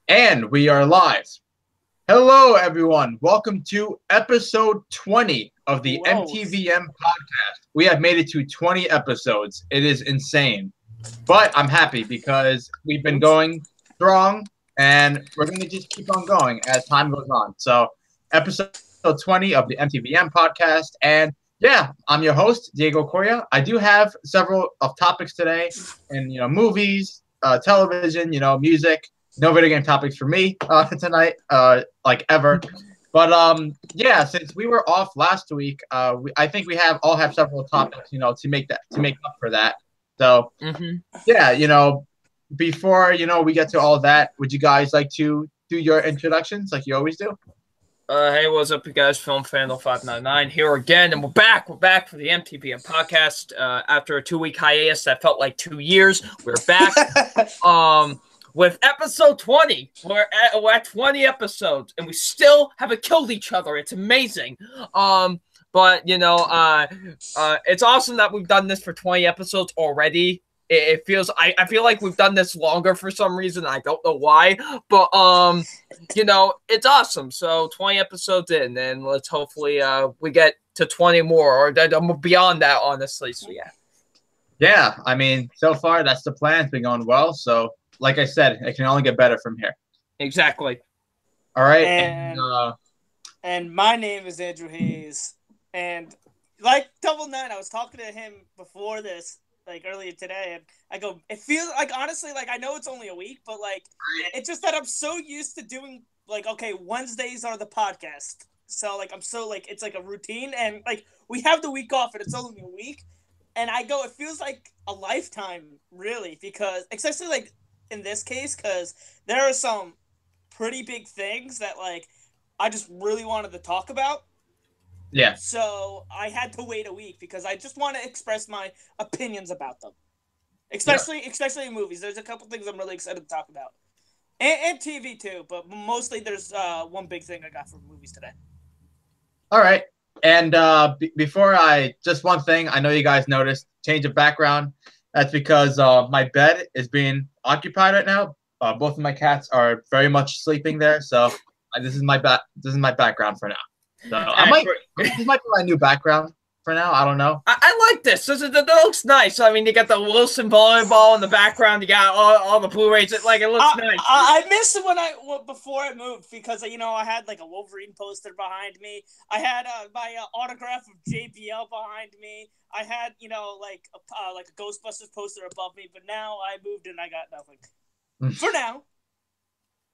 And we are live. Hello, everyone. Welcome to episode 20 of the Whoa. MTVM podcast. We have made it to 20 episodes. It is insane. But I'm happy because we've been going strong and we're going to just keep on going as time goes on. So, episode 20 of the MTVM podcast. And yeah, I'm your host, Diego Correa. I do have several of topics today in, movies, television, music. No video game topics for me tonight, like ever. But yeah, since we were off last week, I think we all have several topics, to make up for that. So yeah, before we get to all that, would you guys like to do your introductions like you always do? Hey, what's up, you guys? Film Fandle 599 here again, and we're back. We're back for the MTVM podcast. After a 2-week hiatus that felt like 2 years, we're back. With episode 20. We're at 20 episodes, and we still haven't killed each other. It's amazing. But it's awesome that we've done this for 20 episodes already. It feels I feel like we've done this longer for some reason. I don't know why, but it's awesome. So 20 episodes in, and let's hopefully we get to 20 more or beyond that. Honestly, so yeah. Yeah, I mean, so far that's the plan. It's been going well. So, like I said, it can only get better from here. Exactly. All right. And my name is Andrew Hayes. And like Double Nine, I was talking to him before this, like earlier today, and I go, it feels like, honestly, like I know it's only a week, but like it's just that I'm so used to doing like, okay, Wednesdays are the podcast. So like I'm so like it's like a routine, and like we have the week off and it's only a week. And I go, it feels like a lifetime, really, because especially like in this case, because there are some pretty big things that like I just really wanted to talk about. Yeah. So I had to wait a week because I just want to express my opinions about them, especially in movies. There's a couple things I'm really excited to talk about, and TV too. But mostly, there's one big thing I got from movies today. All right. And before just one thing, I know you guys noticed, change of background. That's because my bed is being occupied right now. Both of my cats are very much sleeping there, so this is my background for now. So this might be my new background for now. I don't know. I like this. That looks nice. I mean, you got the Wilson volleyball in the background. You got all the Blu-rays. It looks nice. I missed it before I moved because I had like a Wolverine poster behind me. I had my autograph of JBL behind me. I had like a Ghostbusters poster above me. But now I moved and I got nothing for now.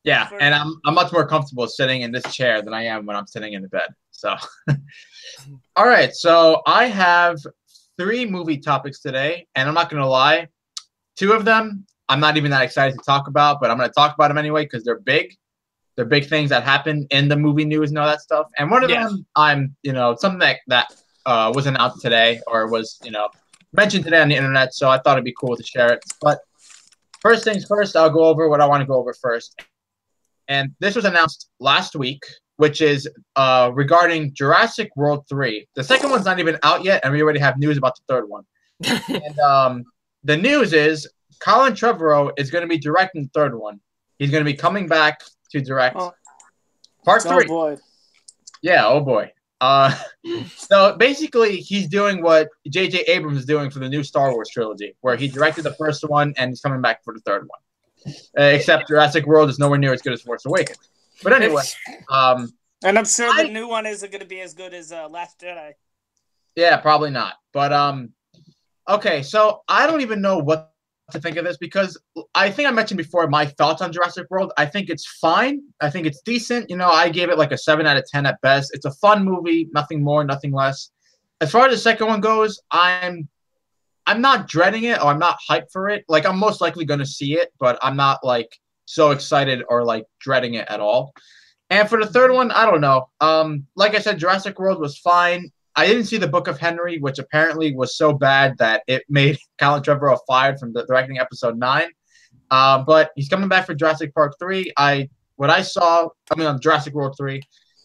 Yeah, and I'm much more comfortable sitting in this chair than I am when I'm sitting in the bed. So, all right. So I have 3 movie topics today, and I'm not going to lie. 2 of them I'm not even that excited to talk about, but I'm going to talk about them anyway because they're big. They're big things that happen in the movie news and all that stuff. And one of them, I'm something that was announced today or was mentioned today on the internet. So I thought it'd be cool to share it. But first things first, I'll go over what I want to go over first. And this was announced last week, which is regarding Jurassic World 3. The second one's not even out yet, and we already have news about the third one. And the news is Colin Trevorrow is going to be directing the third one. He's going to be coming back to direct part 3. Oh, boy. Yeah, oh, boy. So basically, he's doing what J.J. Abrams is doing for the new Star Wars trilogy, where he directed the first one and he's coming back for the third one. Except Jurassic World is nowhere near as good as Force Awakens. But anyway, and I'm sure the new one isn't going to be as good as Last Jedi. Yeah, probably not. But okay, so I don't even know what to think of this because I think I mentioned before my thoughts on Jurassic World. I think it's fine. I think it's decent. I gave it like a 7 out of 10 at best. It's a fun movie, nothing more, nothing less. As far as the second one goes, I'm not dreading it or I'm not hyped for it. Like I'm most likely going to see it, but I'm not like so excited or like dreading it at all. And for the third one, I don't know. Like I said, Jurassic World was fine. I didn't see the Book of Henry, which apparently was so bad that it made Colin Trevorrow fired from directing episode 9. But he's coming back for Jurassic Park 3. Jurassic World 3.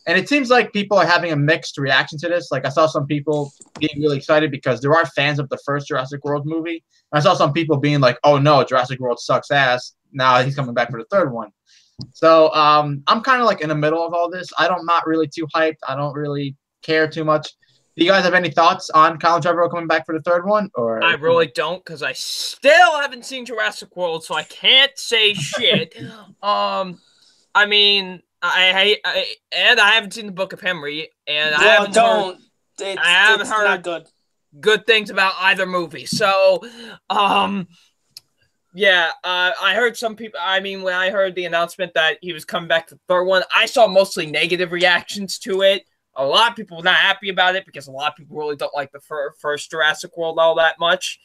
And it seems like people are having a mixed reaction to this. Like I saw some people being really excited because there are fans of the first Jurassic World movie. And I saw some people being like, oh no, Jurassic World sucks ass. Now he's coming back for the third one. So I'm kind of like in the middle of all this. Not really too hyped. I don't really care too much. Do you guys have any thoughts on Colin Trevorrow coming back for the third one? Or I really don't, because I still haven't seen Jurassic World, so I can't say shit. I mean, I haven't seen the Book of Henry, and I haven't heard not good. Good things about either movie. So, yeah, I heard some people. I mean, when I heard the announcement that he was coming back to the third one, I saw mostly negative reactions to it. A lot of people were not happy about it because a lot of people really don't like the first Jurassic World all that much.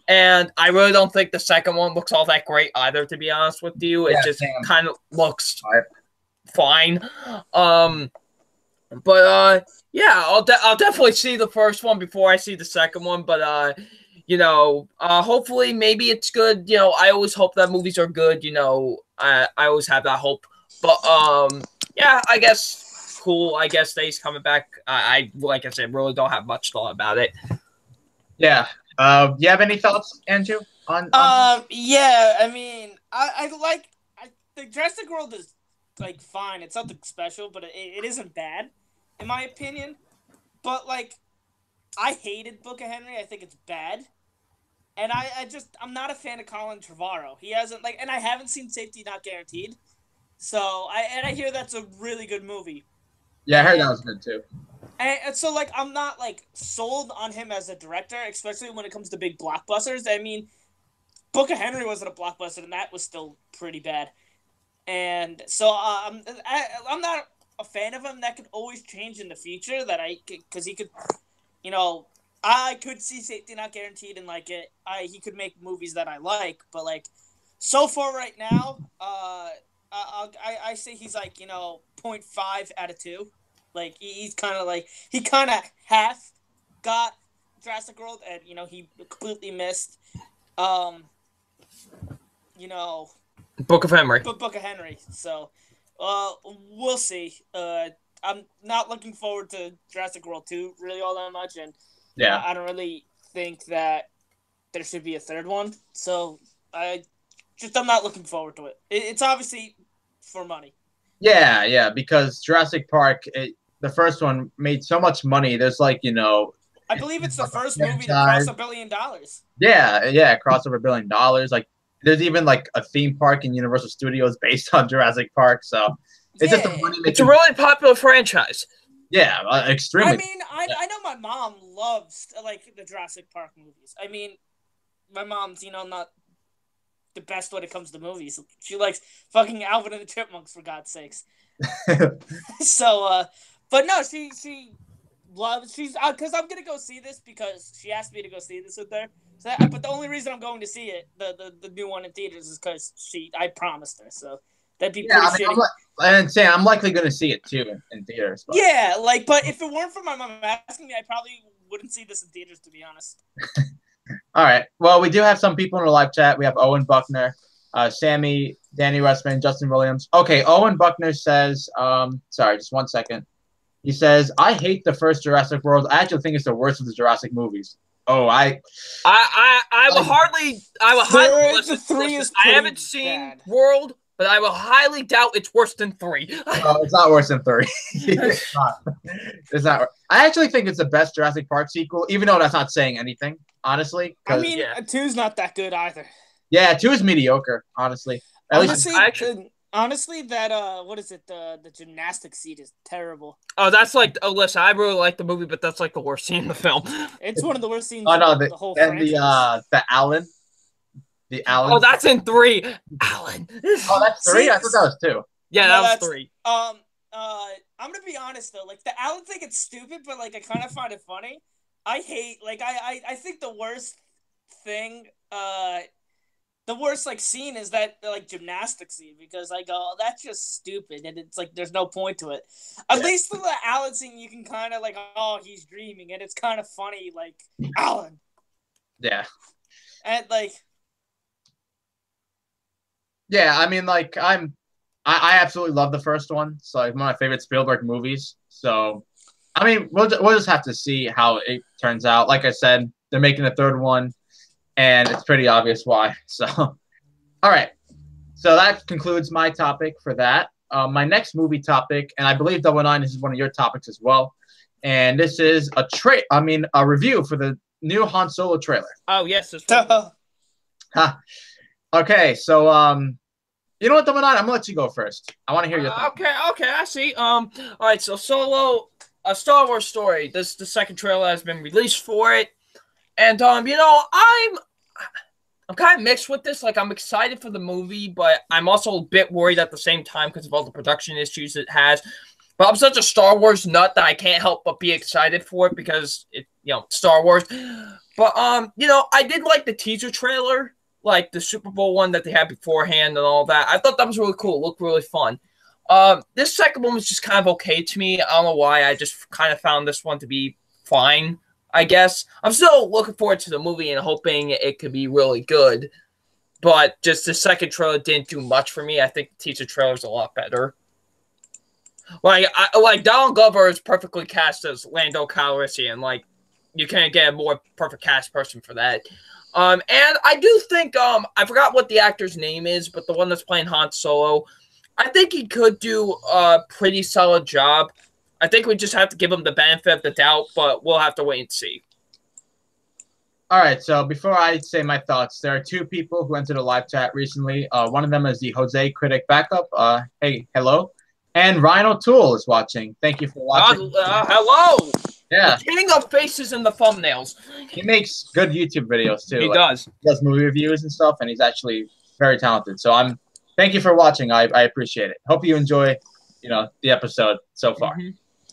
And I really don't think the second one looks all that great either, to be honest with you. It just kind of looks fine. But yeah, I'll definitely see the first one before I see the second one. But you know, hopefully maybe it's good. You know, I always hope that movies are good. You know, I always have that hope. But yeah, I guess cool. I guess that he's coming back. I like I said, really don't have much thought about it. Yeah. You have any thoughts, Andrew? On yeah, I mean, I the Jurassic World is like fine. It's nothing special, but it isn't bad, in my opinion. But like, I hated Book of Henry. I think it's bad, and I'm not a fan of Colin Trevorrow. He hasn't and I haven't seen Safety Not Guaranteed. So I hear that's a really good movie. Yeah, I heard that was good too. And so, like, I'm not, like, sold on him as a director, especially when it comes to big blockbusters. I mean, Book of Henry wasn't a blockbuster, and that was still pretty bad. And so, I'm not a fan of him. That could always change in the future, because he could, you know, I could see Safety Not Guaranteed and like it. He could make movies that I like, but, like, so far right now, I say he's, like, you know, 0.5 out of 2. Like, he kind of half got Jurassic World, and, you know, he completely missed, you know... Book of Henry. Book of Henry. So, we'll see. I'm not looking forward to Jurassic World 2 really all that much, and yeah, I don't really think that there should be a third one. So, I'm not looking forward to it. It's obviously for money. Yeah, because Jurassic Park... the first one made so much money. There's like, you know, I believe it's the first movie to cross $1 billion. Yeah, cross over $1 billion. Like, there's even like a theme park in Universal Studios based on Jurassic Park. So it's just a money making. It's a really popular franchise. Yeah, extremely. I mean, I know my mom loves like the Jurassic Park movies. I mean, my mom's, you know, not the best when it comes to movies. She likes fucking Alvin and the Chipmunks, for God's sakes. So, but no, she loves, because I'm gonna go see this because she asked me to go see this with her. So but the only reason I'm going to see it, the new one in theaters, is because I promised her. So that'd be pretty shitty. I'm likely gonna see it too in theaters. But. Yeah, but if it weren't for my mom asking me, I probably wouldn't see this in theaters, to be honest. All right. Well, we do have some people in the live chat. We have Owen Buckner, Sammy, Danny Westman, Justin Williams. Okay, Owen Buckner says, sorry, just 1 second. He says, I hate the first Jurassic World. I actually think it's the worst of the Jurassic movies. Oh, I will hardly listen. I haven't seen World, but I will highly doubt it's worse than 3. No, it's not worse than 3. It's not. It's not. I actually think it's the best Jurassic Park sequel, even though that's not saying anything, honestly. I mean, 2's not that good either. Yeah, 2 is mediocre, honestly. Honestly, that what is it? The gymnastics scene is terrible. Oh, that's like listen, I really like the movie, but that's like the worst scene in the film. It's one of the worst scenes. Oh no, the whole franchise. The Alan. The Alan. Oh, that's in 3. Alan. Oh, that's 3. I thought that was 2. Yeah, that was 3. I'm gonna be honest though. Like the Alan thing, it's stupid, but like I kind of find it funny. I hate I think the worst thing the worst like scene is that like gymnastics scene, because I go, oh, that's just stupid, and it's like there's no point to it. At least for the Alan scene, you can kind of like, oh, he's dreaming, and it's kind of funny, like Alan. Yeah. And like. Yeah, I mean, like I absolutely love the first one. It's like one of my favorite Spielberg movies. So, I mean, we'll just have to see how it turns out. Like I said, they're making a third one. And it's pretty obvious why. So, all right. So that concludes my topic for that. My next movie topic, and I believe Double Nine, this is one of your topics as well, and this is a review for the new Han Solo trailer. Oh yes, this one. Okay, so you know what, Double Nine, I'm gonna let you go first. I want to hear your thoughts. Okay, I see. All right, so Solo, a Star Wars story. This the second trailer has been released for it, and you know, I'm kind of mixed with this. Like, I'm excited for the movie, but I'm also a bit worried at the same time because of all the production issues it has. But I'm such a Star Wars nut that I can't help but be excited for it because Star Wars. But you know, I did like the teaser trailer, like the Super Bowl one that they had beforehand and all that. I thought that was really cool. It looked really fun. This second one was just kind of okay to me. I don't know why. I just kind of found this one to be fine, I guess. I'm still looking forward to the movie and hoping it could be really good. But just the second trailer didn't do much for me. I think the teaser trailer is a lot better. Like Donald Glover is perfectly cast as Lando Calrissian. Like, you can't get a more perfect cast person for that. And I do think I forgot what the actor's name is, but the one that's playing Han Solo, I think he could do a pretty solid job. I think we just have to give him the benefit of the doubt, but we'll have to wait and see. All right, so before I say my thoughts, there are two people who entered a live chat recently. One of them is the Jose Critic Backup. Hey, hello. And Ryan O'Toole is watching. Thank you for watching. Hello. Yeah. The king of faces in the thumbnails. He makes good YouTube videos, too. He does. He does movie reviews and stuff, and he's actually very talented. So thank you for watching. I appreciate it. Hope you enjoy, the episode so far. Mm-hmm.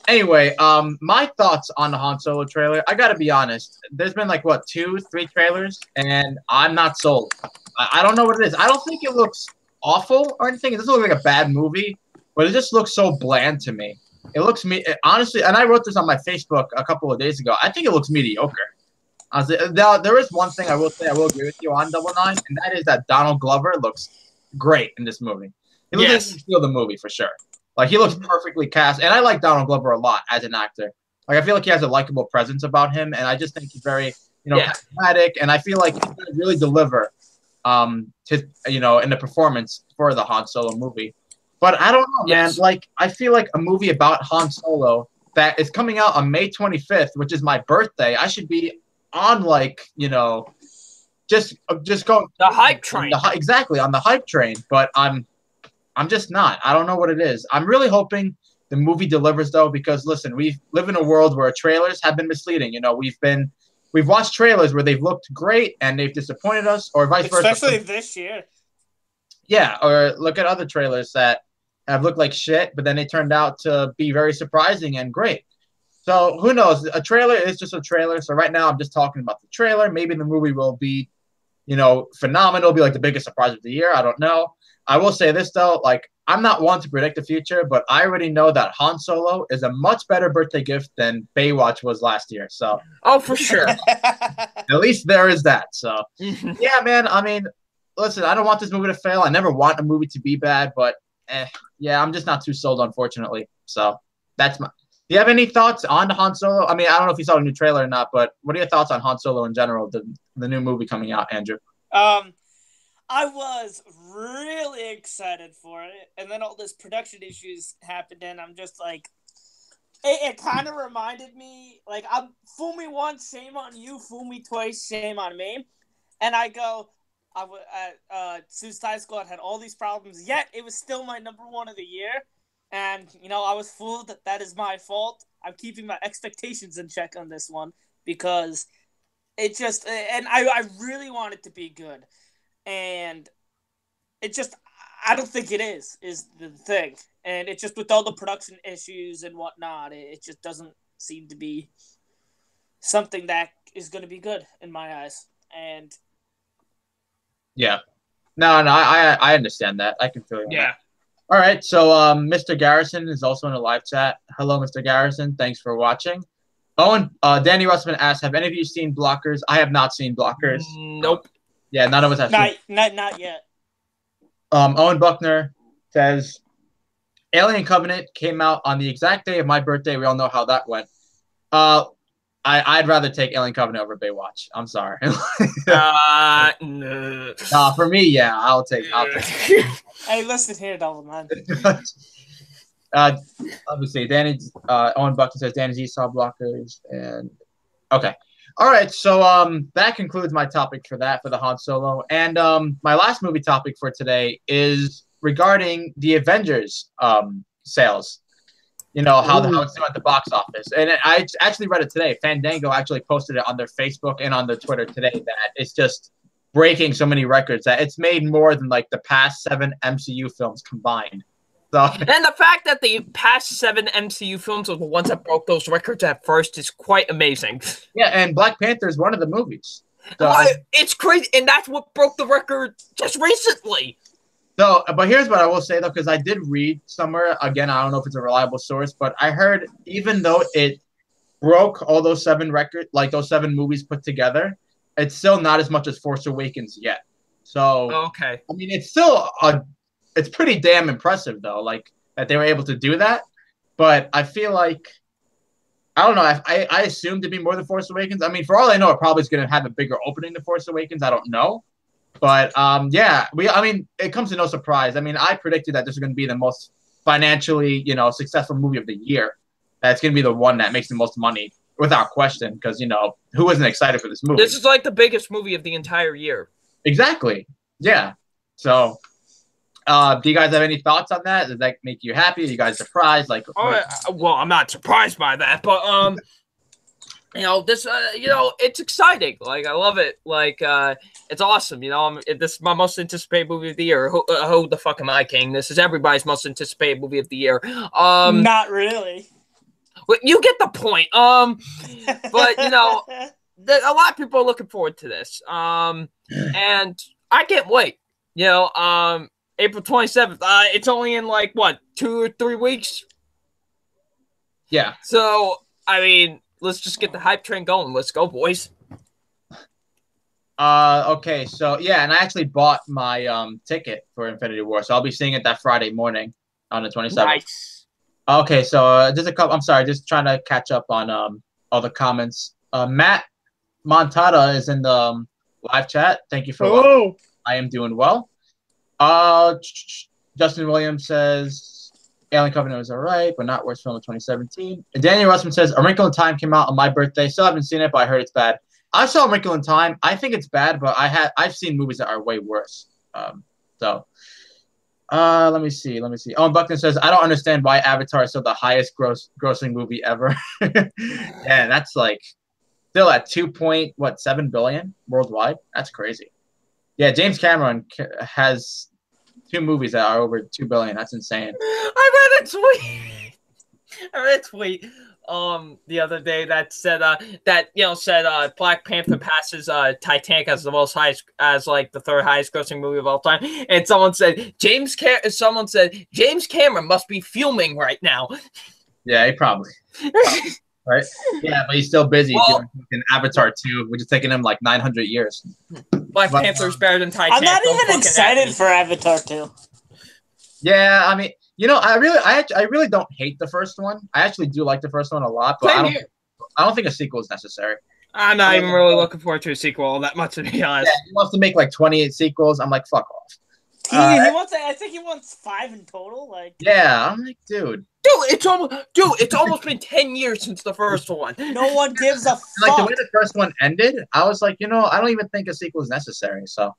Anyway, my thoughts on the Han Solo trailer, I gotta be honest. There's been 2, 3 trailers, and I'm not sold. I don't know what it is. I don't think it looks awful or anything. It doesn't look like a bad movie, but it just looks so bland to me. It looks honestly, and I wrote this on my Facebook a couple of days ago. I think it looks mediocre. Now, there is one thing I will say I will agree with you on Double Nine, and that is that Donald Glover looks great in this movie. He looks like he can steal the movie for sure. Like, he looks perfectly cast, and I like Donald Glover a lot as an actor. Like, I feel like he has a likable presence about him, and I just think he's very, charismatic, and I feel like he's going to really deliver, in the performance for the Han Solo movie. But I don't know, man. Like, I feel like a movie about Han Solo that is coming out on May 25th, which is my birthday, I should be on, just going the hype train. Exactly, on the hype train. But I'm just not. I don't know what it is. I'm really hoping the movie delivers, though, because listen, we live in a world where trailers have been misleading. We've watched trailers where they've looked great and they've disappointed us, or vice versa. Especially this year. Yeah, or look at other trailers that have looked like shit, but then they turned out to be very surprising and great. So who knows? A trailer is just a trailer. So right now I'm just talking about the trailer. Maybe the movie will be, phenomenal, be like the biggest surprise of the year. I don't know. I will say this, though, I'm not one to predict the future, but I already know that Han Solo is a much better birthday gift than Baywatch was last year. So, oh, for sure. At least there is that. So, yeah, man. I mean, listen, I don't want this movie to fail. I never want a movie to be bad, but yeah, I'm just not too sold, unfortunately. So that's my. Do you have any thoughts on Han Solo? I mean, I don't know if you saw the new trailer or not, but what are your thoughts on Han Solo in general, the new movie coming out, Andrew? I was really excited for it, and then all this production issues happened, and I'm just like, it kind of reminded me, I'm fool me once, shame on you, fool me twice, shame on me, and I go, Suicide Squad had all these problems, yet it was still my number one of the year, and, I was fooled that is my fault. I'm keeping my expectations in check on this one, because it just, and I really want it to be good. And it just, I don't think it is the thing. And it just, with all the production issues and whatnot, it just doesn't seem to be something that is going to be good in my eyes. And yeah. No, I understand that. I can feel you. Yeah. All right. So Mr. Garrison is also in the live chat. Hello, Mr. Garrison. Thanks for watching. Owen, Danny Russman asked, have any of you seen Blockers? I have not seen Blockers. Nope. Yeah, none of us have seen. Not yet. Owen Buckner says, Alien Covenant came out on the exact day of my birthday. We all know how that went. I'd rather take Alien Covenant over Baywatch. I'm sorry. No. Nah, for me, yeah, I'll take. Hey, listen here, Double Nine. Obviously, Danny Owen Buckton says Danny G saw blockers and okay. All right, so that concludes my topic for the Han Solo. And my last movie topic for today is regarding the Avengers sales. You know, how it's doing at the box office. And I actually read it today. Fandango actually posted it on their Facebook and on their Twitter today that it's just breaking so many records that it's made more than like the past 7 MCU films combined. So, and the fact that the past 7 MCU films are the ones that broke those records at first is quite amazing. Yeah, and Black Panther is one of the movies. So, it's crazy, and that's what broke the record just recently. So, but here's what I will say, though, because I did read somewhere, again, I don't know if it's a reliable source, but I heard even though it broke all those 7 records, like those 7 movies put together, it's still not as much as Force Awakens yet. So, okay. I mean, it's still it's pretty damn impressive, though, like that they were able to do that. But I feel like, I don't know, I assumed it'd be more than Force Awakens. I mean, for all I know, it probably is going to have a bigger opening than Force Awakens. I don't know. But yeah, I mean, it comes to no surprise. I mean, I predicted that this is going to be the most financially, successful movie of the year. That's going to be the one that makes the most money without question. Because who wasn't excited for this movie? This is like the biggest movie of the entire year. Exactly. Yeah. So, do you guys have any thoughts on that? Does that make you happy? Are you guys surprised? Like, well, I'm not surprised by that, but this, it's exciting. Like, I love it. Like, it's awesome. This is my most anticipated movie of the year. Who the fuck am I, King? This is everybody's most anticipated movie of the year. Not really. But you get the point. But a lot of people are looking forward to this. And I can't wait. April 27th. It's only in like what, 2 or 3 weeks. Yeah. So I mean, let's just get the hype train going. Let's go, boys. Okay, so yeah, and I actually bought my ticket for Infinity War, so I'll be seeing it that Friday morning on the 27th. Nice. Okay, so just a couple. I'm sorry, just trying to catch up on all the comments. Matt Montada is in the live chat. Thank you for watching. I am doing well. Justin Williams says Alien Covenant was all right, but not worst film of 2017. And Daniel Russman says A Wrinkle in Time came out on my birthday. Still haven't seen it, but I heard it's bad. I saw A Wrinkle in Time. I think it's bad, but I've seen movies that are way worse. Let me see. Owen Buckton says I don't understand why Avatar is still the highest grossing movie ever. Yeah, that's like still at 2.7 billion worldwide. That's crazy. Yeah, James Cameron has 2 movies that are over 2 billion. That's insane. I read a tweet the other day that said Black Panther passes Titanic as the the 3rd highest grossing movie of all time. And someone said James Cameron must be fuming right now. Yeah, he probably. Right? Yeah, but he's still busy doing Avatar 2, which is taking him like 900 years. Black Panther's better than Titanic. I'm not even excited for Avatar 2. Yeah, I mean, I really don't hate the first one. I actually do like the first one a lot, but I don't think a sequel is necessary. I'm not even really looking forward to a sequel all that much, to be honest. Yeah, he wants to make like 28 sequels. I'm like, fuck off. I think he wants 5 in total. Like, yeah, I'm like, dude, it's almost been 10 years since the first one. No one gives a fuck. Like the way the first one ended, I was like, I don't even think a sequel is necessary. So, all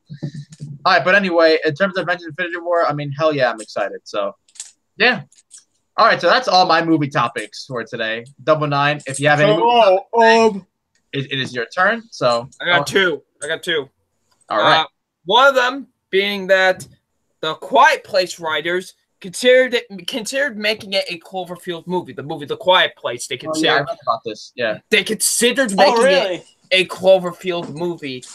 right, but anyway, in terms of Avengers: Infinity War, I mean, hell yeah, I'm excited. So, yeah. All right, so that's all my movie topics for today. Double 9. If you have any, it is your turn. So I got two. All right. One of them being that the Quiet Place writers considered making it a Cloverfield movie. The movie The Quiet Place. They considered I read about this. Yeah. They considered making it a Cloverfield movie.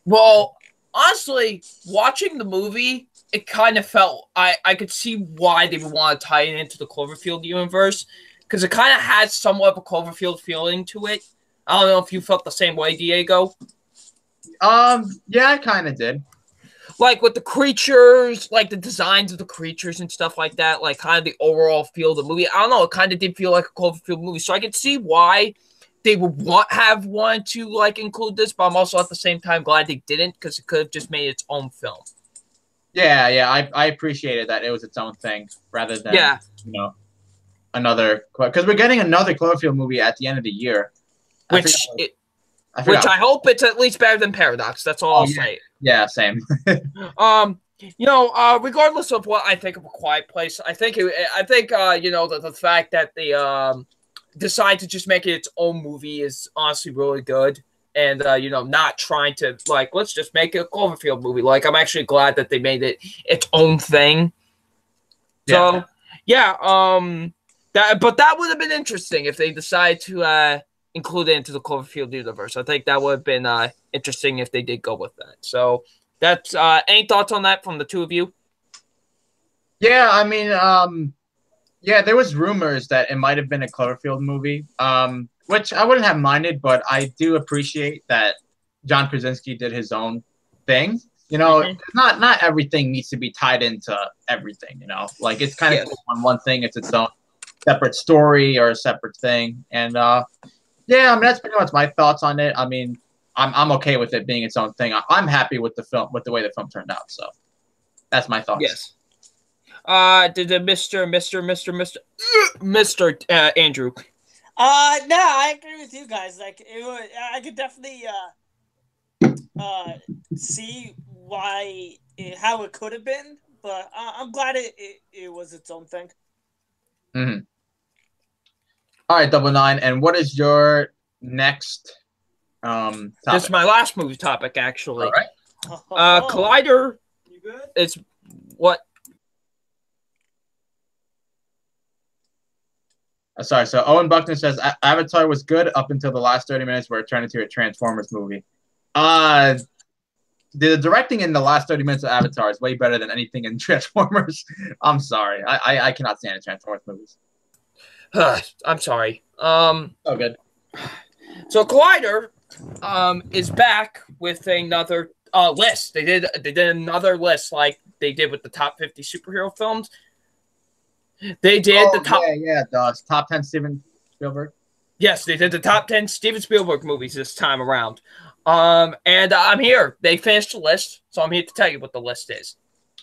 Well, honestly, watching the movie, it kind of felt I could see why they would want to tie it into the Cloverfield universe, because it kind of has somewhat of a Cloverfield feeling to it. I don't know if you felt the same way, Diego. Yeah, I kind of did. Like with the creatures, like the designs of the creatures and stuff like that, like kind of the overall feel of the movie. I don't know, it kind of did feel like a Cloverfield movie. So I could see why they would have wanted to like include this, but I'm also at the same time glad they didn't because it could have just made its own film. Yeah, I appreciated that it was its own thing rather than another, because we're getting another Cloverfield movie at the end of the year, which I hope it's at least better than Paradox. That's all I'll say. Yeah, same. Regardless of what I think of A Quiet Place, I think the fact that they decide to just make it its own movie is honestly really good. And, not trying to, like, let's just make a Cloverfield movie. Like, I'm actually glad that they made it its own thing. So, but that would have been interesting if they decided to include it into the Cloverfield universe. I think that would have been interesting if they did go with that. So, that's any thoughts on that from the two of you? Yeah, I mean, there was rumors that it might have been a Cloverfield movie. Which I wouldn't have minded, but I do appreciate that John Krasinski did his own thing. Not everything needs to be tied into everything. Like it's kind of cool on one thing; it's its own separate story or a separate thing. And I mean that's pretty much my thoughts on it. I mean, I'm okay with it being its own thing. I'm happy with the film, with the way the film turned out. So that's my thoughts. Yes. Did the Mr. Andrew? No, I agree with you guys. Like, I could definitely see how it could have been, but I'm glad it was its own thing. Mm-hmm. All right, Double Nine, and what is your next topic? This is my last movie topic, actually. All right. Collider. You good? It's what? Sorry, so Owen Buckner says Avatar was good up until the last 30 minutes where it turned into a Transformers movie. The directing in the last 30 minutes of Avatar is way better than anything in Transformers. I'm sorry. I cannot stand the Transformers movies. I'm sorry. Oh, good. So Collider is back with another list. They did another list like they did with the top 50 superhero films. They did the top. The top 10 Steven Spielberg. Yes, they did the top 10 Steven Spielberg movies this time around. And I'm here. They finished the list, so I'm here to tell you what the list is.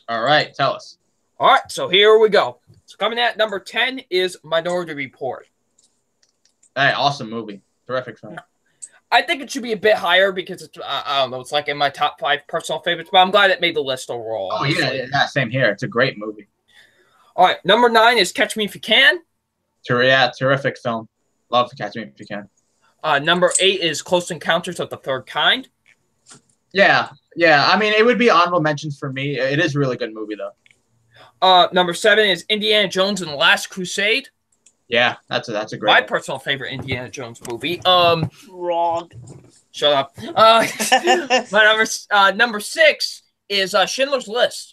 All right, tell us. All right, so here we go. So coming at number 10 is Minority Report. Hey, awesome movie. Terrific film. I think it should be a bit higher because it's, I don't know, it's like in my top 5 personal favorites, but I'm glad it made the list overall. Oh, yeah, same here. It's a great movie. All right, number 9 is Catch Me If You Can. Terrific film. Love Catch Me If You Can. Number 8 is Close Encounters of the Third Kind. Yeah. I mean, it would be honorable mentions for me. It is a really good movie, though. Number 7 is Indiana Jones and the Last Crusade. Yeah, that's a great My one. personal favorite Indiana Jones movie. Wrong. Shut up. My number 6 is Schindler's List.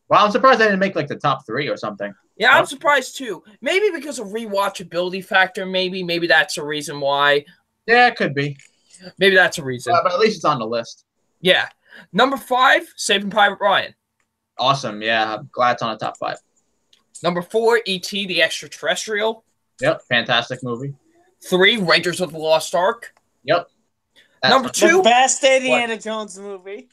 Well, I'm surprised they didn't make like the top 3 or something. Yeah, I'm surprised too. Maybe because of rewatchability factor. Maybe that's a reason why. Yeah, it could be. Maybe that's a reason. But at least it's on the list. Yeah. Number 5, Saving Private Ryan. Awesome. Yeah, I'm glad it's on the top 5. Number 4, E.T. the Extraterrestrial. Yep, fantastic movie. 3, Raiders of the Lost Ark. Yep. Number 2, the best Indiana Jones movie.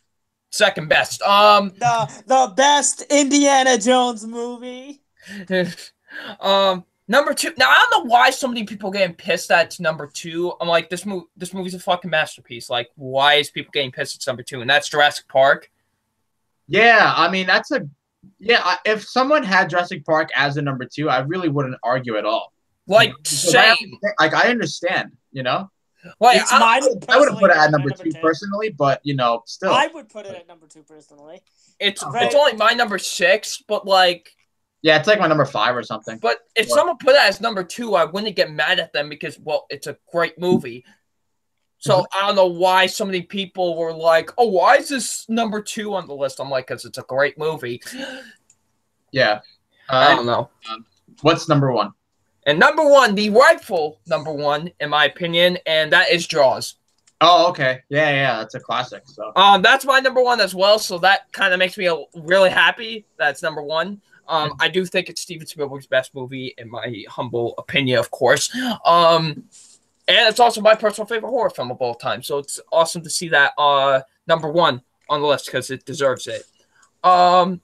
Second best. The best Indiana Jones movie. Number 2. Now I don't know why so many people getting pissed that it's number 2. I'm like, this movie's a fucking masterpiece. Like, why is people getting pissed it's number 2? And that's Jurassic Park. Yeah, I mean if someone had Jurassic Park as a number 2, I really wouldn't argue at all. Like, same. I understand, Like, I would have put it at number 2 personally, but still. I would put it at number 2 personally. It's only my number 6, but like. Yeah, it's like my number 5 or something. But if someone put it as number 2, I wouldn't get mad at them because, well, it's a great movie. So I don't know why so many people were like, "Oh, why is this number 2 on the list?" I'm like, "Because it's a great movie." Yeah, I don't know. What's number 1? And number 1, the rightful number 1, in my opinion, and that is Jaws. Oh, okay. Yeah, that's a classic. So that's my number 1 as well. So that kind of makes me really happy. That's number 1. I do think it's Steven Spielberg's best movie, in my humble opinion, of course. And it's also my personal favorite horror film of all time. So it's awesome to see that number one on the list because it deserves it. So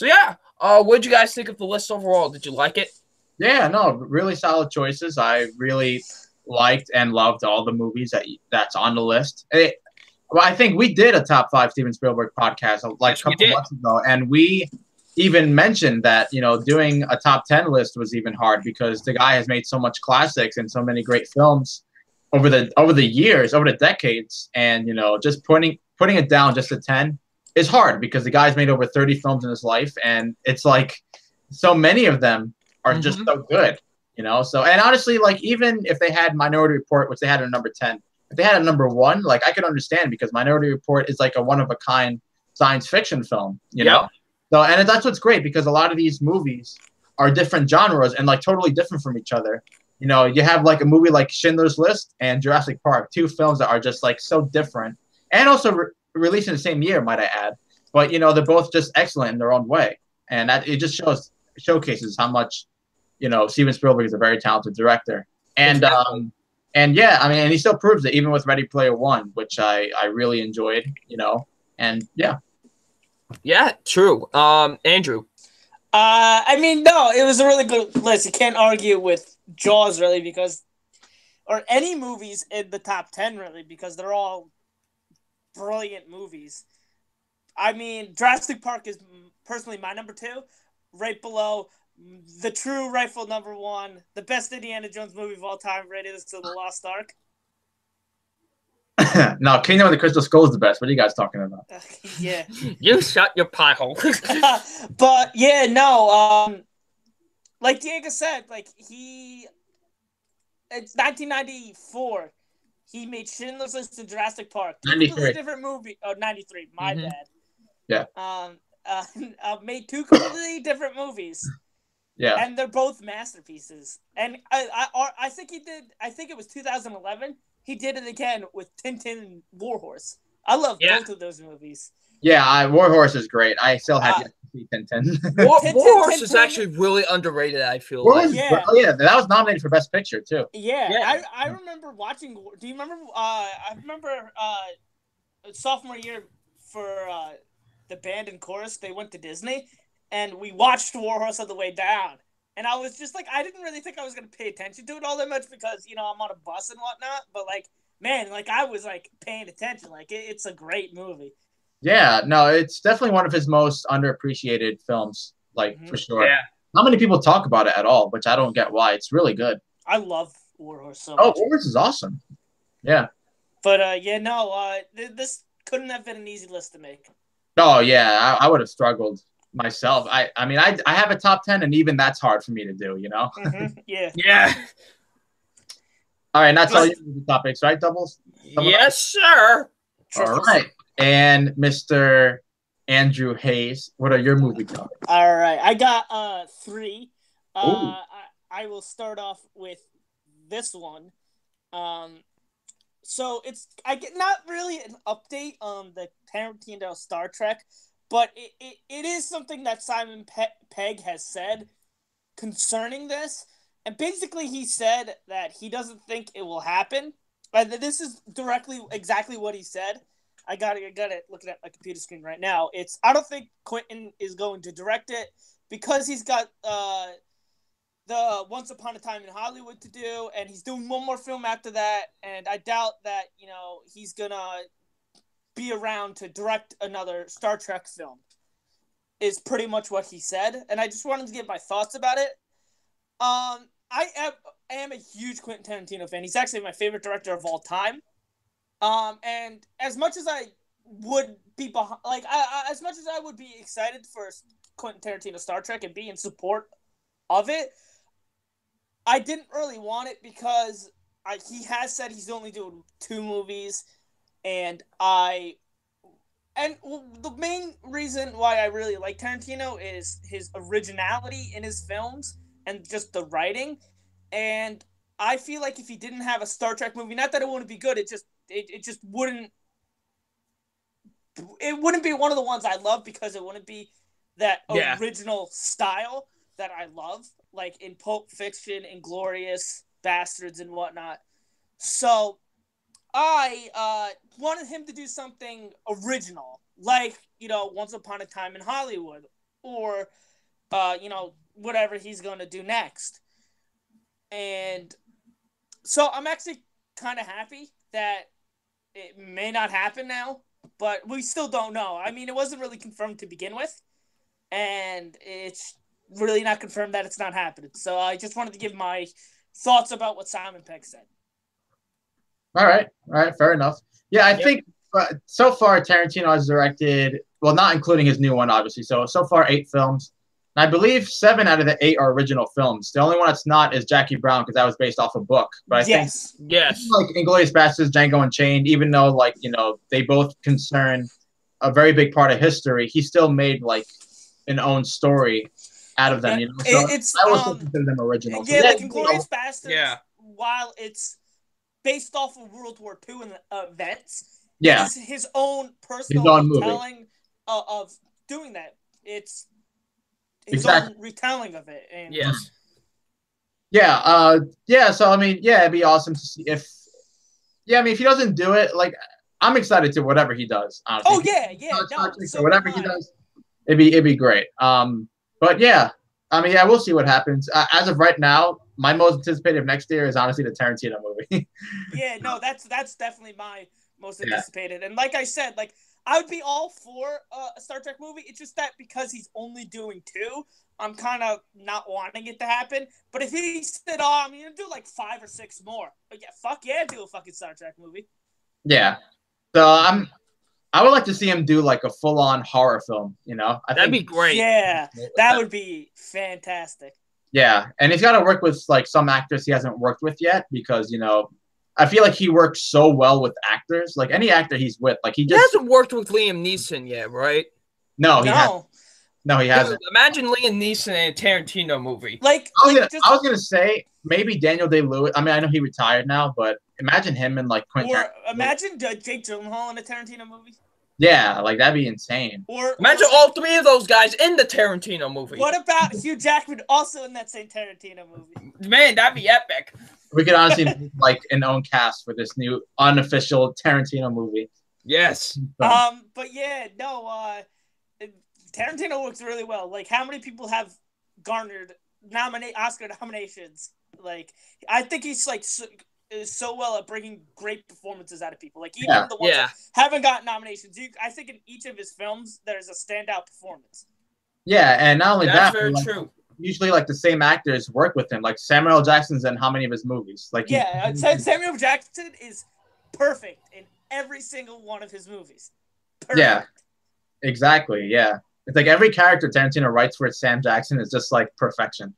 yeah, what did you guys think of the list overall? Did you like it? Yeah, no, really solid choices. I really liked and loved all the movies that's on the list. Well, I think we did a top 5 Steven Spielberg podcast like Yes, a couple months ago, and we even mentioned that doing a top 10 list was even hard because the guy has made so much classics and so many great films over the years, over the decades, and just putting it down just to 10 is hard because the guy's made over 30 films in his life, and it's like so many of them are just so good, So, and honestly, like even if they had Minority Report, which they had at number 10, if they had a number 1, like I could understand because Minority Report is like a one of a kind science fiction film, you know. So, and that's what's great because a lot of these movies are different genres and like totally different from each other. You have like a movie like Schindler's List and Jurassic Park, 2 films that are just like so different, and also released in the same year, might I add. But they're both just excellent in their own way, and that it just showcases how much Steven Spielberg is a very talented director. And Exactly. and yeah, I mean, and he still proves it even with Ready Player One, which I really enjoyed. And yeah. Yeah, true. Andrew. I mean, no, it was a really good list. You can't argue with Jaws, really, or any movies in the top 10, really, because they're all brilliant movies. I mean, Jurassic Park is personally my number 2, right below the true rightful number 1, the best Indiana Jones movie of all time, Raiders of the Lost Ark. No, Kingdom of the Crystal Skull is the best. What are you guys talking about? Yeah. You shut your pie hole. But yeah, no, like Diego said, like it's 1994. He made Schindler's List and Jurassic Park. 93. Completely different movie. Oh, 93. My bad. Yeah. Made 2 completely different movies. Yeah. And they're both masterpieces. And I think he did. I think it was 2011. He did it again with Tintin and Warhorse. I love both of those movies. Yeah, Warhorse is great. I still have yet to see Tintin. Warhorse is actually really underrated, I feel like. Yeah, that was nominated for Best Picture, too. Yeah. I remember watching... Do you remember... I remember sophomore year for the band and chorus, they went to Disney, and we watched Warhorse on the way down. And I was just like, I didn't really think I was going to pay attention to it all that much because, I'm on a bus and whatnot. But, like, man, like, I was, like, paying attention. Like, it's a great movie. Yeah, no, it's definitely one of his most underappreciated films, like, for sure. Yeah. Not many people talk about it at all, which I don't get why. It's really good. I love Warhorse so much. Oh, Warhorse is awesome. Yeah. But, this couldn't have been an easy list to make. Oh, yeah, I would have struggled myself. I mean, I have a top 10, and even that's hard for me to do, Yeah. Yeah. All right, that's all your movie topics, right, Doubles? Yes, sir. All right. And Mr. Andrew Hayes, what are your movie topics? All right, I got 3. I will start off with this one. So it's not really an update on the Tarantino Star Trek, but it is something that Simon Pegg has said concerning this. And basically he said that he doesn't think it will happen. This is exactly what he said. I got it looking at my computer screen right now. I don't think Quentin is going to direct it because he's got the Once Upon a Time in Hollywood to do, and he's doing one more film after that, and I doubt that, he's gonna be around to direct another Star Trek film, is pretty much what he said, and I just wanted to give my thoughts about it. I am a huge Quentin Tarantino fan. He's actually my favorite director of all time. And as much as I would be as much as I would be excited for Quentin Tarantino Star Trek and be in support of it, I didn't really want it because he has said he's only doing 2 movies, and the main reason why I really like Tarantino is his originality in his films and just the writing. And I feel like if he didn't have a Star Trek movie, not that it wouldn't be good, it just wouldn't. It wouldn't be one of the ones I love because it wouldn't be that original style that I love, like in Pulp Fiction, Inglourious Bastards, and whatnot. So I wanted him to do something original, like, Once Upon a Time in Hollywood, or whatever he's going to do next. And so I'm actually kind of happy that it may not happen now, but we still don't know. I mean, it wasn't really confirmed to begin with, and it's really not confirmed that it's not happening. So I just wanted to give my thoughts about what Simon Pegg said. All right, fair enough. Yeah, I think so far Tarantino has directed, well, not including his new one, obviously. So far 8 films. And I believe 7 out of the 8 are original films. The only one that's not is Jackie Brown, because that was based off a book. But I think like Inglourious Basterds, Django Unchained, even though they both concern a very big part of history, he still made like an own story out of them. So I also consider them original. Yeah, like Inglourious Basterds, while it's based off of World War II and events, it's his own personal retelling of doing that. It's his own retelling of it. And so I mean, it'd be awesome to see if he doesn't do it, like, I'm excited to whatever he does, honestly. So whatever he does, it'd be great. But yeah, I mean, we'll see what happens. As of right now, my most anticipated next year is honestly the Tarantino movie. That's definitely my most anticipated. And like I said, like, I would be all for a Star Trek movie. It's just that because he's only doing 2, I'm kind of not wanting it to happen. But if he said, I'm going to do like 5 or 6 more, but do a fucking Star Trek movie. Yeah. So I would like to see him do like a full-on horror film, That'd be great. Yeah, that would be fantastic. Yeah, and he's got to work with like some actors he hasn't worked with yet, because I feel like he works so well with actors. Like any actor he's with, like he hasn't worked with Liam Neeson yet, right? No, he hasn't. Imagine Liam Neeson in a Tarantino movie. I was gonna say maybe Daniel Day-Lewis. I mean, I know he retired now, but imagine him in like Quentin. Or imagine Jake Gyllenhaal in a Tarantino movie. Yeah, like that'd be insane. Or imagine all 3 of those guys in the Tarantino movie. What about Hugh Jackman also in that same Tarantino movie? Man, that'd be epic. We could honestly make like an own cast for this new unofficial Tarantino movie. Yes. But yeah, no. Tarantino works really well. Like, how many people have garnered Oscar nominations? Like, I think he's like is so well at bringing great performances out of people. Like, even the ones that haven't gotten nominations, I think in each of his films there's a standout performance. Yeah, and not only that's very true. Usually, like, the same actors work with him. Like Samuel L. Jackson's in how many of his movies? Like, Samuel Jackson is perfect in every single one of his movies. Perfect. Yeah, exactly. Yeah, it's like every character Tarantino writes for Sam Jackson is just like perfection.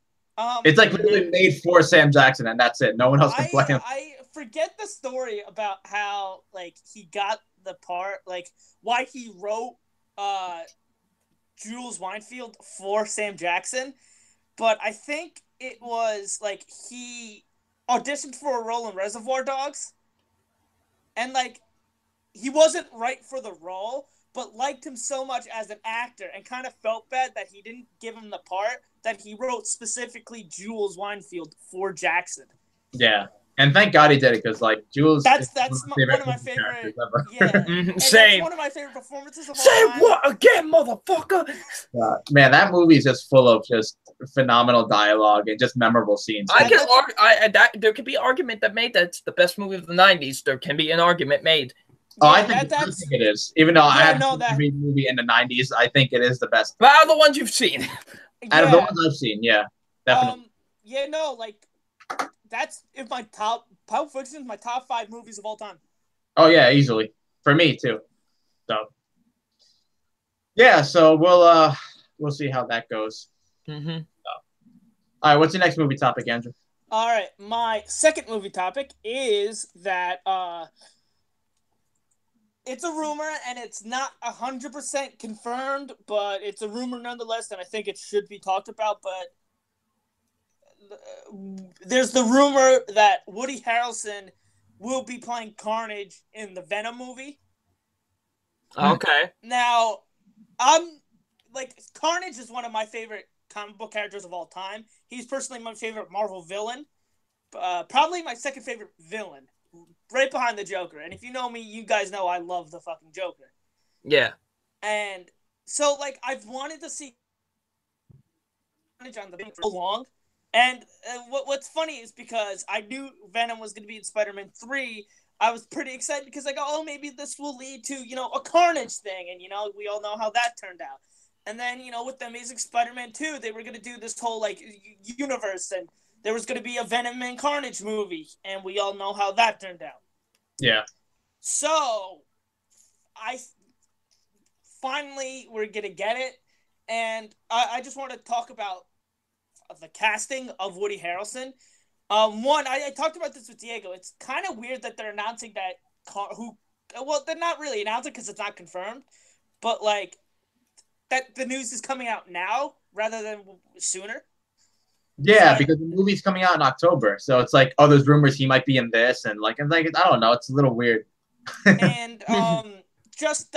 It's like literally made for Sam Jackson, and that's it. No one else can play him. I forget the story about how like he got the part, like why he wrote Jules Winefield for Sam Jackson, but I think it was like he auditioned for a role in Reservoir Dogs, and like he wasn't right for the role, but liked him so much as an actor and kind of felt bad that he didn't give him the part, that he wrote specifically Jules Winefield for Jackson. Yeah. And thank God he did it, because like Jules. That's one of my favorite. Yeah, same. That's one of my favorite performances of all Say time. what again, motherfucker? Man, that movie is just full of just phenomenal dialogue and just memorable scenes. There could be an argument that made that's the best movie of the '90s. There can be an argument made. I think it is. Even though I haven't seen every movie in the '90s, I think it is the best. But out of the ones you've seen, out of the ones I've seen, yeah, definitely. That's if my top Pulp Fiction is my top 5 movies of all time. Oh yeah, easily for me too. So yeah, so we'll see how that goes. Mm-hmm. So. All right, what's your next movie topic, Andrew? All right, my second movie topic is that it's a rumor and it's not 100% confirmed, but it's a rumor nonetheless, and I think it should be talked about. But there's the rumor that Woody Harrelson will be playing Carnage in the Venom movie. Okay. Now, Carnage is one of my favorite comic book characters of all time. He's personally my favorite Marvel villain. Probably my second favorite villain right behind the Joker. And if you know me, you guys know I love the fucking Joker. Yeah. And so, like, I've wanted to see on the thing for so long. And what's funny is because I knew Venom was going to be in Spider-Man 3, I was pretty excited because I go, oh, maybe this will lead to, a Carnage thing. And, we all know how that turned out. And then, with the Amazing Spider-Man 2, they were going to do this whole, like, universe. And there was going to be a Venom and Carnage movie. And we all know how that turned out. Yeah. So, finally, we're going to get it. And I just want to talk about the casting of Woody Harrelson. One, I talked about this with Diego. It's kind of weird that they're announcing that they're not really announcing because it's not confirmed, but like that the news is coming out now rather than sooner. Yeah, because the movie's coming out in October, so it's like, oh, there's rumors he might be in this, and I don't know, it's a little weird. And just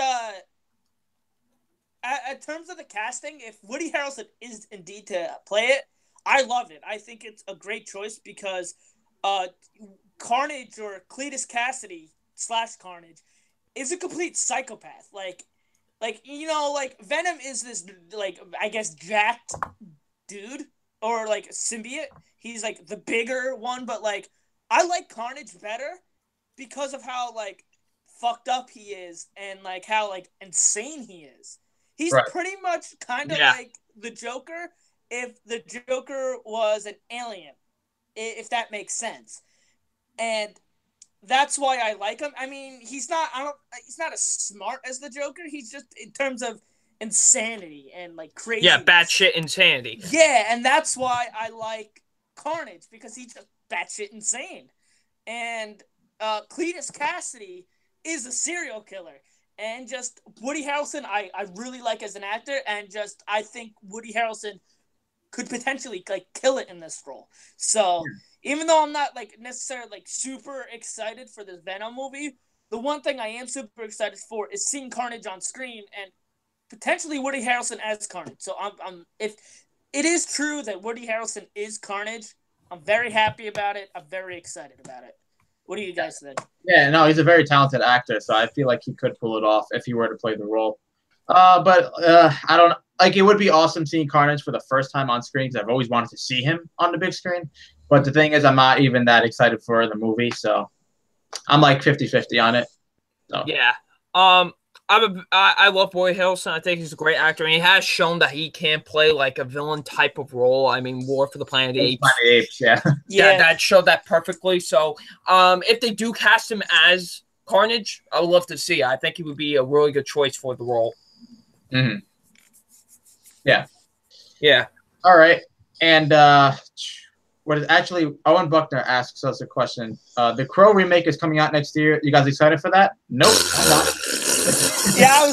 in terms of the casting, if Woody Harrelson is indeed to play it, I love it. I think it's a great choice because Carnage or Cletus Cassidy / Carnage is a complete psychopath. Like Venom is this, like, I guess, jacked dude or like symbiote. He's like the bigger one, but like I like Carnage better because of how like fucked up he is and like how like insane he is. He's pretty much kind of like the Joker if the Joker was an alien, if that makes sense. And that's why I like him. I mean, he's not as smart as the Joker. He's just in terms of insanity and like crazy. Yeah, batshit insanity. Yeah, and that's why I like Carnage, because he's just batshit insane. And Cletus Cassidy is a serial killer. And just Woody Harrelson, I really like as an actor, and just I think Woody Harrelson could potentially like kill it in this role. So even though I'm not like necessarily like super excited for this Venom movie, the one thing I am super excited for is seeing Carnage on screen and potentially Woody Harrelson as Carnage. So I'm if it is true that Woody Harrelson is Carnage, I'm very happy about it. I'm very excited about it. What do you guys think? Yeah, no, he's a very talented actor, so I feel like he could pull it off if he were to play the role. But I don't like. It would be awesome seeing Carnage for the first time on screen because I've always wanted to see him on the big screen. But the thing is, I'm not even that excited for the movie, so I'm like 50-50 on it. So. Yeah. I love Woody Harrelson. I think he's a great actor, and he has shown that he can play like a villain type of role. I mean, War for the Planet of the Apes. Planet of the Apes, yeah. Yeah, that showed that perfectly. So, if they do cast him as Carnage, I would love to see. I think he would be a really good choice for the role. Mm-hmm. Yeah. Yeah. All right. And what is actually Owen Buckner asks us a question. The Crow remake is coming out next year. You guys excited for that? Nope. I'm not. Yeah.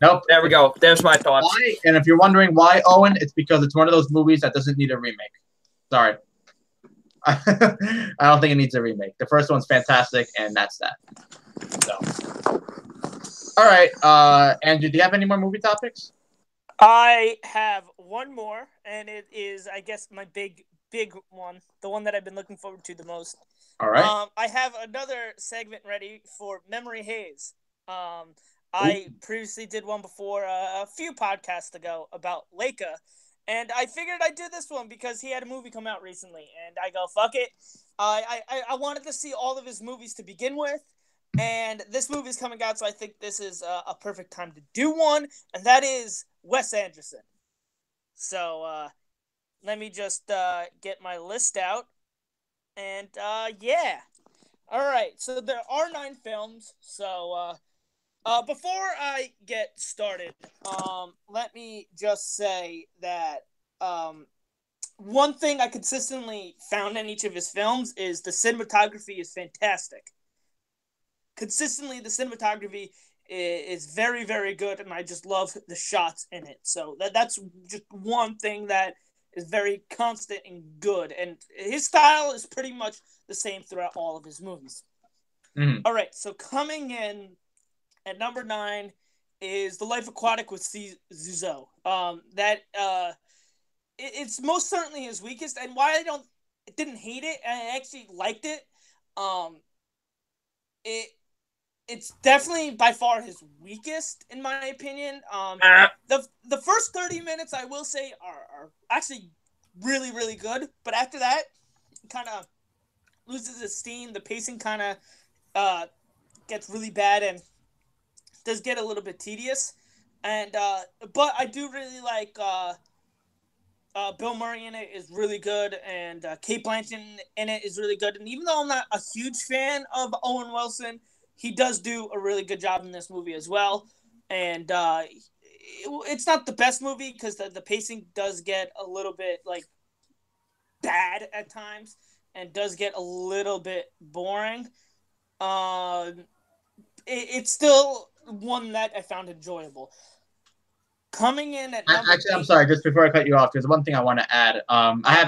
Nope. There we go. There's my thoughts. Why? And if you're wondering why, Owen, it's because it's one of those movies that doesn't need a remake. Sorry. I don't think it needs a remake. The first one's fantastic, and that's that. So. All right, Andrew, do you have any more movie topics? I have one more, and it is, I guess, my big one, the one that I've been looking forward to the most. All right. I have another segment ready for Memory Haze. I previously did one before a few podcasts ago about Leica, and I figured I'd do this one because he had a movie come out recently, and I go, fuck it. I wanted to see all of his movies to begin with. And this movie is coming out, so I think this is a perfect time to do one, and that is Wes Anderson. So, let me just get my list out, and yeah. All right, so there are 9 films, so before I get started, let me just say that one thing I consistently found in each of his films is the cinematography is fantastic. Consistently, the cinematography is very, very good, and I just love the shots in it. So that's just one thing that is very constant and good. And his style is pretty much the same throughout all of his movies. Mm-hmm. All right, so coming in at number 9 is The Life Aquatic with Zizou. It's most certainly his weakest, and why I don't didn't hate it. I actually liked it. It's definitely by far his weakest, in my opinion. The first 30 minutes, I will say, are actually really, really good. But after that, it kind of loses its steam. The pacing kind of gets really bad and does get a little bit tedious. And but I do really like Bill Murray in it is really good, and Kate Blanchett in it is really good. And even though I'm not a huge fan of Owen Wilson, he does do a really good job in this movie as well. And it's not the best movie because the pacing does get a little bit like bad at times and does get a little bit boring. It's still one that I found enjoyable. Coming in at number actually, I'm sorry. Just before I cut you off, there's one thing I want to add. I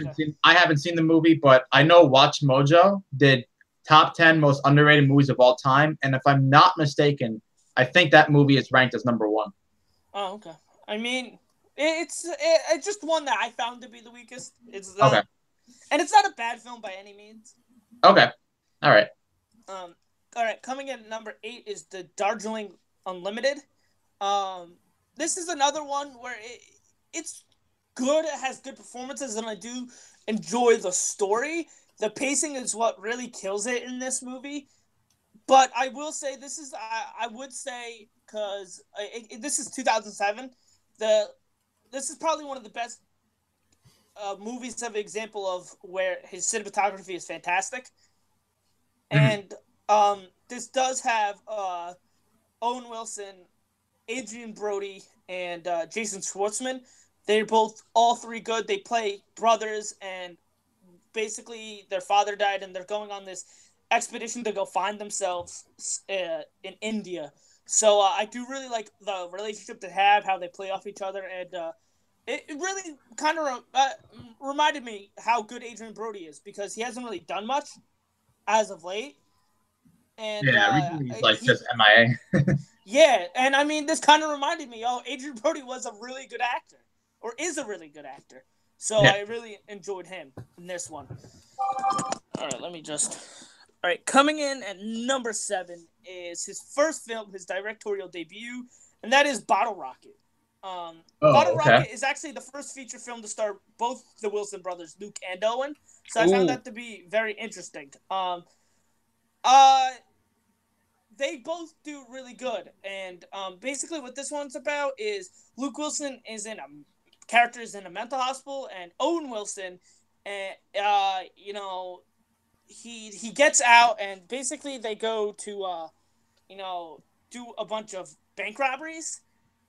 haven't seen the movie, but I know Watch Mojo did top 10 most underrated movies of all time, and if I'm not mistaken, I think that movie is ranked as number 1. Oh, okay. I mean, it's just one that I found to be the weakest. It's okay, and it's not a bad film by any means. Okay, all right. All right. Coming in at number 8 is the Darjeeling Unlimited. This is another one where it's good. It has good performances, and I do enjoy the story. The pacing is what really kills it in this movie. But I will say this is, I would say, because this is 2007. This is probably one of the best movies of example of where his cinematography is fantastic. And this does have Owen Wilson, Adrian Brody, and Jason Schwartzman. They're all three good. They play brothers, and basically their father died, and they're going on this expedition to go find themselves in India. So I do really like the relationship they have, how they play off each other, and it really kind of reminded me how good Adrian Brody is, because he hasn't really done much as of late. And recently he's just MIA. Yeah, and I mean, this kind of reminded me, Adrian Brody was a really good actor, or is a really good actor. So I really enjoyed him in this one. All right, coming in at number 7 is his first film, his directorial debut, and that is Bottle Rocket. Bottle Rocket is actually the first feature film to star both the Wilson brothers, Luke and Owen. So I found that to be very interesting. They both do really good, and basically what this one's about is Luke Wilson is in a mental hospital, and Owen Wilson, he gets out, and basically they go to do a bunch of bank robberies,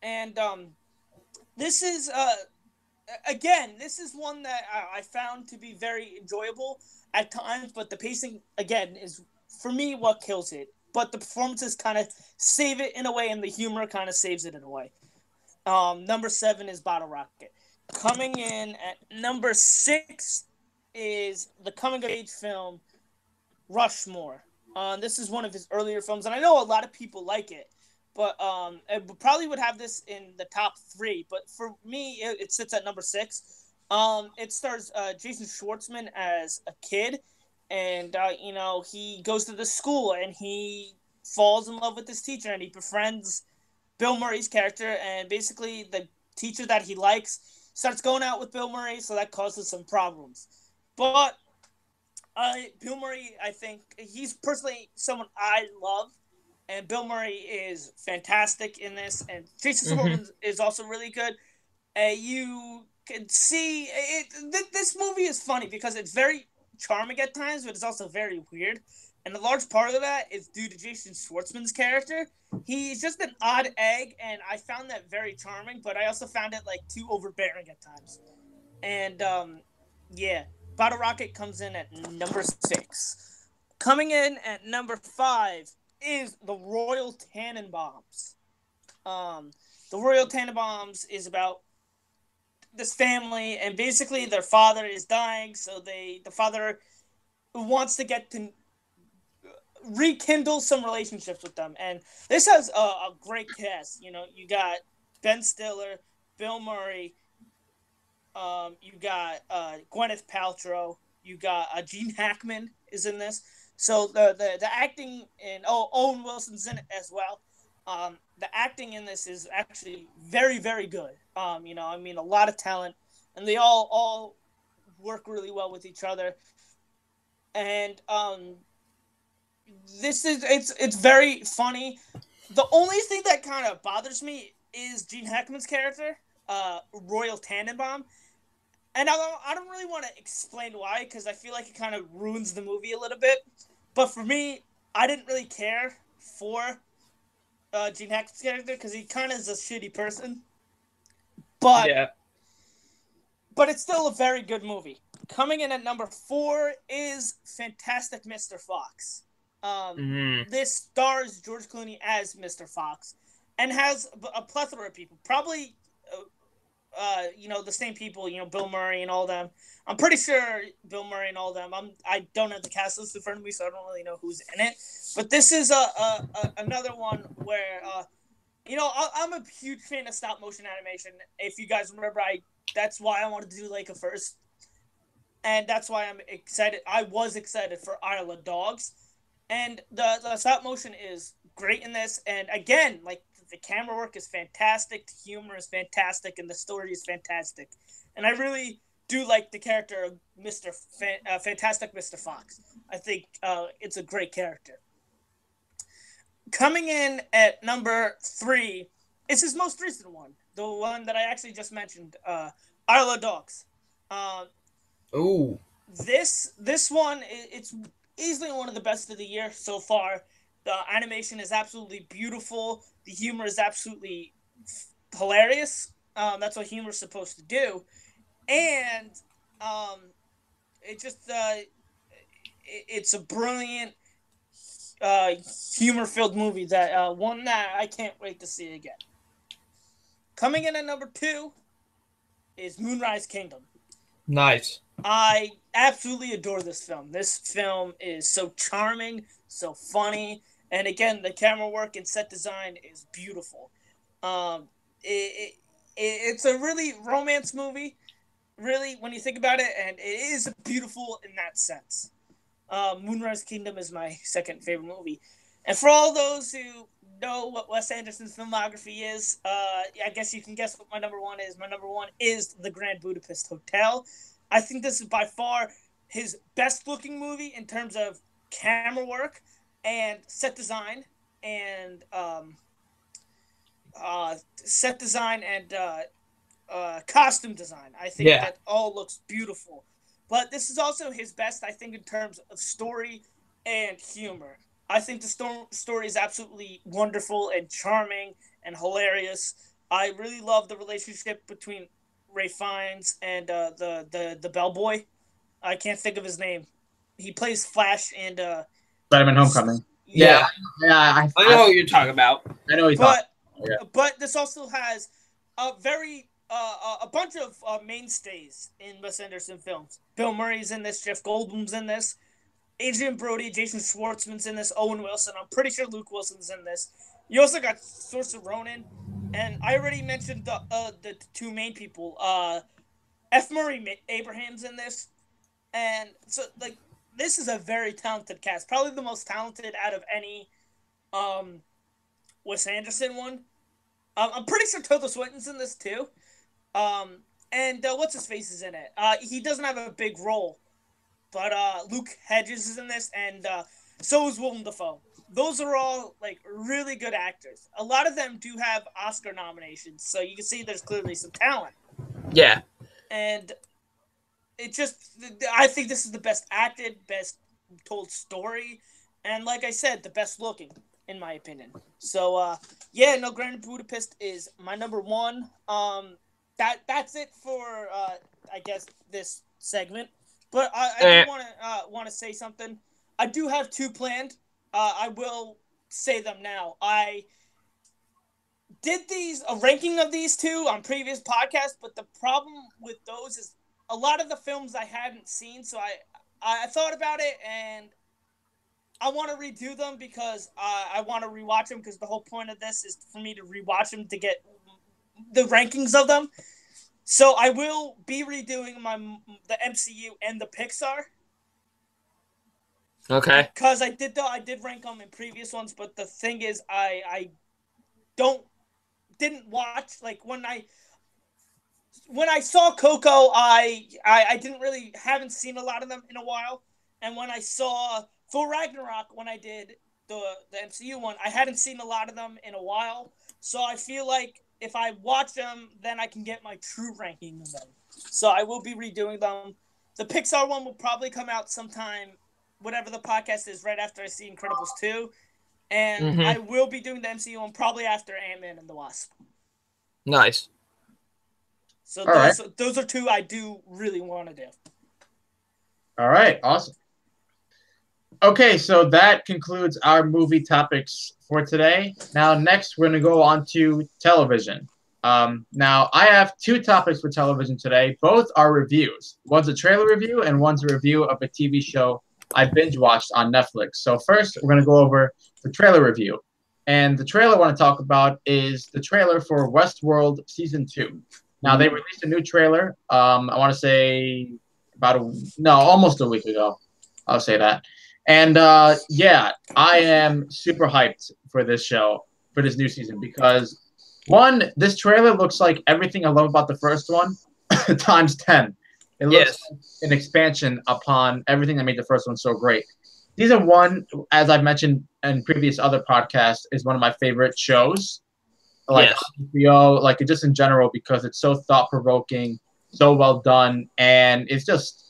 and this is one that I found to be very enjoyable at times, but the pacing again is for me what kills it. But the performances kind of save it in a way, and the humor kind of saves it in a way. Number 7 is Bottle Rocket. Coming in at number 6 is the coming-of-age film Rushmore. This is one of his earlier films, and I know a lot of people like it, but it probably would have this in the top 3. But for me, it sits at number 6. It stars Jason Schwartzman as a kid. And, he goes to the school, and he falls in love with this teacher, and he befriends Bill Murray's character, and basically the teacher that he likes starts going out with Bill Murray, so that causes some problems. But Bill Murray, I think, he's personally someone I love, and Bill Murray is fantastic in this, and Jason Schwartzman is also really good. You can see, this movie is funny because it's very charming at times, but it's also very weird. And a large part of that is due to Jason Schwartzman's character. He's just an odd egg, and I found that very charming, but I also found it too overbearing at times. And Bottle Rocket comes in at number 6. Coming in at number 5 is the Royal Tannenbaums. The Royal Tannenbaums is about this family, and basically their father is dying, so the father wants to get to rekindle some relationships with them, and this has a great cast. You got Ben Stiller, Bill Murray, you got Gwyneth Paltrow, You got Gene Hackman is in this. So the acting and Owen Wilson's in it as well. The acting in this is actually very, very good. A lot of talent, and they all work really well with each other. And it's very funny. The only thing that kind of bothers me is Gene Hackman's character, Royal Tannenbaum. And I don't really want to explain why, because I feel like it kind of ruins the movie a little bit. But for me, I didn't really care for Gene Hackman's character because he kind of is a shitty person. But it's still a very good movie. Coming in at number 4 is Fantastic Mr. Fox. This stars George Clooney as Mr. Fox and has a plethora of people. Probably, the same people, Bill Murray and all them. I'm pretty sure Bill Murray and all them. I don't have the cast list in front of me, so I don't really know who's in it. But this is another one where, I'm a huge fan of stop motion animation. If you guys remember, that's why I wanted to do Leica first. And that's why I'm excited. I was excited for Isle of Dogs. And the stop motion is great in this. And again, like, the camera work is fantastic, the humor is fantastic, and the story is fantastic. And I really do like the character of Fantastic Mr. Fox. I think it's a great character. Coming in at number 3 is his most recent one, the one that I actually just mentioned, Isle of Dogs. This one, it's easily one of the best of the year so far. The animation is absolutely beautiful. The humor is absolutely hilarious. That's what humor is supposed to do. And it's a brilliant humor-filled movie that one that I can't wait to see again. Coming in at number 2 is Moonrise Kingdom. Nice. I absolutely adore this film. This film is so charming, so funny, and again, the camera work and set design is beautiful. It's a really romance movie, really, when you think about it, and it is beautiful in that sense. Moonrise Kingdom is my second favorite movie. And for all those who know what Wes Anderson's filmography is, I guess you can guess what my number 1 is. My number 1 is The Grand Budapest Hotel. I think this is by far his best-looking movie in terms of camera work and set design and costume design. I think that all looks beautiful. But this is also his best, I think, in terms of story and humor. I think the story is absolutely wonderful and charming and hilarious. I really love the relationship between Ralph Fiennes and the bellboy. I can't think of his name. He plays Flash and Spider-Man: Homecoming. Yeah. I know what you're talking about. I know what you're talking about. But this also has a bunch of mainstays in Wes Anderson films. Bill Murray's in this. Jeff Goldblum's in this. Adrian Brody, Jason Schwartzman's in this. Owen Wilson. I'm pretty sure Luke Wilson's in this. You also got Saoirse Ronan. And I already mentioned the two main people. F. Murray Abraham's in this. And so, like, this is a very talented cast. Probably the most talented out of any Wes Anderson one. I'm pretty sure Tilda Swinton's in this, too. And what's-his-face is in it. He doesn't have a big role. But Luke Hedges is in this, and so is Willem Dafoe. Those are all, like, really good actors. A lot of them do have Oscar nominations, so you can see there's clearly some talent. Yeah. And I think this is the best acted, best told story, and like I said, the best looking, in my opinion. So, Grand Budapest is my number 1. That's it for, I guess, this segment. But I do want to say something. I do have 2 planned. I will say them now. I did a ranking of these 2 on previous podcasts, but the problem with those is a lot of the films I hadn't seen, so I thought about it, and I want to redo them because I want to rewatch them, because the whole point of this is for me to rewatch them to get the rankings of them. So I will be redoing the MCU and the Pixar. Okay. Because I did rank them in previous ones, but the thing is, I didn't watch, like, when I saw Coco, I haven't seen a lot of them in a while, and when I saw Thor Ragnarok, when I did the MCU one, I hadn't seen a lot of them in a while, so I feel like if I watch them, then I can get my true ranking of them. So I will be redoing them. The Pixar one will probably come out sometime, whatever the podcast is, right after I see Incredibles 2. And I will be doing the MCU one probably after Ant-Man and the Wasp. Nice. So those are two I do really want to do. All right, awesome. Okay, so that concludes our movie topics for today. Now, next, we're going to go on to television. Now, I have two topics for television today. Both are reviews. One's a trailer review, and one's a review of a TV show I binge watched on Netflix. So first, we're going to go over the trailer review. And the trailer I want to talk about is the trailer for Westworld Season 2. Now, they released a new trailer, I want to say almost a week ago. I'll say that. And yeah, I am super hyped for this show, for this new season, because one, this trailer looks like everything I love about the first one times 10. It looks like an expansion upon everything that made the first one so great. Season 1, as I've mentioned in previous other podcasts, is one of my favorite shows. Like HBO, like just in general, because it's so thought-provoking, so well done, and it's just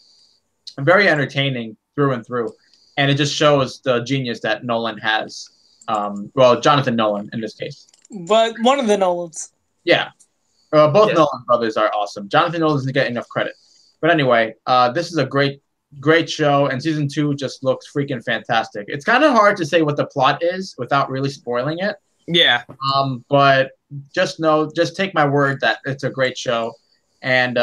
very entertaining through and through. And it just shows the genius that Nolan has. Jonathan Nolan in this case. But one of the Nolans. Yeah. Both Nolan brothers are awesome. Jonathan Nolan doesn't get enough credit. But anyway, this is a great show, and Season 2 just looks freaking fantastic. It's kind of hard to say what the plot is without really spoiling it. Yeah. But just take my word that it's a great show. And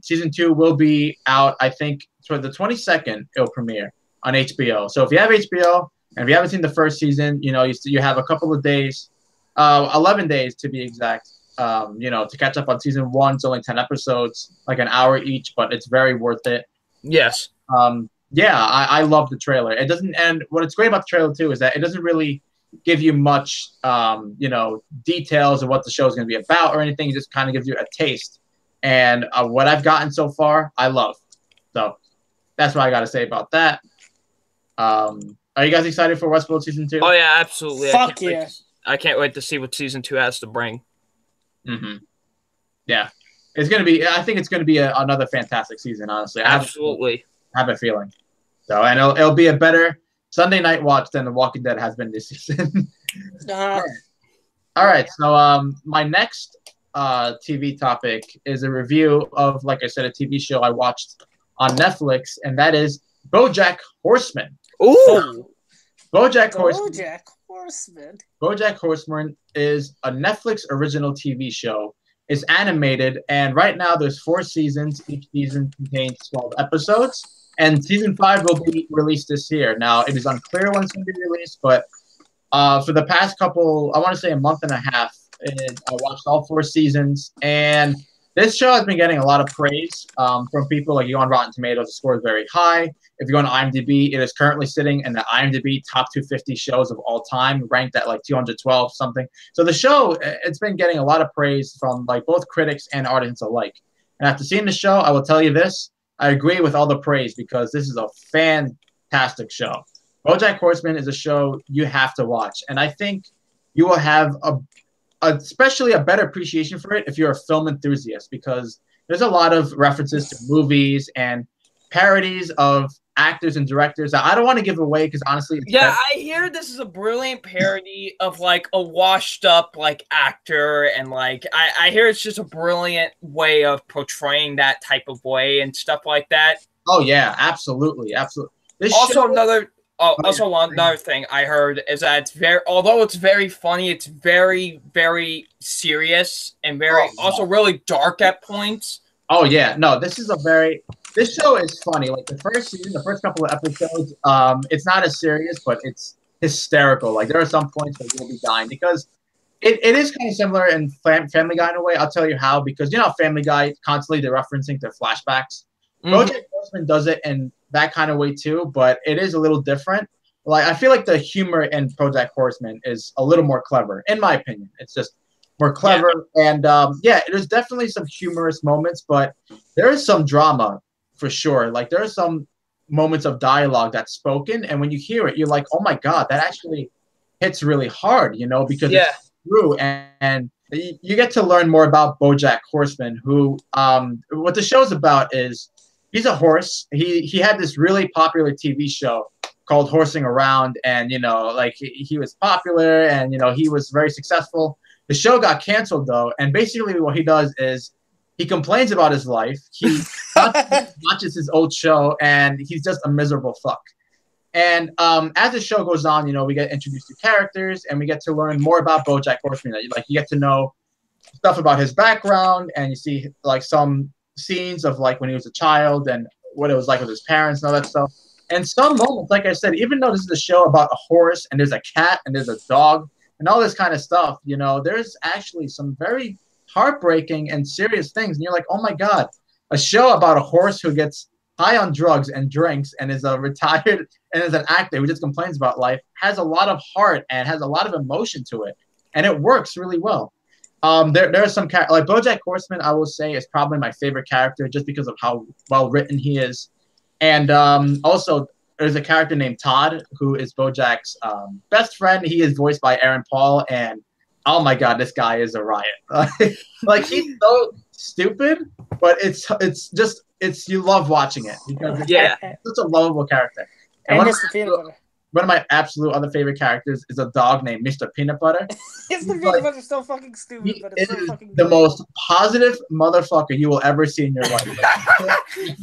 Season 2 will be out, I think, for the 22nd, it'll premiere on HBO. So if you have HBO and if you haven't seen the first season, you have a couple of days, 11 days to be exact, to catch up on Season 1. It's only 10 episodes, like an hour each, but it's very worth it. Yes. Yeah, I love the trailer. It doesn't, and what's great about the trailer too is that it doesn't really give you much, details of what the show is going to be about or anything. It just kind of gives you a taste. And what I've gotten so far, I love. So that's what I got to say about that. Are you guys excited for Westworld Season 2? Oh, yeah, absolutely. Fuck yeah. I can't wait to see what Season 2 has to bring. Mm-hmm. Yeah. It's going to be, I think it's going to be another fantastic season, honestly. Absolutely. I have a feeling. So, and it'll be a better Sunday night watch than The Walking Dead has been this season. All right. So, my next TV topic is a review of, like I said, a TV show I watched on Netflix, and that is BoJack Horseman. Ooh. BoJack Horseman is a Netflix original TV show. It's animated, and right now there's 4 seasons. Each season contains 12 episodes, and Season 5 will be released this year. Now, it is unclear when it's going to be released, but for the past couple, I want to say a month and a half, I watched all 4 seasons, and this show has been getting a lot of praise from people. Like, you go on Rotten Tomatoes, the score is very high. If you go on IMDb, it is currently sitting in the IMDb top 250 shows of all time, ranked at like 212 something. So the show, it's been getting a lot of praise from like both critics and audience alike. And after seeing the show, I will tell you this: I agree with all the praise because this is a fantastic show. BoJack Horseman is a show you have to watch, and I think you will have especially a better appreciation for it if you're a film enthusiast, because there's a lot of references to movies and parodies of actors and directors that I don't want to give away because honestly, I hear this is a brilliant parody of like a washed up like actor, and like I hear it's just a brilliant way of portraying that type of way and stuff like that. Oh yeah, absolutely. This also show, another thing I heard is that although it's very funny, it's very, very serious and also really dark at points. Oh yeah, no, this show is funny. Like the first season, the first couple of episodes, it's not as serious, but it's hysterical. Like there are some points where you'll be dying because It is kind of similar in Family Guy in a way. I'll tell you how, because you know Family Guy constantly they're referencing their flashbacks. BoJack Horseman does it in that kind of way too, but it is a little different. Like I feel like the humor in BoJack Horseman is a little more clever, in my opinion. It's just more clever, and there's definitely some humorous moments, but there is some drama for sure. Like there are some moments of dialogue that's spoken, and when you hear it, you're like, oh my god, that actually hits really hard, you know, because it's true, and you get to learn more about BoJack Horseman, who what the show's about is he's a horse. He had this really popular TV show called Horsing Around, and you know, like he was popular, and you know, he was very successful. The show got canceled though, and basically what he does is he complains about his life. He watches his old show, and he's just a miserable fuck. And as the show goes on, you know, we get introduced to characters, and we get to learn more about BoJack Horseman. Like you get to know stuff about his background, and you see like some scenes of like when he was a child and what it was like with his parents and all that stuff. And some moments, like I said, even though this is a show about a horse and there's a cat and there's a dog and all this kind of stuff, you know, there's actually some very heartbreaking and serious things. And you're like, oh my God, a show about a horse who gets high on drugs and drinks and is a retired and is an actor who just complains about life has a lot of heart and has a lot of emotion to it. And it works really well. There are some like BoJack Horseman, I will say, is probably my favorite character just because of how well written he is. And also, there's a character named Todd who is BoJack's best friend. He is voiced by Aaron Paul, and oh my God, this guy is a riot. Like he's so stupid, but it's you love watching it because it's such a lovable character. And one of my absolute other favorite characters is a dog named Mr. Peanut Butter. Mr. Peanut Butter is so fucking stupid, but it's so fucking the most positive motherfucker you will ever see in your life.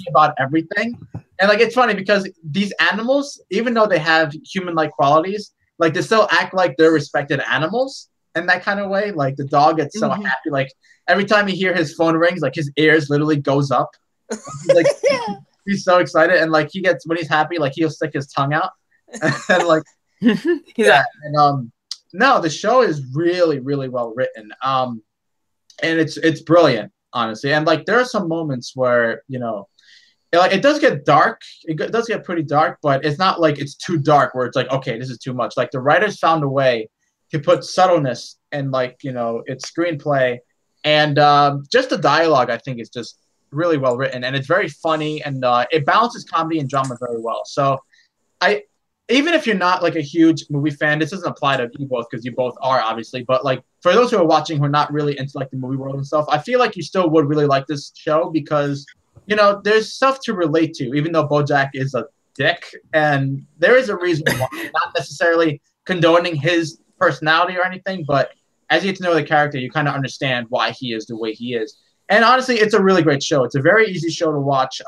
About everything. And like it's funny because these animals, even though they have human-like qualities, like they still act like they're respected animals in that kind of way. Like the dog gets so happy. Like every time you hear his phone rings, like his ears literally goes up. Like he's so excited, and like when he's happy, like he'll stick his tongue out. And like and no, the show is really, really well written. And it's brilliant, honestly. And like there are some moments where, you know, like it does get dark. It does get pretty dark, but it's not like it's too dark where it's like, okay, this is too much. Like the writers found a way to put subtleness in, like, you know, its screenplay, and just the dialogue I think is just really well written, and it's very funny, and it balances comedy and drama very well. So even if you're not like a huge movie fan, this doesn't apply to you both because you both are obviously, but like for those who are watching who are not really into like the movie world and stuff, I feel like you still would really like this show because, you know, there's stuff to relate to, even though BoJack is a dick, and there is a reason why. Not necessarily condoning his personality or anything, but as you get to know the character, you kind of understand why he is the way he is. And honestly, it's a really great show. It's a very easy show to watch.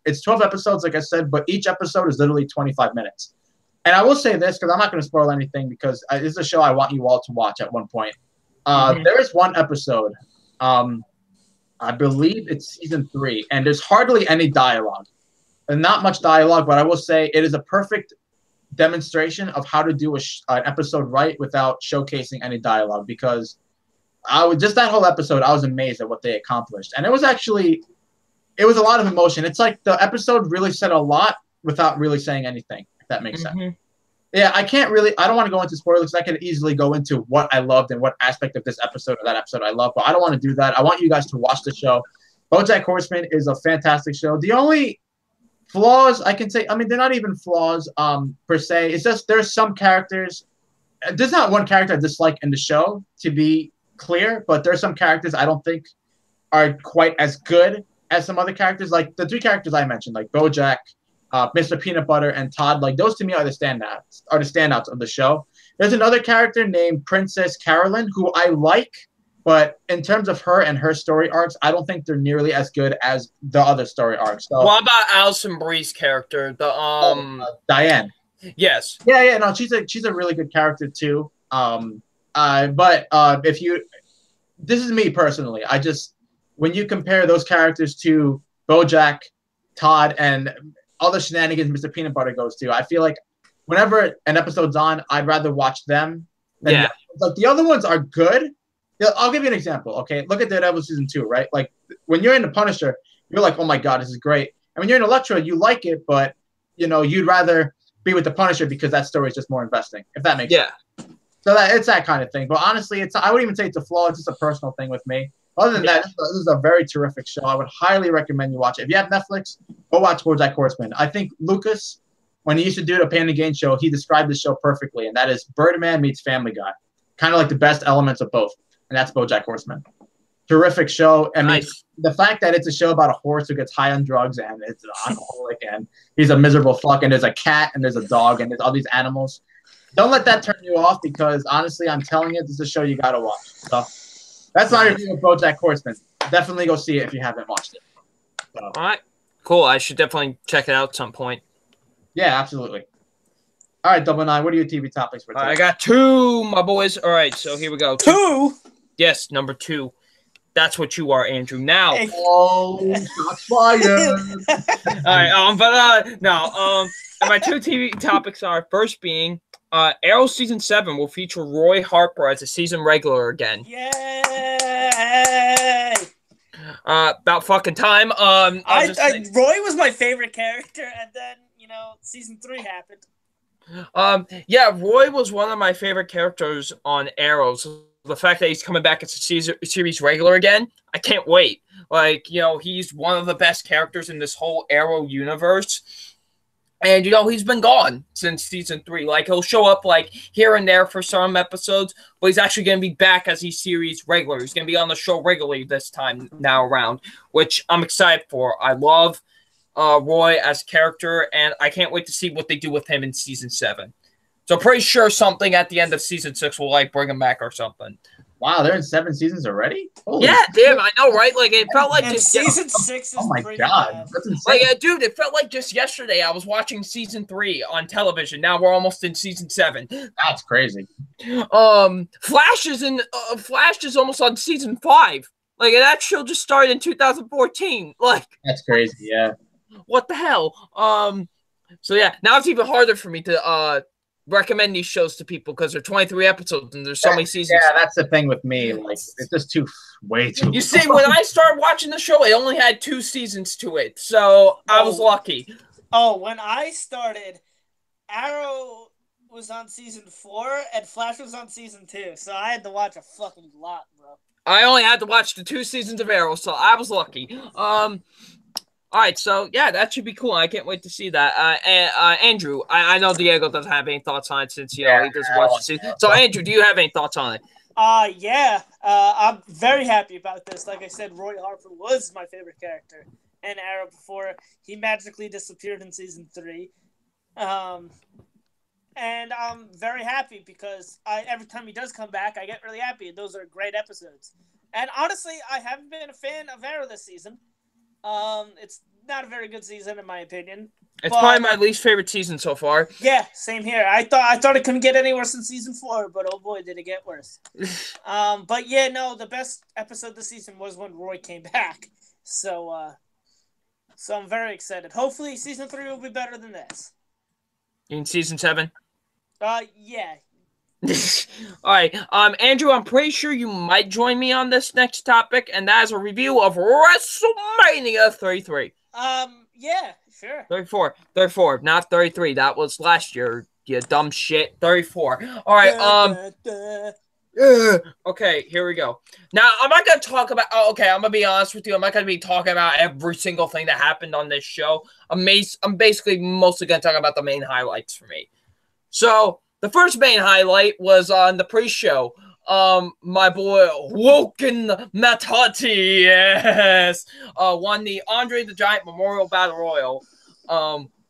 It's 12 episodes, like I said, but each episode is literally 25 minutes. And I will say this, because I'm not going to spoil anything, because this is a show I want you all to watch at one point. There is one episode, I believe it's season 3, and there's hardly any dialogue. And not much dialogue, but I will say it is a perfect demonstration of how to do an episode right without showcasing any dialogue, because just that whole episode, I was amazed at what they accomplished. And it was a lot of emotion. It's like the episode really said a lot without really saying anything, if that makes sense. Yeah, I don't want to go into spoilers. I could easily go into what I loved and what aspect of this episode or that episode I love, but I don't want to do that. I want you guys to watch the show. BoJack Horseman is a fantastic show. The only flaws I can say, I mean, they're not even flaws per se. It's just there's some characters. There's not one character I dislike in the show, to be clear, but there's some characters I don't think are quite as good as some other characters. Like the 3 characters I mentioned, like BoJack, Mr. Peanut Butter, and Todd, like those to me are the standouts of the show. There's another character named Princess Carolyn who I like, but in terms of her and her story arcs, I don't think they're nearly as good as the other story arcs. So, what about Alison Brie's character? Diane. Yes. Yeah, no, she's a really good character too. But this is me personally. When you compare those characters to BoJack, Todd, and all the shenanigans Mr. Peanut Butter goes to, I feel like whenever an episode's on, I'd rather watch them than Like the other ones are good. Yeah, I'll give you an example. Okay, look at Daredevil season 2, right? Like when you're in the Punisher, you're like, oh my god, this is great. And when you're in Elektra, you like it, but you'd rather be with the Punisher because that story is just more investing. If that makes sense. So it's that kind of thing. But honestly, I wouldn't even say it's a flaw. It's just a personal thing with me. Other than that, this is a very terrific show. I would highly recommend you watch it. If you have Netflix, go watch BoJack Horseman. I think Lucas, when he used to do the Pain and Gain show, he described the show perfectly, and that is Birdman meets Family Guy. Kind of like the best elements of both, and that's BoJack Horseman. Terrific show. I mean, the fact that it's a show about a horse who gets high on drugs and it's an alcoholic and he's a miserable fuck, and there's a cat and there's a dog and there's all these animals. Don't let that turn you off because, honestly, I'm telling you, this is a show you got to watch. So that's my review of BoJack Horseman. Definitely go see it if you haven't watched it. So. All right. Cool. I should definitely check it out at some point. Yeah, absolutely. All right, Double Nine, what are your TV topics for today? I got 2, my boys. All right, so here we go. 2? Yes, number 2. That's what you are, Andrew. Now. Oh, shots fired. All right, and my 2 TV topics are, first being, Arrow Season 7 will feature Roy Harper as a season regular again. Yay! About fucking time. Roy was my favorite character, and then, Season 3 happened. Yeah, Roy was one of my favorite characters on Arrow. So the fact that he's coming back as a series regular again, I can't wait. Like, he's one of the best characters in this whole Arrow universe. And, he's been gone since season 3. Like, he'll show up, like, here and there for some episodes, but he's actually going to be back as a series regular. He's going to be on the show regularly this time now around, which I'm excited for. I love Roy as a character, and I can't wait to see what they do with him in season 7. So pretty sure something at the end of season 6 will, like, bring him back or something. Wow, they're in 7 seasons already? Holy damn, I know, right? Like, it felt like just season 6 is oh my pretty god, bad. that's insane. Like, dude, it felt like just yesterday I was watching season 3 on television. Now we're almost in season 7. That's crazy. Flash is almost on season 5. Like, that show just started in 2014. Like, that's crazy. Yeah. What the hell? So yeah, now it's even harder for me to recommend these shows to people because they're 23 episodes and there's so many seasons. Yeah, that's the thing with me. Like, it's just way too. You see, when I started watching the show, it only had 2 seasons to it, so I was lucky. Oh, when I started, Arrow was on season 4 and Flash was on season 2, so I had to watch a fucking lot, bro. I only had to watch the 2 seasons of Arrow, so I was lucky. All right, so yeah, that should be cool. I can't wait to see that. Andrew, I know Diego doesn't have any thoughts on it since he doesn't watch the season. So Andrew, do you have any thoughts on it? Yeah. I'm very happy about this. Like I said, Roy Harper was my favorite character in Arrow before he magically disappeared in season 3. And I'm very happy because every time he does come back, I get really happy. Those are great episodes. And honestly, I haven't been a fan of Arrow this season. It's not a very good season in my opinion. It's probably my least favorite season so far. Yeah, same here. I thought it couldn't get any worse than season 4, but oh boy, did it get worse. But yeah, no, the best episode this season was when Roy came back. So I'm very excited. Hopefully, season 3 will be better than this. In season 7? Yeah. All right, Andrew, I'm pretty sure you might join me on this next topic, and that is a review of WrestleMania 33. Yeah, sure. 34, not 33. That was last year, you dumb shit. 34. All right, okay, here we go. Now, I'm not going to talk about... I'm going to be honest with you. I'm not going to be talking about every single thing that happened on this show. I'm basically mostly going to talk about the main highlights for me. So... the first main highlight was on the pre-show. My boy Woken Matati, yes, won the Andre the Giant Memorial Battle Royal,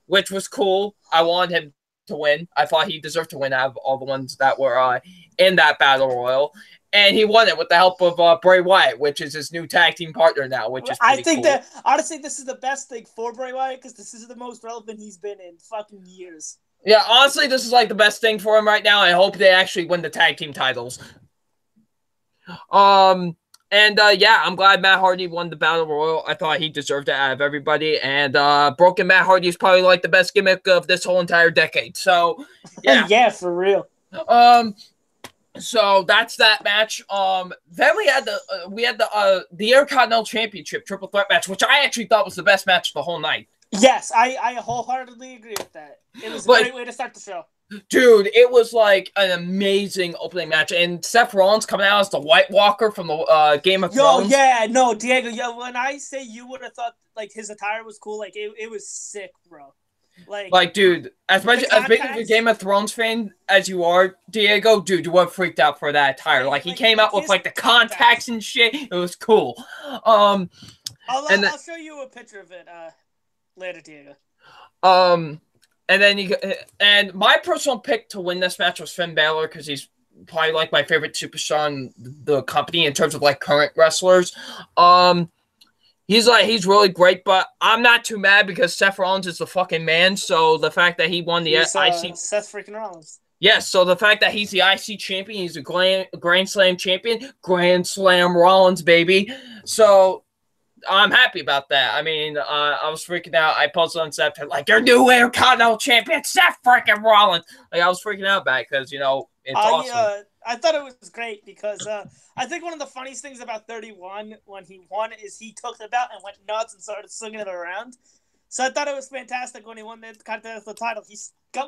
which was cool. I wanted him to win. I thought he deserved to win out of all the ones that were in that Battle Royal. And he won it with the help of Bray Wyatt, which is his new tag team partner now, which is pretty cool. That, honestly, this is the best thing for Bray Wyatt because this is the most relevant he's been in fucking years. Yeah, honestly, this is like the best thing for him right now. I hope they actually win the tag team titles. Yeah, I'm glad Matt Hardy won the Battle Royal. I thought he deserved it out of everybody. And Broken Matt Hardy is probably like the best gimmick of this whole entire decade. So, yeah. Yeah, for real. So that's that match. Then we had the Intercontinental Championship triple threat match, which I actually thought was the best match of the whole night. Yes, I wholeheartedly agree with that. It was a great way to start the show. Dude, it was like an amazing opening match, and Seth Rollins coming out as the White Walker from the Game of Thrones. Diego. When I say you would have thought like his attire was cool, like it was sick, bro. Like, dude, as big of a Game of Thrones fan as you are, Diego, dude, you would have freaked out for that attire. Like he came out with like the contacts and shit. It was cool. I'll show you a picture of it later, Diego. And my personal pick to win this match was Finn Balor because he's probably like my favorite superstar in the company in terms of like current wrestlers. He's really great, but I'm not too mad because Seth Rollins is the fucking man. So the fact that he won the IC, Seth freaking Rollins. Yes, so the fact that he's the IC champion, he's a Grand Slam champion, Grand Slam Rollins, baby. So I'm happy about that. I mean, I was freaking out. I posted on Seth, like, your new Intercontinental champion, Seth freaking Rollins. Like, I was freaking out about it because, it's awesome. I thought it was great because I think one of the funniest things about 31 when he won is he took the belt and went nuts and started swinging it around. So I thought it was fantastic when he won the Continental title. He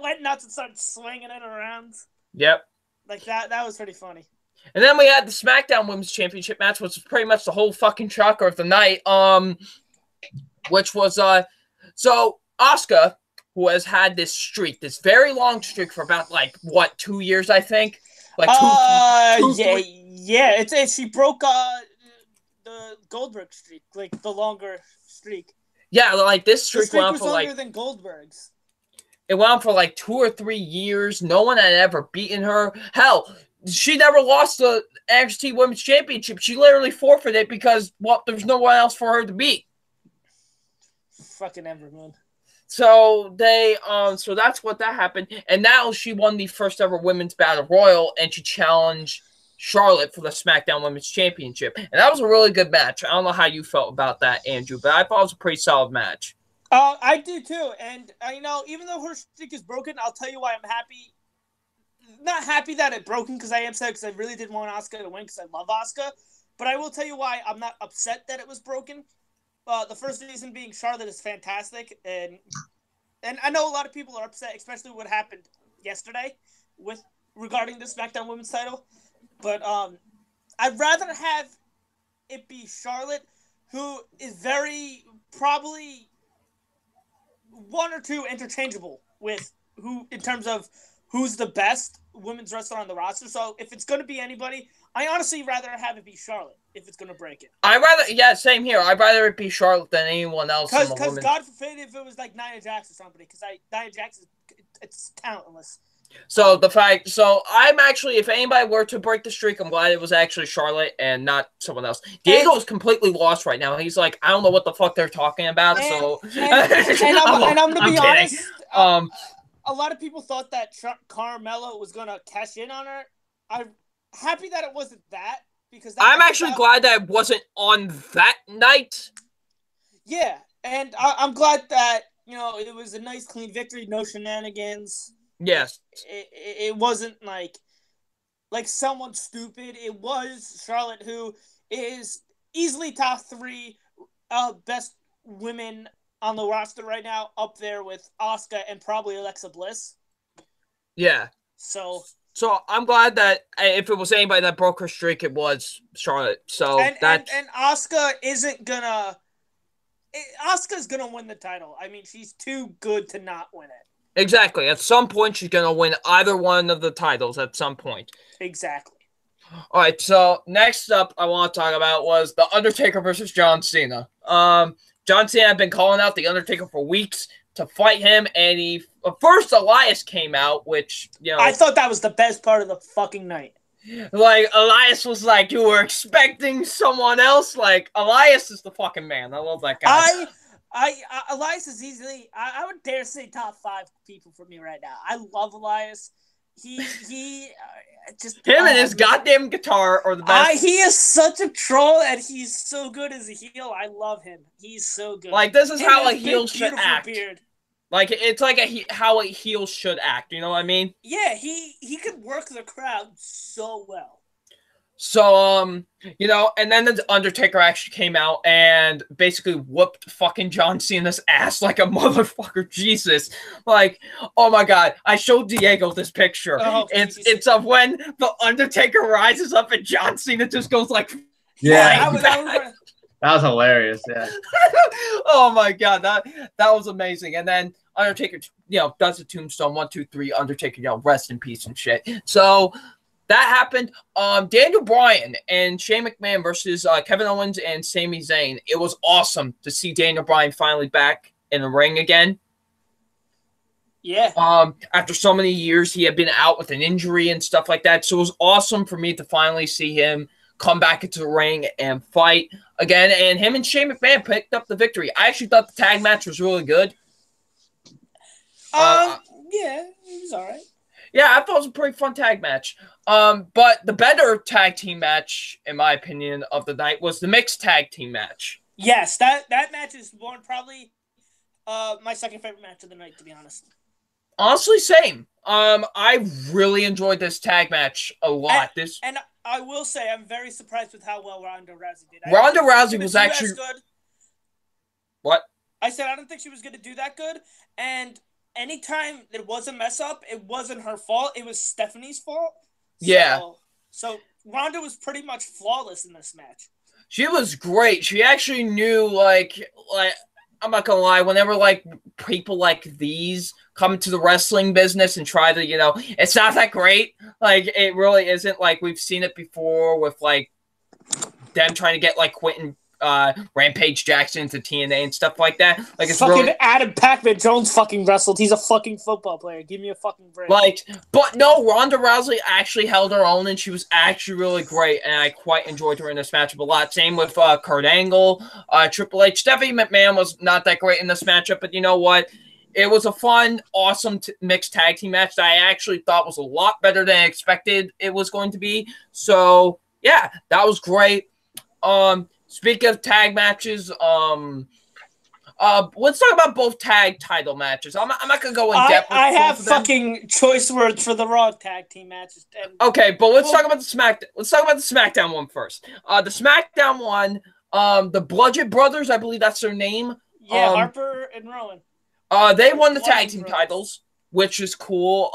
went nuts and started swinging it around. Yep. Like that was pretty funny. And then we had the SmackDown Women's Championship match, which was pretty much the whole fucking shocker of the night. Which was so Asuka, who has had this streak, this very long streak for about 2 years, I think. She broke the Goldberg streak, like the longer streak. Yeah, like this streak went on was for longer than Goldberg's. It went on for 2 or 3 years. No one had ever beaten her. Hell, she never lost the NXT Women's Championship. She literally forfeited because there's no one else for her to beat. Fucking everyone. So so that's what that happened. And now she won the first ever Women's Battle Royal, and she challenged Charlotte for the SmackDown Women's Championship. And that was a really good match. I don't know how you felt about that, Andrew, but I thought it was a pretty solid match. I do too. And, even though her streak is broken, I'll tell you why I'm happy. Not happy that it broken because I am sad because I really did want Asuka to win because I love Asuka. But I will tell you why I'm not upset that it was broken. The first reason being Charlotte is fantastic, and I know a lot of people are upset, especially what happened yesterday regarding the SmackDown Women's title. But I'd rather have it be Charlotte, who is very probably one or two interchangeable with who in terms of who's the best women's wrestler on the roster. So if it's going to be anybody, I honestly rather have it be Charlotte if it's going to break it. Same here. I'd rather it be Charlotte than anyone else. Because God forbid if it was like Nia Jax or somebody, because Nia Jax it's talentless. So I'm actually, if anybody were to break the streak, I'm glad it was actually Charlotte and not someone else. Diego is completely lost right now. He's like, I don't know what the fuck they're talking about. I'm going to be honest. A lot of people thought that Carmella was going to cash in on her. I'm happy that it wasn't that. I'm actually glad that it wasn't on that night. Yeah, and I'm glad that, it was a nice, clean victory. No shenanigans. Yes. It wasn't like someone stupid. It was Charlotte, who is easily top 3 best women on the roster right now, up there with Asuka and probably Alexa Bliss. Yeah. So I'm glad that if it was anybody that broke her streak, it was Charlotte. So and Asuka Asuka's gonna win the title. I mean, she's too good to not win it. Exactly. At some point, she's gonna win either one of the titles. At some point. Exactly. All right. So next up, I want to talk about was The Undertaker versus John Cena. John Cena had been calling out The Undertaker for weeks to fight him, and first Elias came out, which, I thought that was the best part of the fucking night. Elias was like, you were expecting someone else? Elias is the fucking man. I love that guy. Elias is easily, I would dare say top 5 people for me right now. I love Elias. He just him and his goddamn guitar are the best. He is such a troll, and he's so good as a heel. I love him. He's so good. This is how a heel should act. Beard. Like it's like how a heel should act. You know what I mean? Yeah, he could work the crowd so well. So, and then the Undertaker actually came out and basically whooped fucking John Cena's ass like a motherfucker. Jesus. Like, oh my God. I showed Diego this picture. Oh, it's of when the Undertaker rises up and John Cena just goes like, yeah. That was hilarious. Yeah. Oh my God. That was amazing. And then Undertaker, does the tombstone 1, 2, 3, Undertaker, rest in peace and shit. So, that happened. Daniel Bryan and Shane McMahon versus Kevin Owens and Sami Zayn. It was awesome to see Daniel Bryan finally back in the ring again. Yeah. After so many years, he had been out with an injury and stuff like that. So it was awesome for me to finally see him come back into the ring and fight again. And him and Shane McMahon picked up the victory. I actually thought the tag match was really good. Yeah, it was all right. Yeah, I thought it was a pretty fun tag match. But the better tag team match, in my opinion, of the night was the mixed tag team match. Yes, that match is probably my second favorite match of the night, to be honest. Honestly, same. I really enjoyed this tag match a lot. And I will say I'm very surprised with how well Ronda Rousey did. Ronda Rousey was actually good. What? I said I don't think she was going to do that good, and anytime there was a mess up, it wasn't her fault. It was Stephanie's fault. Yeah. So Ronda was pretty much flawless in this match. She was great. She actually knew, like I'm not gonna lie, whenever like people like these come into the wrestling business and try to, it's not that great. Like it really isn't. Like we've seen it before with like them trying to get like Quentin Rampage Jackson to TNA and stuff like that. Like it's fucking really Adam Pac-Man Jones fucking wrestled. He's a fucking football player. Give me a fucking break. But no, Ronda Rousey actually held her own and she was actually really great. And I quite enjoyed her in this matchup a lot. Same with Kurt Angle, Triple H. Stephanie McMahon was not that great in this matchup, but you know what? It was a fun, awesome mixed tag team match that I actually thought was a lot better than I expected it was going to be. So yeah, that was great. Speaking of tag matches, let's talk about both tag title matches. I'm not gonna go in depth. I have fucking choice words for the Raw tag team matches. Okay, but let's talk about the SmackDown. Let's talk about the SmackDown one first. The SmackDown one, the Bludgeon Brothers, I believe that's their name. Yeah, Harper and Rowan. They won the tag team titles, which is cool.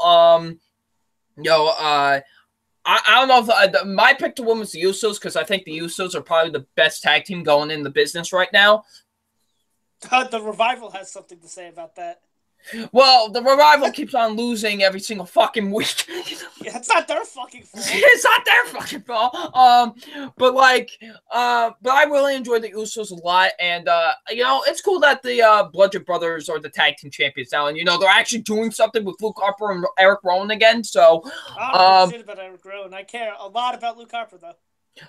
I don't know if my pick to win was the Usos because I think the Usos are probably the best tag team going in the business right now. The Revival has something to say about that. Well, the Revival keeps on losing every single fucking week. Yeah, it's not their fucking fault. It's not their fucking fault. But I really enjoyed the Usos a lot, and it's cool that the Bludgeon Brothers are the tag team champions now, and they're actually doing something with Luke Harper and Eric Rowan again. So, I don't give a shit about Eric Rowan. I care a lot about Luke Harper though.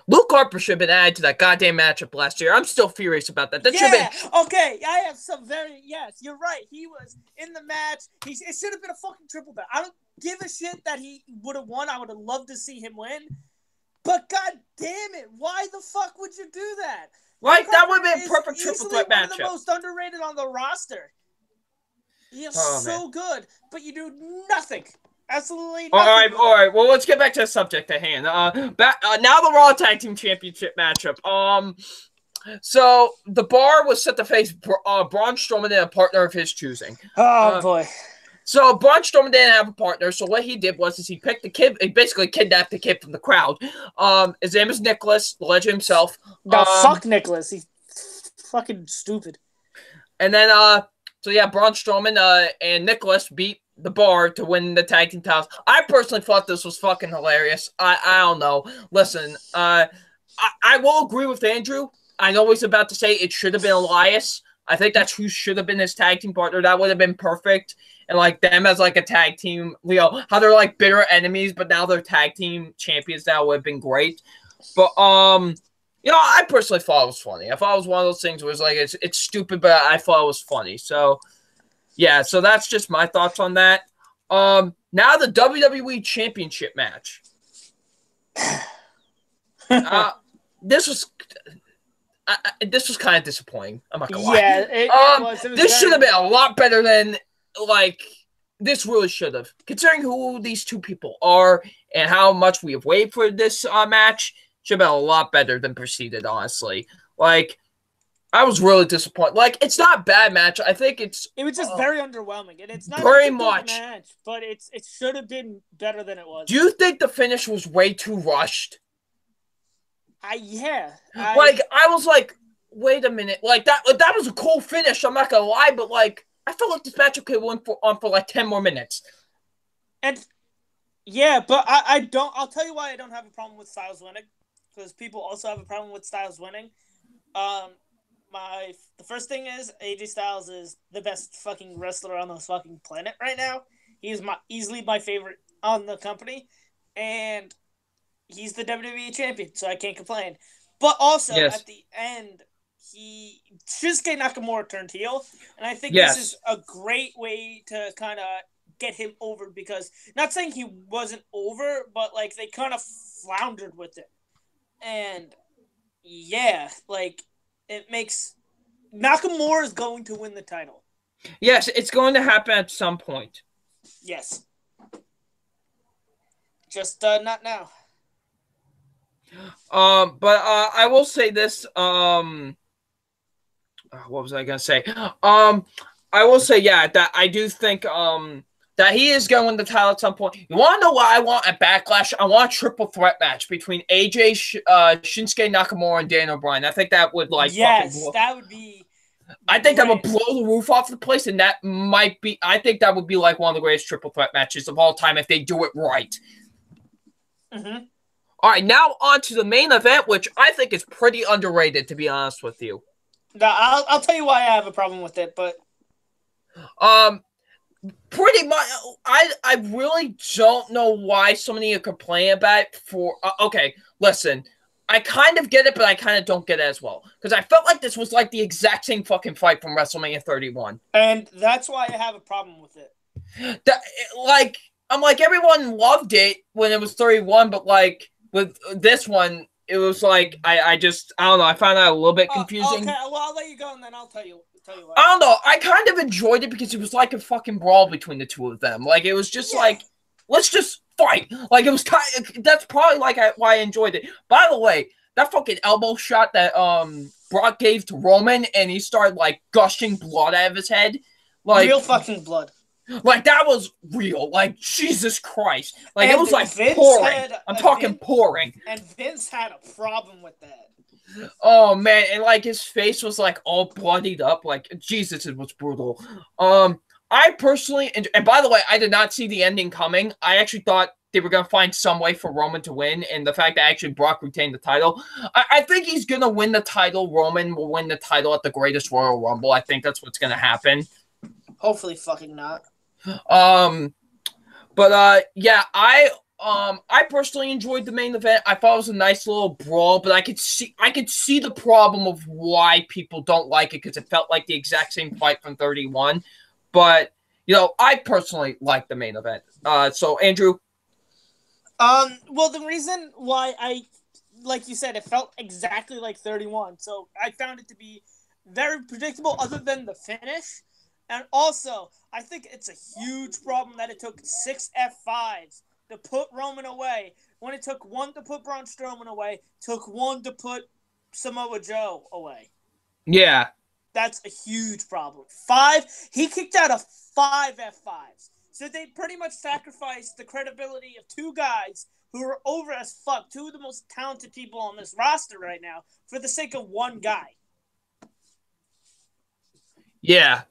Luke Harper should have been added to that goddamn matchup last year. I'm still furious about that. Okay. I have some yes, you're right. He was in the match. It should have been a fucking triple bet. I don't give a shit that he would have won. I would have loved to see him win. But god damn it, why the fuck would you do that? Right, that would have been a perfect triple threat matchup. One of the most underrated on the roster. He is so good, but you do nothing. Absolutely nothing. All right. Well, let's get back to the subject at hand. Now the Raw Tag Team Championship matchup. So the Bar was set to face Braun Strowman and a partner of his choosing. Oh boy. So Braun Strowman didn't have a partner. So what he did was he picked the kid. He basically kidnapped the kid from the crowd. His name is Nicholas, the legend himself. No, fuck Nicholas. He's fucking stupid. And then Braun Strowman and Nicholas beat the Bar to win the tag team titles. I personally thought this was fucking hilarious. I don't know. Listen, I will agree with Andrew. I know he's about to say it should have been Elias. I think that's who should have been his tag team partner. That would have been perfect. And like them as like a tag team, how they're like bitter enemies, but now they're tag team champions. That would have been great. But I personally thought it was funny. I thought it was one of those things where it's like it's stupid, but I thought it was funny. So yeah, so that's just my thoughts on that. Now the WWE Championship match. This was kind of disappointing. I'm not gonna lie. Yeah, it was. This should have been a lot better than like, this really should have. Considering who these two people are and how much we have waited for this match, should have been a lot better than proceeded, honestly. Like, I was really disappointed. Like, it's not a bad match. I think it was just very underwhelming, and it's not very a good much match, but it should have been better than it was. Do you think the finish was way too rushed? Yeah. I was like, wait a minute. Like, that was a cool finish, I'm not gonna lie, but like, I felt like this match could have went on for like 10 more minutes. And yeah, but I don't. I'll tell you why I don't have a problem with Styles winning, because people also have a problem with Styles winning. The first thing is AJ Styles is the best fucking wrestler on this fucking planet right now. He is easily my favorite on the company, and he's the WWE champion, so I can't complain. But also at the end, Shinsuke Nakamura turned heel, and I think this is a great way to kind of get him over, because not saying he wasn't over, but like they kind of floundered with it, and yeah, like it makes Nakamura is going to win the title. Yes, it's going to happen at some point. Yes, just not now. But I will say this. What was I gonna say? I will say, that I do think that he is going to win the title at some point. You want to know what I want at Backlash? I want a triple threat match between AJ, Shinsuke Nakamura, and Daniel Bryan. I think that would that would be. I think that would blow the roof off the place, and that might be. I think that would be like one of the greatest triple threat matches of all time if they do it right. Mm-hmm. All right, now on to the main event, which I think is pretty underrated, to be honest with you. No, I'll tell you why I have a problem with it, but pretty much, I really don't know why so many are complaining about it. Okay, listen, I kind of get it, but I kind of don't get it as well, because I felt like this was like the exact same fucking fight from WrestleMania 31, and that's why I have a problem with it. I'm like, everyone loved it when it was 31, but like with this one, it was like I don't know. I found that a little bit confusing. Okay, well, I'll let you go, and then I'll tell you why. I don't know. I kind of enjoyed it because it was like a fucking brawl between the two of them. Like, it was just like, let's just fight. Like, it was kind of, that's probably like why I enjoyed it. By the way, that fucking elbow shot that Brock gave to Roman, and he started like gushing blood out of his head. Like, real fucking blood. Like, that was real. Like, Jesus Christ. Like, it was like Vince pouring. I'm talking pouring. And Vince had a problem with that. Oh, man. And, like, his face was, like, all bloodied up. Like, Jesus, it was brutal. I personally, and by the way, I did not see the ending coming. I actually thought they were going to find some way for Roman to win. And the fact that actually Brock retained the title, I think he's going to win the title. Roman will win the title at the Greatest Royal Rumble. I think that's what's going to happen. Hopefully fucking not. Yeah, I personally enjoyed the main event. I thought it was a nice little brawl, but I could see the problem of why people don't like it, because it felt like the exact same fight from 31. But, you know, I personally like the main event. So Andrew? Well, the reason why like you said, it felt exactly like 31. So I found it to be very predictable other than the finish. And also, I think it's a huge problem that it took 6 F5s to put Roman away, when it took 1 to put Braun Strowman away, took 1 to put Samoa Joe away. Yeah. That's a huge problem. 5, he kicked out of 5 F5s. So they pretty much sacrificed the credibility of 2 guys who are over as fuck, 2 of the most talented people on this roster right now, for the sake of 1 guy. Yeah.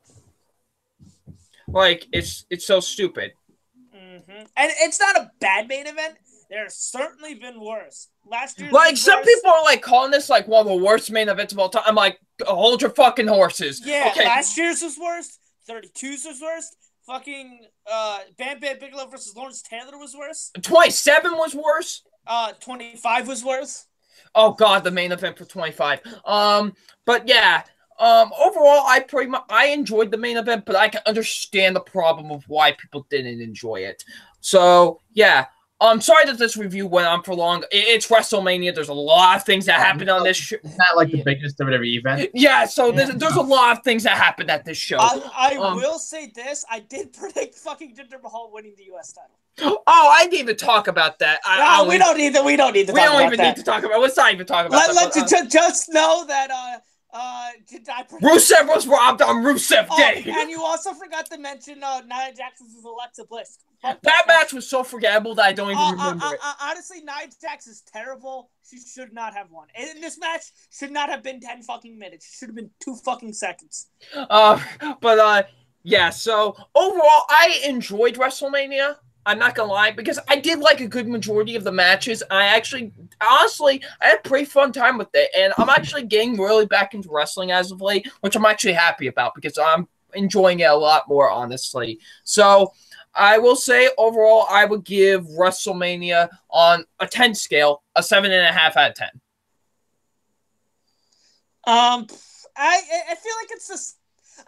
Like, it's so stupid. Mm-hmm. And it's not a bad main event. There's certainly been worse. Last year, like, some people are like calling this like one of the worst main events of all time. I'm like, hold your fucking horses. Yeah, okay. Last year's was worse. 32's was worse. Fucking Bam Bam Bigelow versus Lawrence Taylor was worse. 27 was worse. 25 was worse. Oh god, the main event for 25. But yeah. Overall, I enjoyed the main event, but I can understand the problem of why people didn't enjoy it. So, yeah. I'm sorry that this review went on for long. It's WrestleMania. There's a lot of things that happened on this show. It's not like the biggest WWE event. Yeah, so there's a lot of things that happened at this show. I will say this. I did predict fucking Jinder Mahal winning the U.S. title. Oh, I didn't even talk about that. We don't need to. We don't need to. We don't even need to talk about. Let's not even talk about that. Let's just know that. Rusev was robbed on Rusev Day. And you also forgot to mention Nia Jax's Alexa Bliss. That match was so forgettable that I don't even remember it. Honestly, Nia Jax is terrible. She should not have won. And this match should not have been 10 fucking minutes. It should have been 2 fucking seconds. Yeah, so overall, I enjoyed WrestleMania. I'm not gonna lie, because I did like a good majority of the matches. Honestly, I had a pretty fun time with it, and I'm actually getting really back into wrestling as of late, which I'm actually happy about because I'm enjoying it a lot more, honestly. So I will say overall, I would give WrestleMania on a 10 scale a 7.5 out of 10. I feel like it's just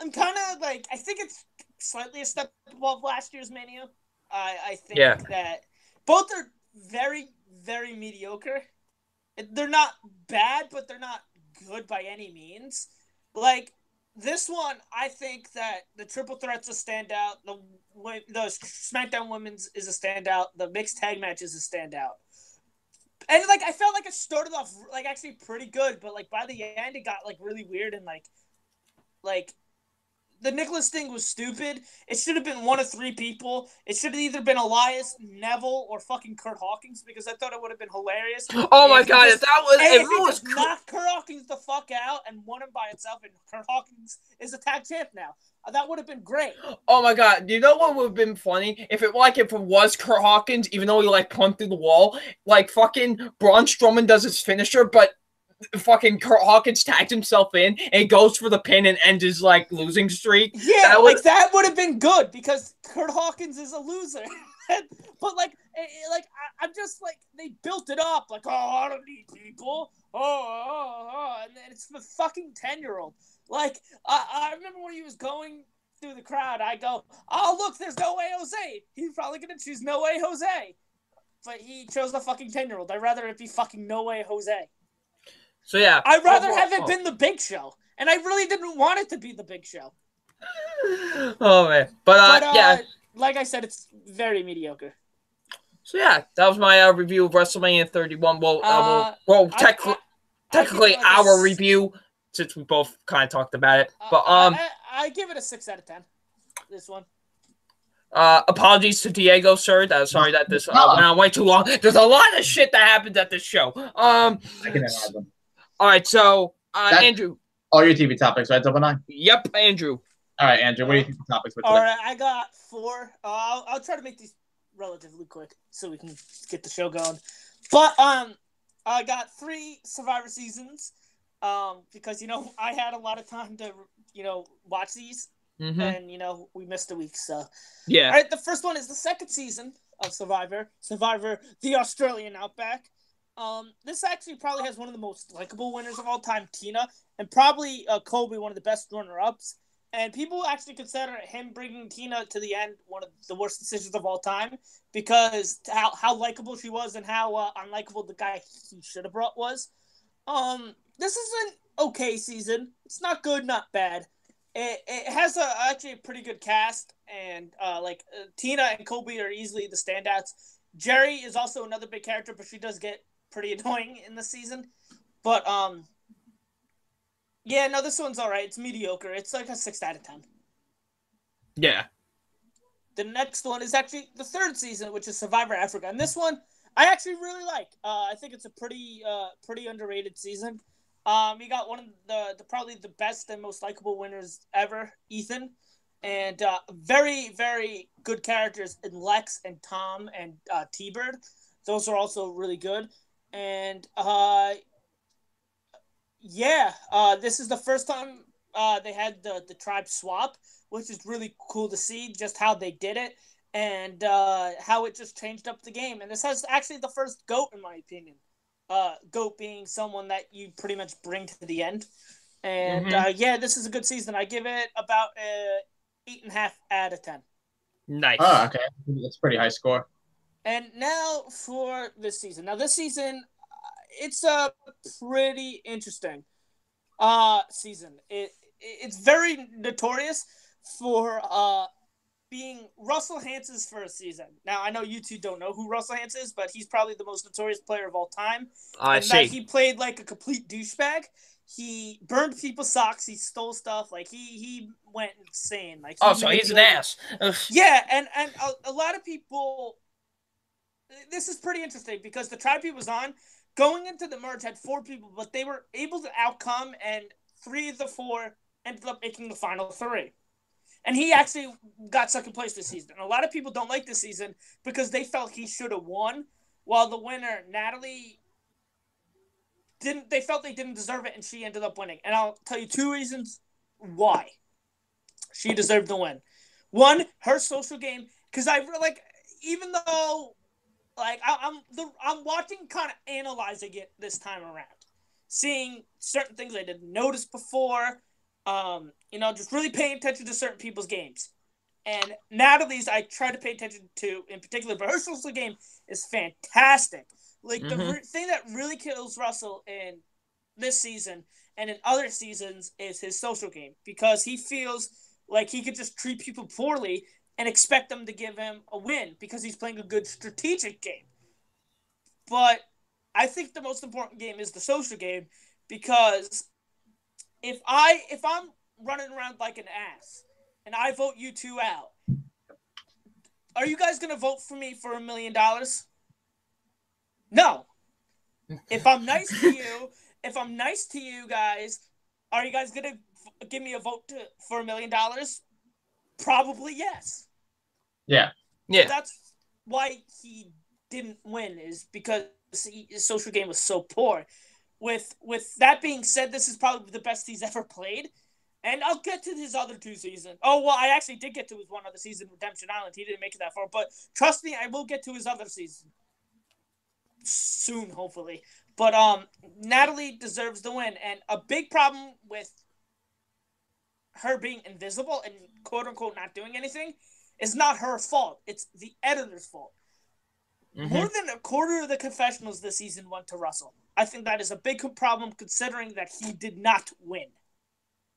I'm kind of like I think it's slightly a step above last year's Mania. I think that both are very, very mediocre. They're not bad, but they're not good by any means. Like, this one, I think that the Triple Threat's a standout. The SmackDown Women's is a standout. The mixed tag match is a standout. And, like, I felt like it started off, like, actually pretty good, but, like, by the end, it got, like, really weird and, like, the Nicholas thing was stupid. It should have been one of 3 people. It should have either been Elias, Neville, or fucking Kurt Hawkins because I thought it would have been hilarious. Oh my god, if it was knock Kurt Hawkins the fuck out and won him by itself, and Kurt Hawkins is a tag champ now. That would have been great. Oh my god, you know what would have been funny? If it was Kurt Hawkins, even though he like pumped through the wall, like fucking Braun Strowman does his finisher, but fucking Kurt Hawkins tags himself in and goes for the pin and ends his like losing streak. Yeah, that would have been good because Kurt Hawkins is a loser. But I'm just like they built it up like, oh, I don't need people. And then it's the fucking 10-year-old. Like I remember when he was going through the crowd, I go, oh look, there's No Way Jose. He's probably gonna choose No Way Jose, but he chose the fucking 10-year-old. I'd rather it be fucking No Way Jose. So yeah, I'd rather have it been the Big Show, and I really didn't want it to be the Big Show. Oh man, but yeah, like I said, it's very mediocre. So yeah, that was my review of WrestleMania 31. Technically our review since we both kind of talked about it. But I give it a 6 out of 10. This one. Apologies to Diego, sir. Sorry that this went on way too long. There's a lot of shit that happens at this show. I can imagine. All right, so Andrew. All your TV topics, right, Double Nine? Yep, Andrew. All right, Andrew. What do you think the topics for today? All right, I got 4. I'll try to make these relatively quick so we can get the show going. But I got 3 Survivor seasons. Because I had a lot of time to watch these, and we missed a week. So yeah. All right, the first one is the 2nd season of Survivor, the Australian Outback. This actually probably has one of the most likable winners of all time, Tina, and probably Kobe, one of the best runner-ups. And people actually consider him bringing Tina to the end one of the worst decisions of all time because how likable she was and how unlikable the guy he should have brought was. This is an okay season. It's not good, not bad. It has actually a pretty good cast, and Tina and Kobe are easily the standouts. Jerry is also another big character, but she does get pretty annoying in the season. But this one's all right. It's mediocre. It's like a 6 out of 10. Yeah. The next one is actually the 3rd season, which is Survivor Africa, and this one I actually really like. I think it's a pretty underrated season. You got one of the probably the best and most likable winners ever, Ethan, and very, very good characters in Lex and Tom and T-Bird. Those are also really good. And this is the first time they had the tribe swap, which is really cool to see just how they did it and how it just changed up the game. And this has actually the first GOAT, in my opinion. GOAT being someone that you pretty much bring to the end. And this is a good season. I give it about 8.5 out of 10. Nice. Oh, okay. That's a pretty high score. And now for this season. Now, this season, it's a pretty interesting season. It's very notorious for being Russell Hansen's first season. Now, I know you two don't know who Russell Hansen is, but he's probably the most notorious player of all time. I and see. that he played like a complete douchebag. He burned people's socks. He stole stuff. Like he went insane. Like so he's an ass. Yeah, and a lot of people. This is pretty interesting because the Tribe he was on, going into the merge, had 4 people, but they were able to outcome, and 3 of the 4 ended up making the final 3. And he actually got second place this season. And a lot of people don't like this season because they felt he should have won, while the winner, Natalie, didn't. They felt they didn't deserve it, and she ended up winning. And I'll tell you 2 reasons why she deserved the win. One, her social game, because even though. Like I'm watching, kind of analyzing it this time around, seeing certain things I didn't notice before. Just really paying attention to certain people's games. And Natalie's, I try to pay attention to in particular, but her social game is fantastic. Like the thing that really kills Russell in this season and in other seasons is his social game, because he feels like he could just treat people poorly and expect them to give him a win because he's playing a good strategic game. But I think the most important game is the social game, because if I'm running around like an ass and I vote you 2 out, are you guys gonna vote for me for $1 million? No. If I'm nice to you guys, are you guys gonna give me a vote for $1 million? Probably yes. Yeah. That's why he didn't win, is because his social game was so poor. With that being said, this is probably the best he's ever played. And I'll get to his other 2 seasons. Oh, well, I actually did get to his one other season, Redemption Island. He didn't make it that far. But trust me, I will get to his other season soon, hopefully. But Natalie deserves the win. And a big problem with her being invisible and quote-unquote not doing anything is not her fault. It's the editor's fault. More than a quarter of the confessionals this season went to Russell. I think that is a big problem considering that he did not win.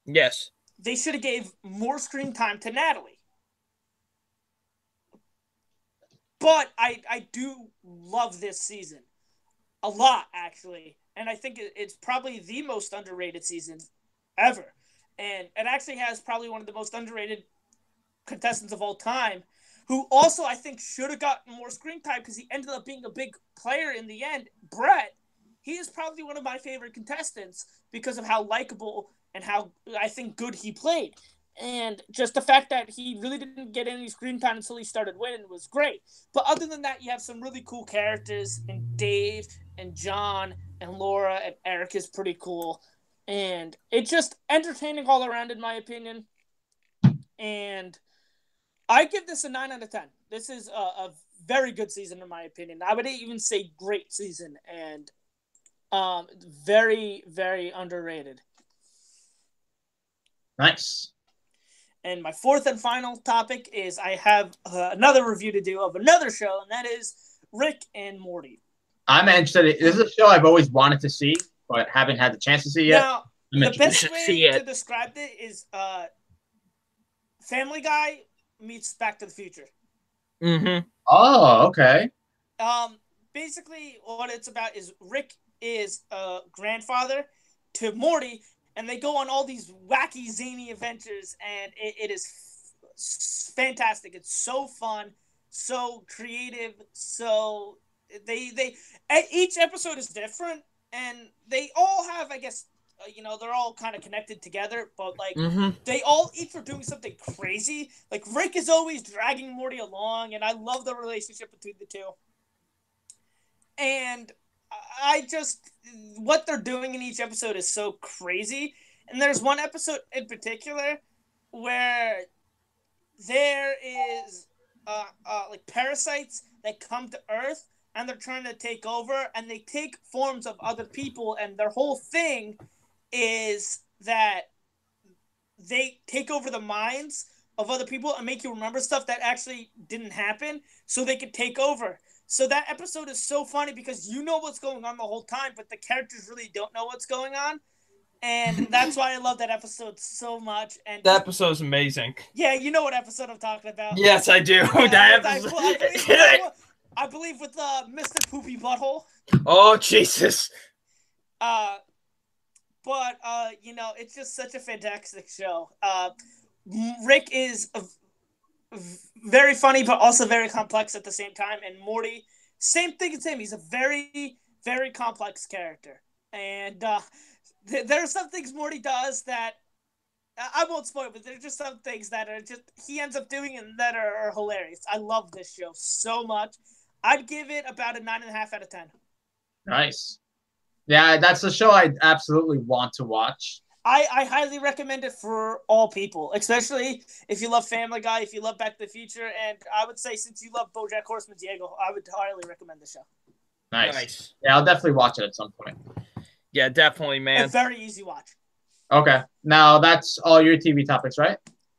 Yes. They should have gave more screen time to Natalie. But I do love this season. A lot, actually. And I think it's probably the most underrated season ever. And it actually has probably one of the most underrated contestants of all time, who also I think should have gotten more screen time because he ended up being a big player in the end. Brett, he is probably one of my favorite contestants because of how likable and how I think good he played. And just the fact that he really didn't get any screen time until he started winning was great. But other than that, you have some really cool characters, and Dave and John and Laura and Eric is pretty cool. And it's just entertaining all around, in my opinion. And I give this a 9 out of 10. This is a very good season, in my opinion. I would even say great season, and very, very underrated. Nice. And my 4th and final topic is I have another review to do of another show, and that is Rick and Morty. I'm interested. This is a show I've always wanted to see, but haven't had the chance to see yet. Now, the best way to describe it is Family Guy meets Back to the Future. Oh, okay. Basically, what it's about is Rick is a grandfather to Morty, and they go on all these wacky, zany adventures, and it is fantastic. It's so fun, so creative, so each episode is different, and they all have, I guess, they're all kind of connected together, but they all each are doing something crazy. Like Rick is always dragging Morty along, and I love the relationship between the two. And what they're doing in each episode is so crazy. And there's one episode in particular where there is like parasites that come to Earth, and they're trying to take over, and they take forms of other people, and their whole thing is that they take over the minds of other people and make you remember stuff that actually didn't happen so they could take over. So that episode is so funny because you know what's going on the whole time, but the characters really don't know what's going on. And that's why I love that episode so much. And that episode is amazing. Yeah, you know what episode I'm talking about. Yes, I do. Yeah, That episode. I believe with Mr. Poopy Butthole. Oh, Jesus. But you know, it's just such a fantastic show. Rick is very funny, but also very complex at the same time. And Morty, same thing as him. He's a very, very complex character. And there are some things Morty does that I won't spoil, but there's just some things that are just he ends up doing and that are hilarious. I love this show so much. I'd give it about a 9.5 out of 10. Nice. Yeah, that's a show I absolutely want to watch. I highly recommend it for all people, especially if you love Family Guy, if you love Back to the Future, and I would say since you love BoJack Horseman Diego, I would highly recommend the show. Nice. Yeah, I'll definitely watch it at some point. Yeah, definitely, man. It's very easy watch. Okay. Now, that's all your TV topics, right?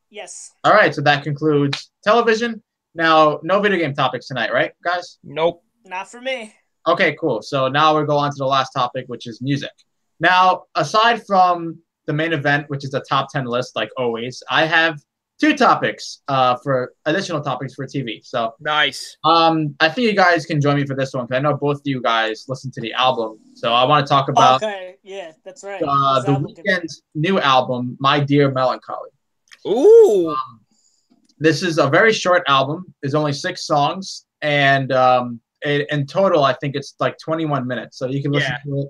Yes. All right, so that concludes television. Now, no video game topics tonight, right, guys? Nope. Not for me. Okay, cool. So now we'll go on to the last topic, which is music. Now, aside from the main event, which is the top 10 list, like always, I have two topics for additional topics for TV. So nice. I think you guys can join me for this one because I know both of you guys listen to the album. So I want to talk about yeah, that's right. The Weeknd's new album, My Dear Melancholy. Ooh. This is a very short album. There's only 6 songs, and in total, I think it's like 21 minutes. So you can listen to it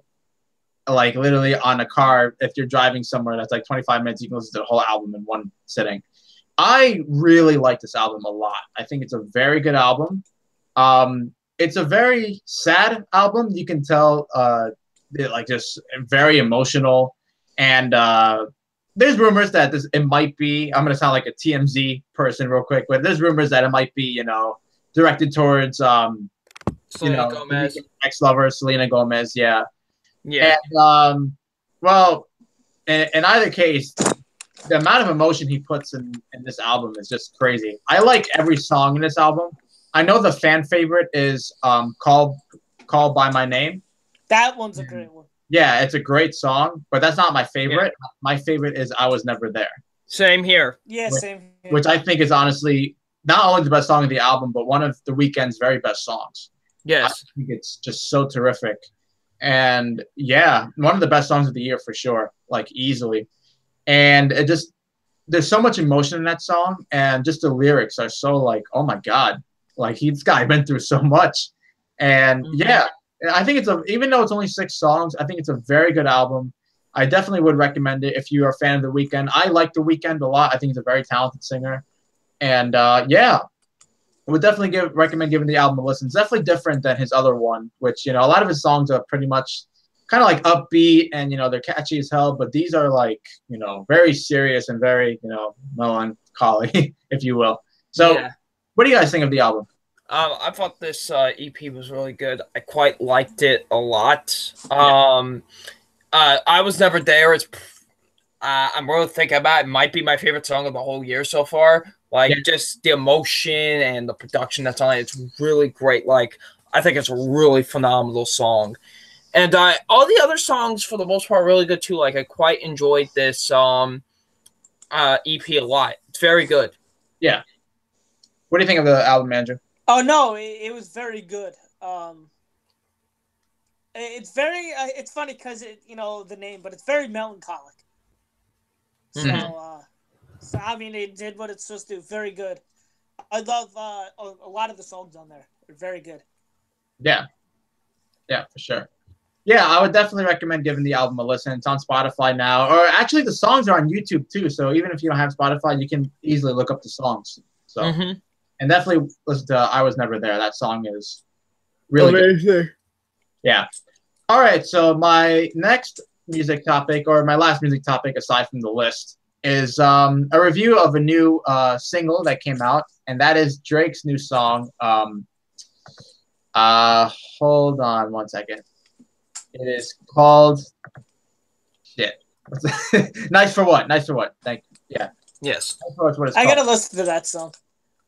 like literally on a car. If you're driving somewhere that's like 25 minutes, you can listen to the whole album in one sitting. I really like this album a lot. I think it's a very good album. It's a very sad album. You can tell like just very emotional. And there's rumors that it might be, I'm going to sound like a TMZ person real quick, but there's rumors that it might be, you know, directed towards, Selena Gomez. Ex-lover, Selena Gomez, yeah. Yeah. And, well, in either case, the amount of emotion he puts in this album is just crazy. I like every song in this album. I know the fan favorite is Call by My Name. That one's a great one. Yeah, it's a great song, but that's not my favorite. Yeah. My favorite is I Was Never There. Same here. Yeah, same here. Which I think is honestly not only the best song of the album, but one of The Weeknd's very best songs. Yes. I think it's just so terrific. And yeah, one of the best songs of the year for sure, like easily. And it just, there's so much emotion in that song, and just the lyrics are so like, oh my God, like this guy been through so much. And yeah, I think even though it's only 6 songs, I think it's a very good album. I definitely would recommend it if you are a fan of The Weeknd. I like The Weeknd a lot. I think he's a very talented singer. And yeah, I would definitely recommend giving the album a listen. It's definitely different than his other one, which, you know, a lot of his songs are pretty much kind of like upbeat and, you know, they're catchy as hell, but these are like, you know, very serious and very, you know, melancholy, if you will. So yeah. What do you guys think of the album? I thought this EP was really good. I quite liked it a lot. I Was Never There. I'm really thinking about it. It might be my favorite song of the whole year so far. Like, just the emotion and the production that's on it. It's really great. Like, I think it's a really phenomenal song. And all the other songs, for the most part, are really good, too. Like, I quite enjoyed this EP a lot. It's very good. Yeah. What do you think of the album, Andrew? Oh, no, it was very good. It's very, it's funny because, you know, the name, but it's very melancholic. So, so, I mean, it did what it's supposed to do. Very good. I love a lot of the songs on there. They're very good. Yeah. Yeah, for sure. Yeah, I would definitely recommend giving the album a listen. It's on Spotify now. Or actually, the songs are on YouTube, too. So even if you don't have Spotify, you can easily look up the songs. So, and definitely listen to I Was Never There. That song is really amazing. Good. Yeah. All right, so my next music topic, or my last music topic aside from the list, is a review of a new single that came out, and that is Drake's new song. Hold on one second. It is called Nice for What? Nice for What? Thank you. Yeah. Yes. I gotta listen to that song.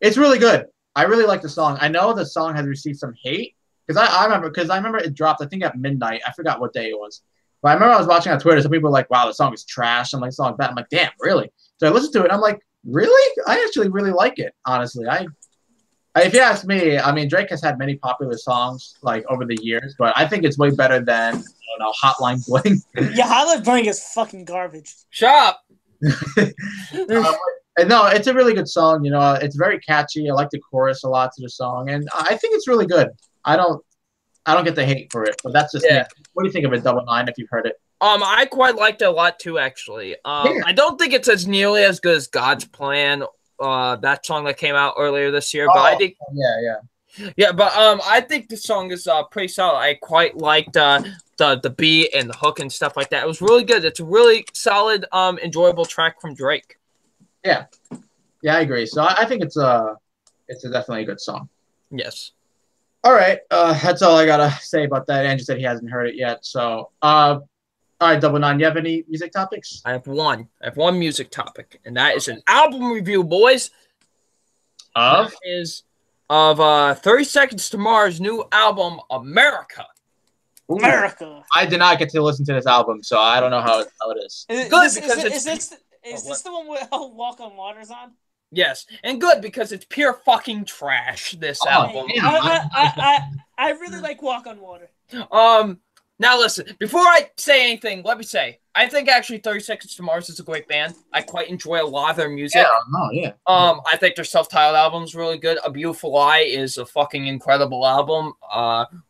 It's really good. I really like the song. I know the song has received some hate because I remember it dropped, I think, at midnight. I forgot what day it was. But I remember I was watching on Twitter. Some people were like, wow, the song is trash. I'm like, song bad. I'm like, damn, really? So I listened to it. And I'm like, really? I actually really like it, honestly. If you ask me, I mean, Drake has had many popular songs like over the years, but I think it's way better than, I don't know, Hotline Bling. Yeah, Hotline Bling is fucking garbage. Shut up. No, it's a really good song. You know, it's very catchy. I like the chorus a lot to the song, and I think it's really good. I don't get the hate for it, but that's just me. What do you think of it, Double Nine? If you've heard it, I quite liked it a lot too, actually. I don't think it's as nearly as good as God's Plan. That song that came out earlier this year, but I think but I think the song is pretty solid. I quite liked the beat and the hook and stuff like that. It was really good. It's a really solid, enjoyable track from Drake. Yeah, I agree. So I think it's definitely a good song. Yes. All right, that's all I gotta say about that. Andrew said he hasn't heard it yet. So, all right, Double Nine, you have any music topics? I have one music topic, and that is an album review, boys. Of? That is of 30 Seconds to Mars' new album, America. Ooh. America. I did not get to listen to this album, so I don't know how it is. Is this the one with Walk on Water's on? Yes, and good because it's pure fucking trash. This album. I really like Walk on Water. Now listen. Before I say anything, let me say I think actually 30 Seconds to Mars is a great band. I quite enjoy a lot of their music. I think their self-titled album is really good. A Beautiful Lie is a fucking incredible album.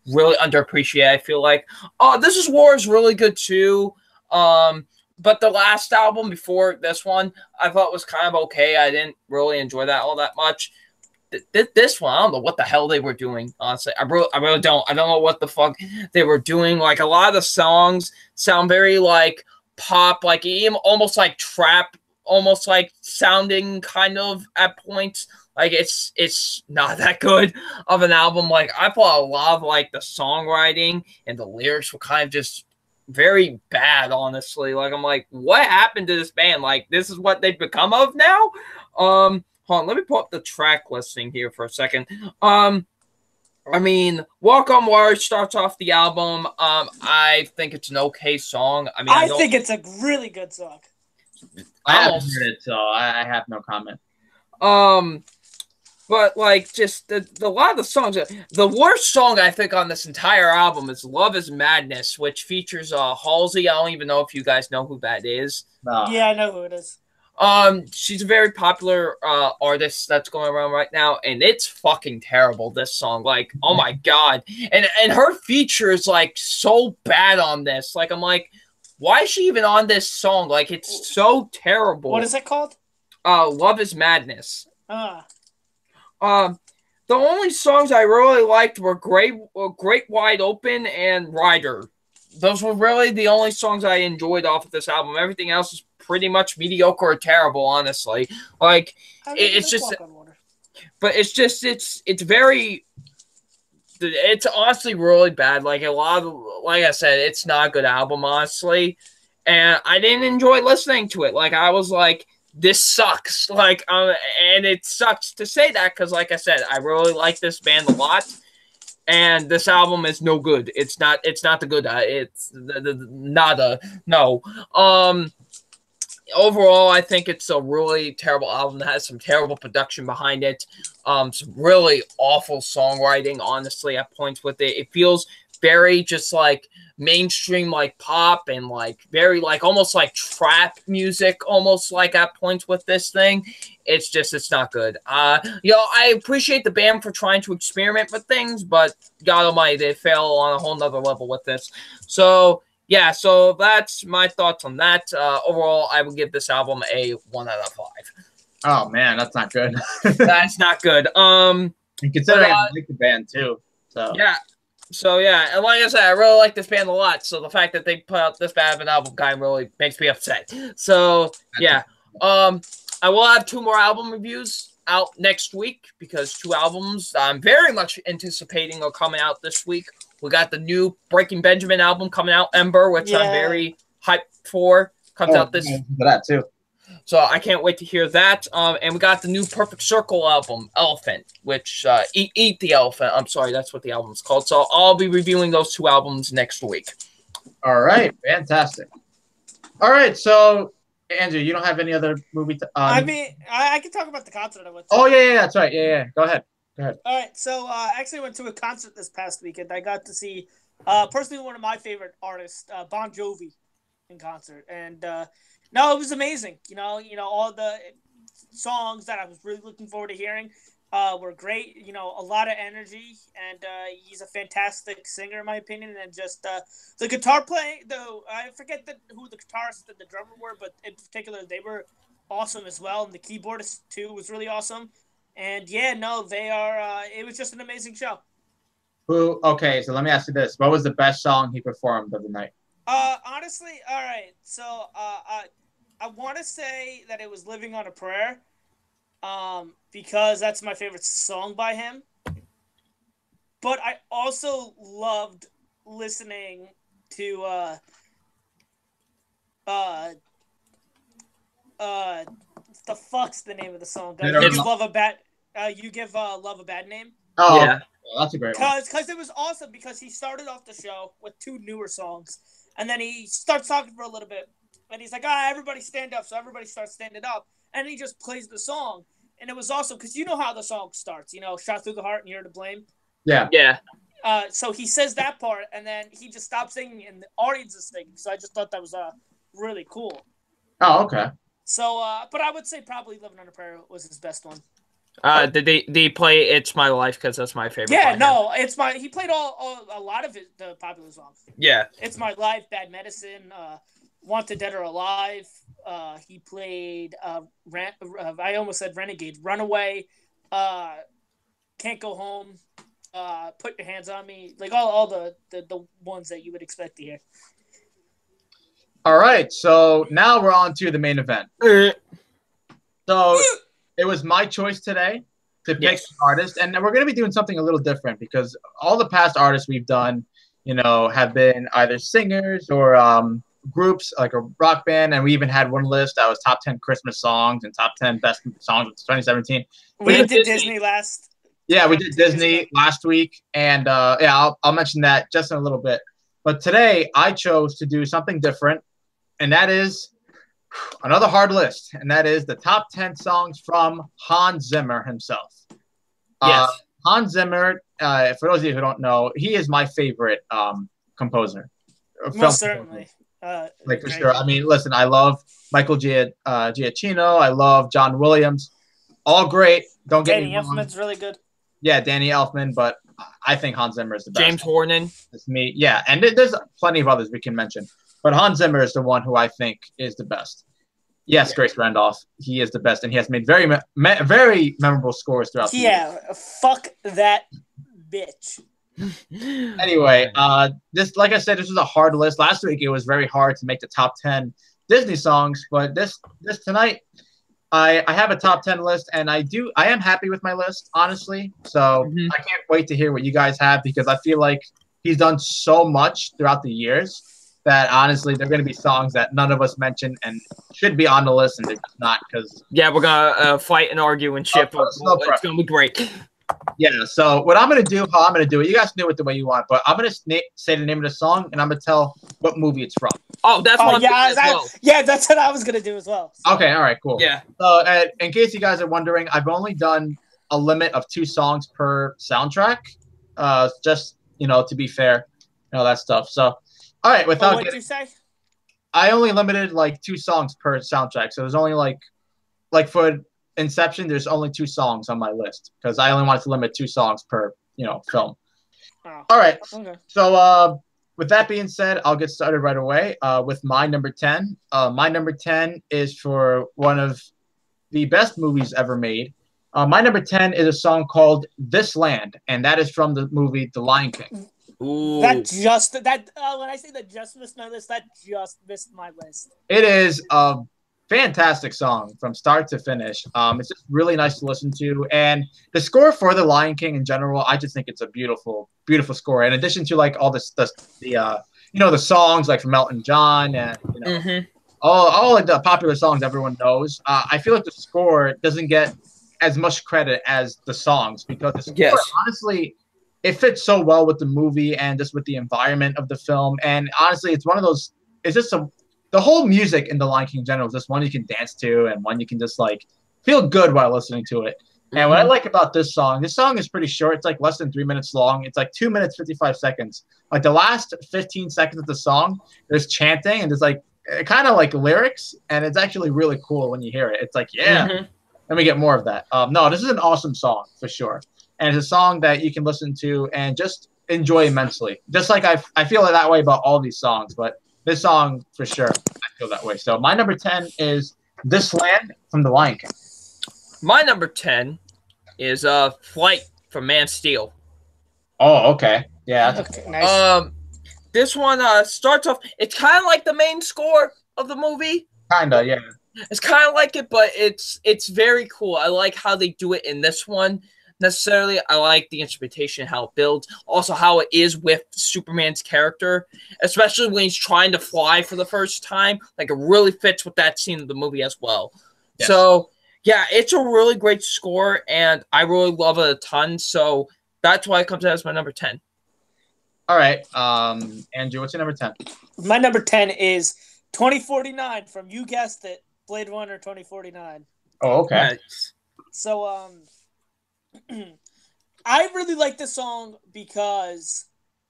Really underappreciated. I feel like. This Is War is really good too. But the last album before this one, I thought was kind of okay. I didn't really enjoy that all that much. This one, I don't know what the hell they were doing, honestly. I really don't. I don't know what the fuck they were doing. Like, a lot of the songs sound very, like, pop, like, even almost like trap, almost like sounding kind of at points. Like, it's not that good of an album. Like, I thought a lot of, like, the songwriting and the lyrics were kind of just very bad, honestly. Like, I'm like, what happened to this band? Like, this is what they've become of now? Hold on, let me pull up the track listing here for a second. I mean, Walk on Water starts off the album. I think it's an okay song. I mean, I think it's a really good song. I haven't heard it, so I have no comment. But, like, just the lot of the songs, the worst song I think on this entire album is Love is Madness, which features Halsey. I don't even know if you guys know who that is. No. Yeah, I know who it is. She's a very popular artist that's going around right now, and it's fucking terrible, this song. Like, oh my god. And her feature is, like, so bad on this. Like, I'm like, why is she even on this song? Like, it's so terrible. What is it called? Love is Madness. The only songs I really liked were Great Wide Open and Rider. Those were really the only songs I enjoyed off of this album. Everything else is pretty much mediocre or terrible, honestly. Like, it's just, but it's very, it's honestly really bad. Like, a lot of, like I said, it's not a good album, honestly. And I didn't enjoy listening to it. Like, I was like, this sucks. Like, and it sucks to say that because, like I said, I really like this band a lot, and this album is no good. It's not the good. It's nada. No. Overall, I think it's a really terrible album that has some terrible production behind it. Some really awful songwriting, honestly, at points with it. It feels very just like mainstream, like pop, and like very like almost like trap music, almost like at points with this thing. It's not good. I appreciate the band for trying to experiment with things, but God Almighty, they fail on a whole nother level with this. So yeah, so that's my thoughts on that. Overall, I would give this album a 1 out of 5. Oh man, that's not good. That's not good. And considering I like the band too. So yeah. So, yeah, and like I said, I really like this band a lot, so the fact that they put out this bad of an album kind of really makes me upset. So, yeah. I will have 2 more album reviews out next week, because 2 albums I'm very much anticipating are coming out this week. We got the new Breaking Benjamin album coming out, Ember, which I'm very hyped for. Comes out this... For that, too. So I can't wait to hear that. And we got the new Perfect Circle album, Elephant, which Eat the Elephant. I'm sorry, that's what the album's called. So I'll be reviewing those 2 albums next week. All right, fantastic. All right, so Andrew, you don't have any other movie? I mean, I can talk about the concert I went to. Oh yeah, that's right. Yeah. Go ahead. All right, so I actually went to a concert this past weekend. I got to see personally one of my favorite artists, Bon Jovi, in concert, and no, it was amazing. You know, all the songs that I was really looking forward to hearing were great. You know, a lot of energy, and he's a fantastic singer in my opinion. And just the guitar playing, though I forget who the guitarist and the drummer were, but in particular they were awesome as well. And the keyboardist too was really awesome. And yeah, no, they are. It was just an amazing show. Okay, so let me ask you this: what was the best song he performed of the night? Honestly, all right. So I want to say that it was "Living on a Prayer," because that's my favorite song by him. But I also loved listening to the fuck's the name of the song? You give love a bad name. Oh yeah, well, that's a great one. Because it was awesome. Because he started off the show with 2 newer songs, and then he starts talking for a little bit, and he's like, everybody stand up. So everybody starts standing up, and he just plays the song, and it was awesome because you know how the song starts. You know, shot through the heart, and you're to blame. Yeah. So he says that part, and then he just stops singing, and the audience is singing. So I just thought that was really cool. Oh, okay. So, but I would say probably "Living on a Prayer" was his best one. Did they play "It's My Life" because that's my favorite? Yeah, no, it's my. He played a lot of the popular songs. Yeah, "It's My Life," "Bad Medicine," "Wanted Dead or Alive." He played I almost said "Renegade," "Runaway," "Can't Go Home," "Put Your Hands on Me," like all the ones that you would expect to hear. All right, so now we're on to the main event. So it was my choice today to pick an artist, and we're going to be doing something a little different because all the past artists we've done, have been either singers or groups like a rock band, and we even had one list that was top 10 Christmas songs and top 10 best songs of 2017. We did Disney last. Yeah, we did Disney last week, and I'll mention that just in a little bit. But today I chose to do something different, and that is another hard list, and that is the top 10 songs from Hans Zimmer himself. Yes. Hans Zimmer, for those of you who don't know, he is my favorite composer. Most certainly. For sure. I mean, listen, I love Michael Giacchino. I love John Williams. All great. Don't get me wrong. Danny Elfman's really good. Yeah, Danny Elfman, but I think Hans Zimmer is the best. James Horner. It's me. Yeah, and there's plenty of others we can mention. But Hans Zimmer is the one who I think is the best. Yes, Grace Randolph. He is the best, and he has made very memorable scores throughout the years. Fuck that bitch. Anyway, this, like I said, this was a hard list. Last week, it was very hard to make the top 10 Disney songs, but this tonight, I have a top 10 list, and I am happy with my list, honestly. So I can't wait to hear what you guys have because I feel like he's done so much throughout the years that honestly, they're going to be songs that none of us mentioned and should be on the list, and they're just not because. Yeah, we're gonna fight and argue and ship. It's gonna be great. Yeah. So what I'm gonna do, how I'm gonna do it, you guys can do it the way you want, but I'm gonna say the name of the song, and I'm gonna tell what movie it's from. Oh, that's one. Yeah, that's what I was gonna do as well. So. Okay. All right. Cool. Yeah. So in case you guys are wondering, I've only done a limit of 2 songs per soundtrack. Just to be fair, that stuff. So. All right, what did you say? I only limited like 2 songs per soundtrack, so there's only like for Inception, there's only 2 songs on my list because I only wanted to limit 2 songs per film. Oh, all right, okay. So with that being said, I'll get started right away with my number 10. My number 10 is for one of the best movies ever made. My number 10 is a song called "This Land," and that is from the movie The Lion King. Ooh. When I say that just missed my list, that just missed my list. It is a fantastic song from start to finish. It's just really nice to listen to, and the score for The Lion King in general, I just think it's a beautiful, beautiful score. In addition to like all the songs like from Elton John and all like the popular songs everyone knows. I feel like the score doesn't get as much credit as the songs because the score, Yes. honestly, it fits so well with the movie and just with the environment of the film. And honestly, it's one of those. It's just the whole music in The Lion King in general is just one you can dance to and one you can just like feel good while listening to it. And what I like about this song is pretty short. It's like less than 3 minutes long. It's like 2 minutes, 55 seconds. Like the last 15 seconds of the song, there's chanting and there's like kind of like lyrics. And it's actually really cool when you hear it. It's like, yeah, let me get more of that. No, this is an awesome song for sure. And it's a song that you can listen to and just enjoy immensely. Just like I feel that way about all these songs. But this song, for sure, I feel that way. So my number 10 is This Land from The Lion King. My number 10 is Flight from Man Steel. Oh, okay. Yeah. Okay, nice. This one starts off, it's kind of like the main score of the movie. Kinda, yeah. It's kind of like it, but it's very cool. I like how they do it in this one. Necessarily, I like the instrumentation, how it builds, also how it is with Superman's character, especially when he's trying to fly for the first time. Like, it really fits with that scene of the movie as well. Yes. So, yeah, it's a really great score, and I really love it a ton. So that's why it comes out as my number 10. All right, Andrew, what's your number 10? My number 10 is 2049 from, you guessed it, Blade Runner 2049. Oh, okay. Nice. So, I really like this song because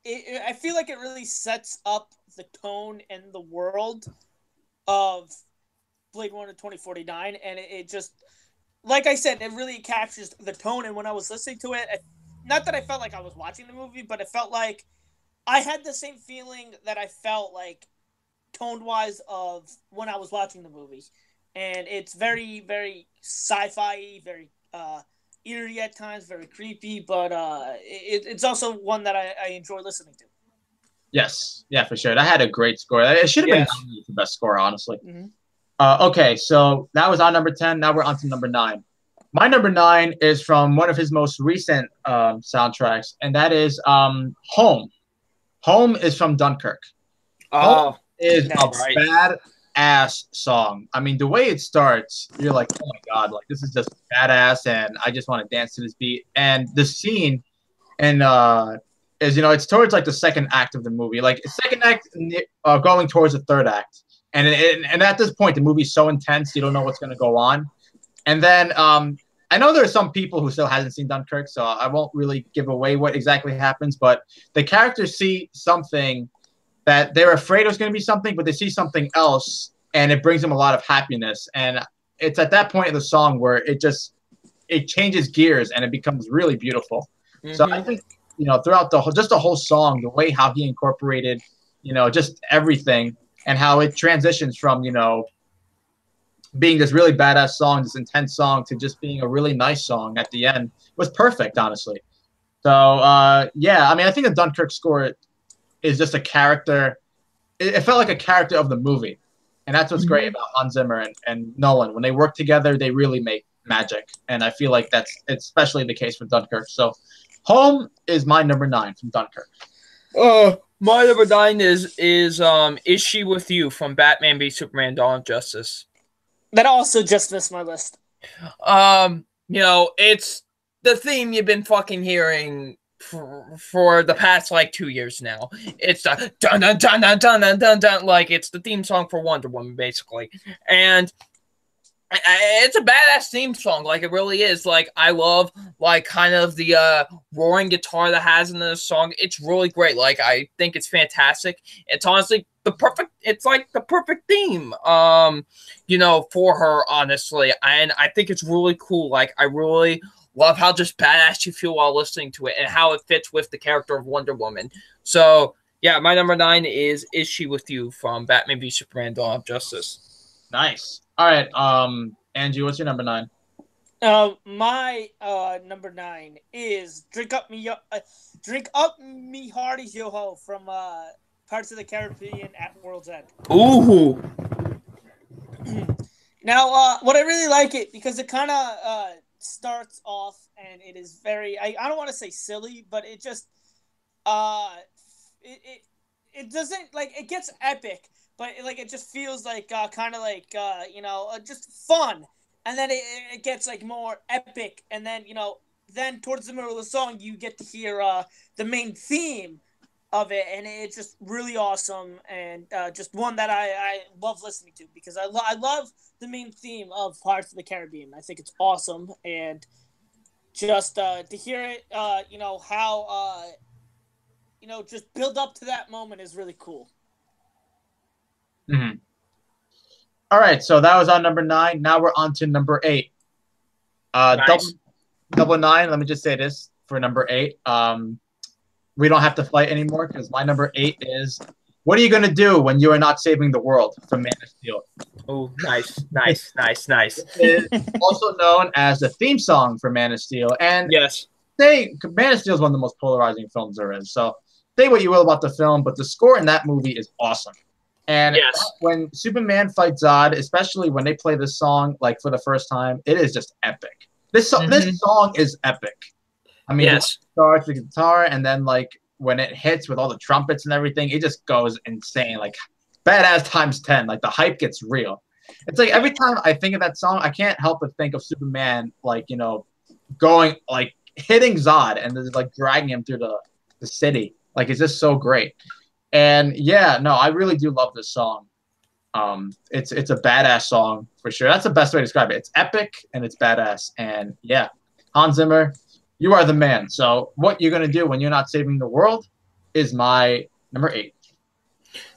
I feel like it really sets up the tone and the world of Blade Runner 2049, and it just, like I said, it really captures the tone. And when I was listening to it, not that I felt like I was watching the movie, but it felt like I had the same feeling that I felt like tone-wise of when I was watching the movie. And it's very, very sci-fi, very eerie at times, very creepy, but it's also one that I enjoy listening to. Yes, yeah, for sure. That had a great score. It should have been the best score, honestly. Mm-hmm. Okay, so that was our number 10. Now we're on to number 9. My number 9 is from one of his most recent soundtracks, and that is Home. Home is from Dunkirk. Home is a badass song. I mean, the way it starts, you're like, oh my god, like this is just badass, and I just want to dance to this beat. And the scene, and is it's towards like the second act of the movie, like second act going towards the third act, and at this point, the movie's so intense, you don't know what's gonna go on, and then I know there are some people who still hasn't seen Dunkirk, so I won't really give away what exactly happens, but the characters see something that they're afraid it was going to be something, but they see something else, and it brings them a lot of happiness. And it's at that point in the song where it changes gears and it becomes really beautiful. Mm-hmm. So I think, throughout the whole song, the way how he incorporated, just everything and how it transitions from, being this really badass song, this intense song, to just being a really nice song at the end was perfect, honestly. So, yeah, I mean, I think the Dunkirk score is just a character. It felt like a character of the movie. And that's what's great about Hans Zimmer and Nolan. When they work together, they really make magic. And I feel like that's especially the case with Dunkirk. So Home is my number 9 from Dunkirk. My number 9 is She With You from Batman v Superman Dawn of Justice. That also just missed my list. It's the theme you've been fucking hearing for the past like 2 years now. It's the dun dun dun dun dun dun dun dun, like it's the theme song for Wonder Woman, basically. And it's a badass theme song, like it really is. Like I love like kind of the roaring guitar that has in the song. It's really great. Like I think it's fantastic. It's honestly the perfect theme for her, honestly. And I think it's really cool. Like I really love how just badass you feel while listening to it and how it fits with the character of Wonder Woman. So yeah, my number 9 is She With You from Batman v Superman Dawn of Justice. Nice. All right, Angie, what's your number 9? My number 9 is Drink Up Me Hearty Yo Ho from Parts of the Caribbean at World's End. Ooh. Now, what I really like it because it kind of starts off and it is very I don't want to say silly, but it just it doesn't, like, it gets epic, but like it just feels like kind of like just fun, and then it gets like more epic, and then then towards the middle of the song you get to hear the main theme of it, and it's just really awesome, and just one that I love listening to because I love the main theme of Pirates of the Caribbean. I think it's awesome, and just to hear it, how just build up to that moment is really cool. Mm-hmm. All right, so that was on number 9. Now we're on to number 8. Nice. Double 9. Let me just say this for number 8. We don't have to fight anymore because my number 8 is "What Are You Gonna Do When You Are Not Saving the World" from Man of Steel. Oh, nice. It's also known as the theme song for Man of Steel, and yes, Man of Steel is one of the most polarizing films there is. So say what you will about the film, but the score in that movie is awesome. And yes. when Superman fights Zod, especially when they play this song like for the first time, it is just epic. This song is epic. I mean, yes. It starts with the guitar, and then like when it hits with all the trumpets and everything, it just goes insane. Like badass times 10. Like the hype gets real. It's like every time I think of that song, I can't help but think of Superman, like going like hitting Zod and then like dragging him through the city. Like it's just so great. And yeah, no, I really do love this song. It's a badass song for sure. That's the best way to describe it. It's epic and it's badass. And yeah, Hans Zimmer, you are the man. So what you're gonna do when you're not saving the world is my number 8.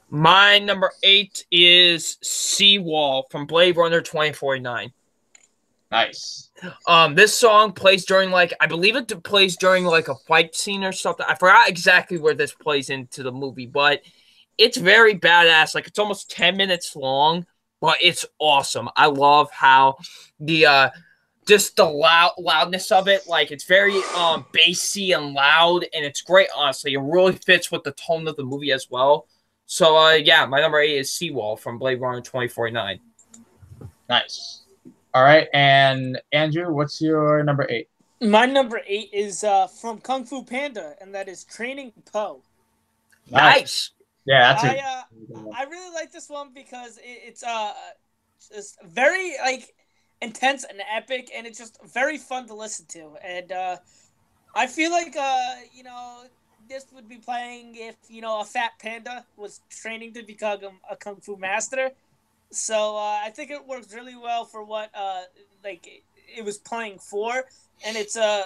My number 8 is Seawall from Blade Runner 2049. Nice. This song plays during I believe it plays during like a fight scene or something. I forgot exactly where this plays into the movie, but it's very badass. Like it's almost 10 minutes long, but it's awesome. I love how the just the loudness of it, like it's very bassy and loud, and it's great. Honestly, it really fits with the tone of the movie as well. So yeah, my number 8 is Seawall from Blade Runner 2049. Nice. All right, and Andrew, what's your number 8? My number 8 is from Kung Fu Panda, and that is Training Po. Nice. Yeah, I really like this one because it's just very intense and epic, and it's just very fun to listen to. And I feel like this would be playing if a fat panda was training to become a kung fu master. So I think it works really well for what it was playing for, and it's a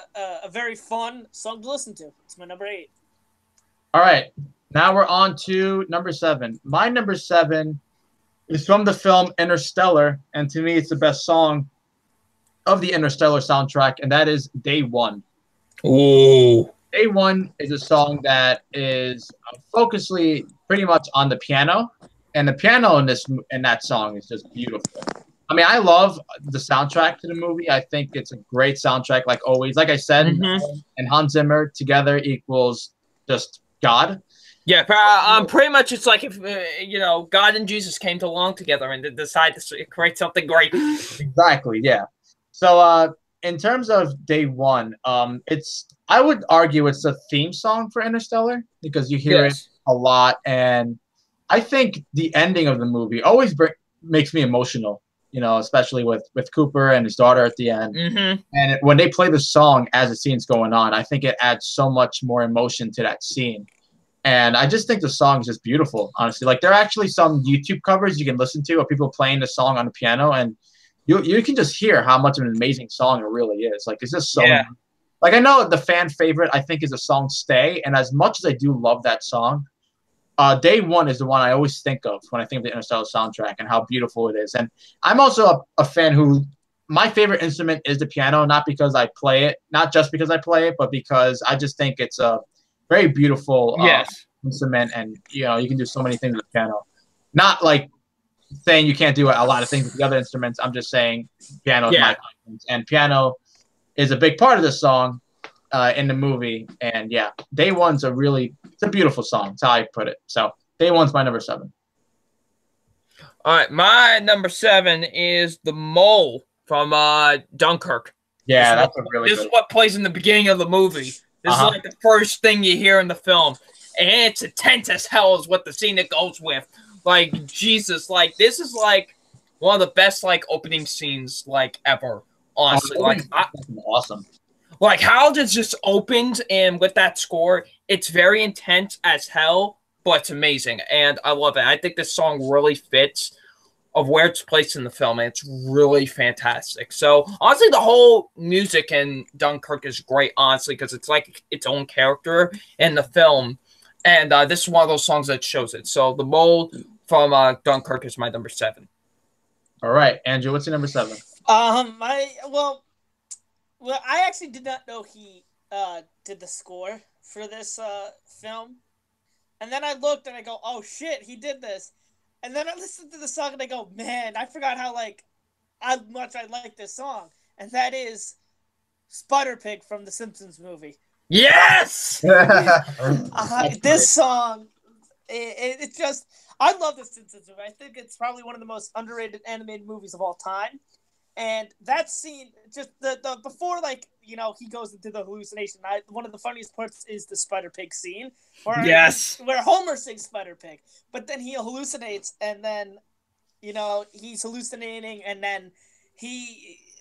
very fun song to listen to. It's my number 8. All right, now we're on to number 7. My number 7 is from the film Interstellar, and to me, it's the best song of the Interstellar soundtrack, and that is "Day One." Ooh. Day One is a song that is focusly pretty much on the piano. And the piano in that song is just beautiful. I mean, I love the soundtrack to the movie. I think it's a great soundtrack, like always. Like I said, and Hans Zimmer together equals just God. Yeah, pretty much it's like if God and Jesus came along together and decided to create something great. Exactly. Yeah. So in terms of Day One, I would argue it's a theme song for Interstellar because you hear it a lot, and I think the ending of the movie always makes me emotional, especially with Cooper and his daughter at the end. And when they play the song as the scene's going on, I think it adds so much more emotion to that scene. And I just think the song is just beautiful, honestly. Like there are actually some YouTube covers you can listen to of people playing the song on the piano, and you can just hear how much of an amazing song it really is. Like it's just so like I know the fan favorite I think is the song "Stay," and as much as I do love that song, Day One is the one I always think of when I think of the Interstellar soundtrack and how beautiful it is. And I'm also a fan who my favorite instrument is the piano, not because I play it, not just because I play it, but because I just think it's a very beautiful instrument, and you can do so many things with the piano. Not like saying you can't do a lot of things with the other instruments. I'm just saying piano is my preference, and piano is a big part of this song in the movie. And yeah, Day One's it's a beautiful song. That's how I put it. So Day One's my number 7. All right, my number 7 is The Mole from Dunkirk. Yeah, this is what plays in the beginning of the movie. This is like the first thing you hear in the film. And it's intense as hell is what the scene it goes with. Like, Jesus, like, this is, like, one of the best, like, opening scenes, like, ever. Honestly, awesome. Like, how this just opens, and with that score, it's very intense as hell, but it's amazing, and I love it. I think this song really fits of where it's placed in the film, and it's really fantastic. So, honestly, the whole music in Dunkirk is great, honestly, because it's like its own character in the film, and this is one of those songs that shows it. So, The Mole from Dunkirk is my number 7. All right, Andrew, what's your number 7? Well, I actually did not know he did the score for this film. And then I looked and I go, oh shit, he did this. And then I listened to the song and I go, man, I forgot how much I like this song. And that is Spider-Pig from the Simpsons movie. Yes! This song, it's just, I love the Simpsons movie. I think it's probably one of the most underrated animated movies of all time. And that scene, just the before, like, you know, he goes into the hallucination. One of the funniest parts is the Spider-Pig scene, where Homer sings Spider-Pig, but then he hallucinates, and then, you know, he's hallucinating, and then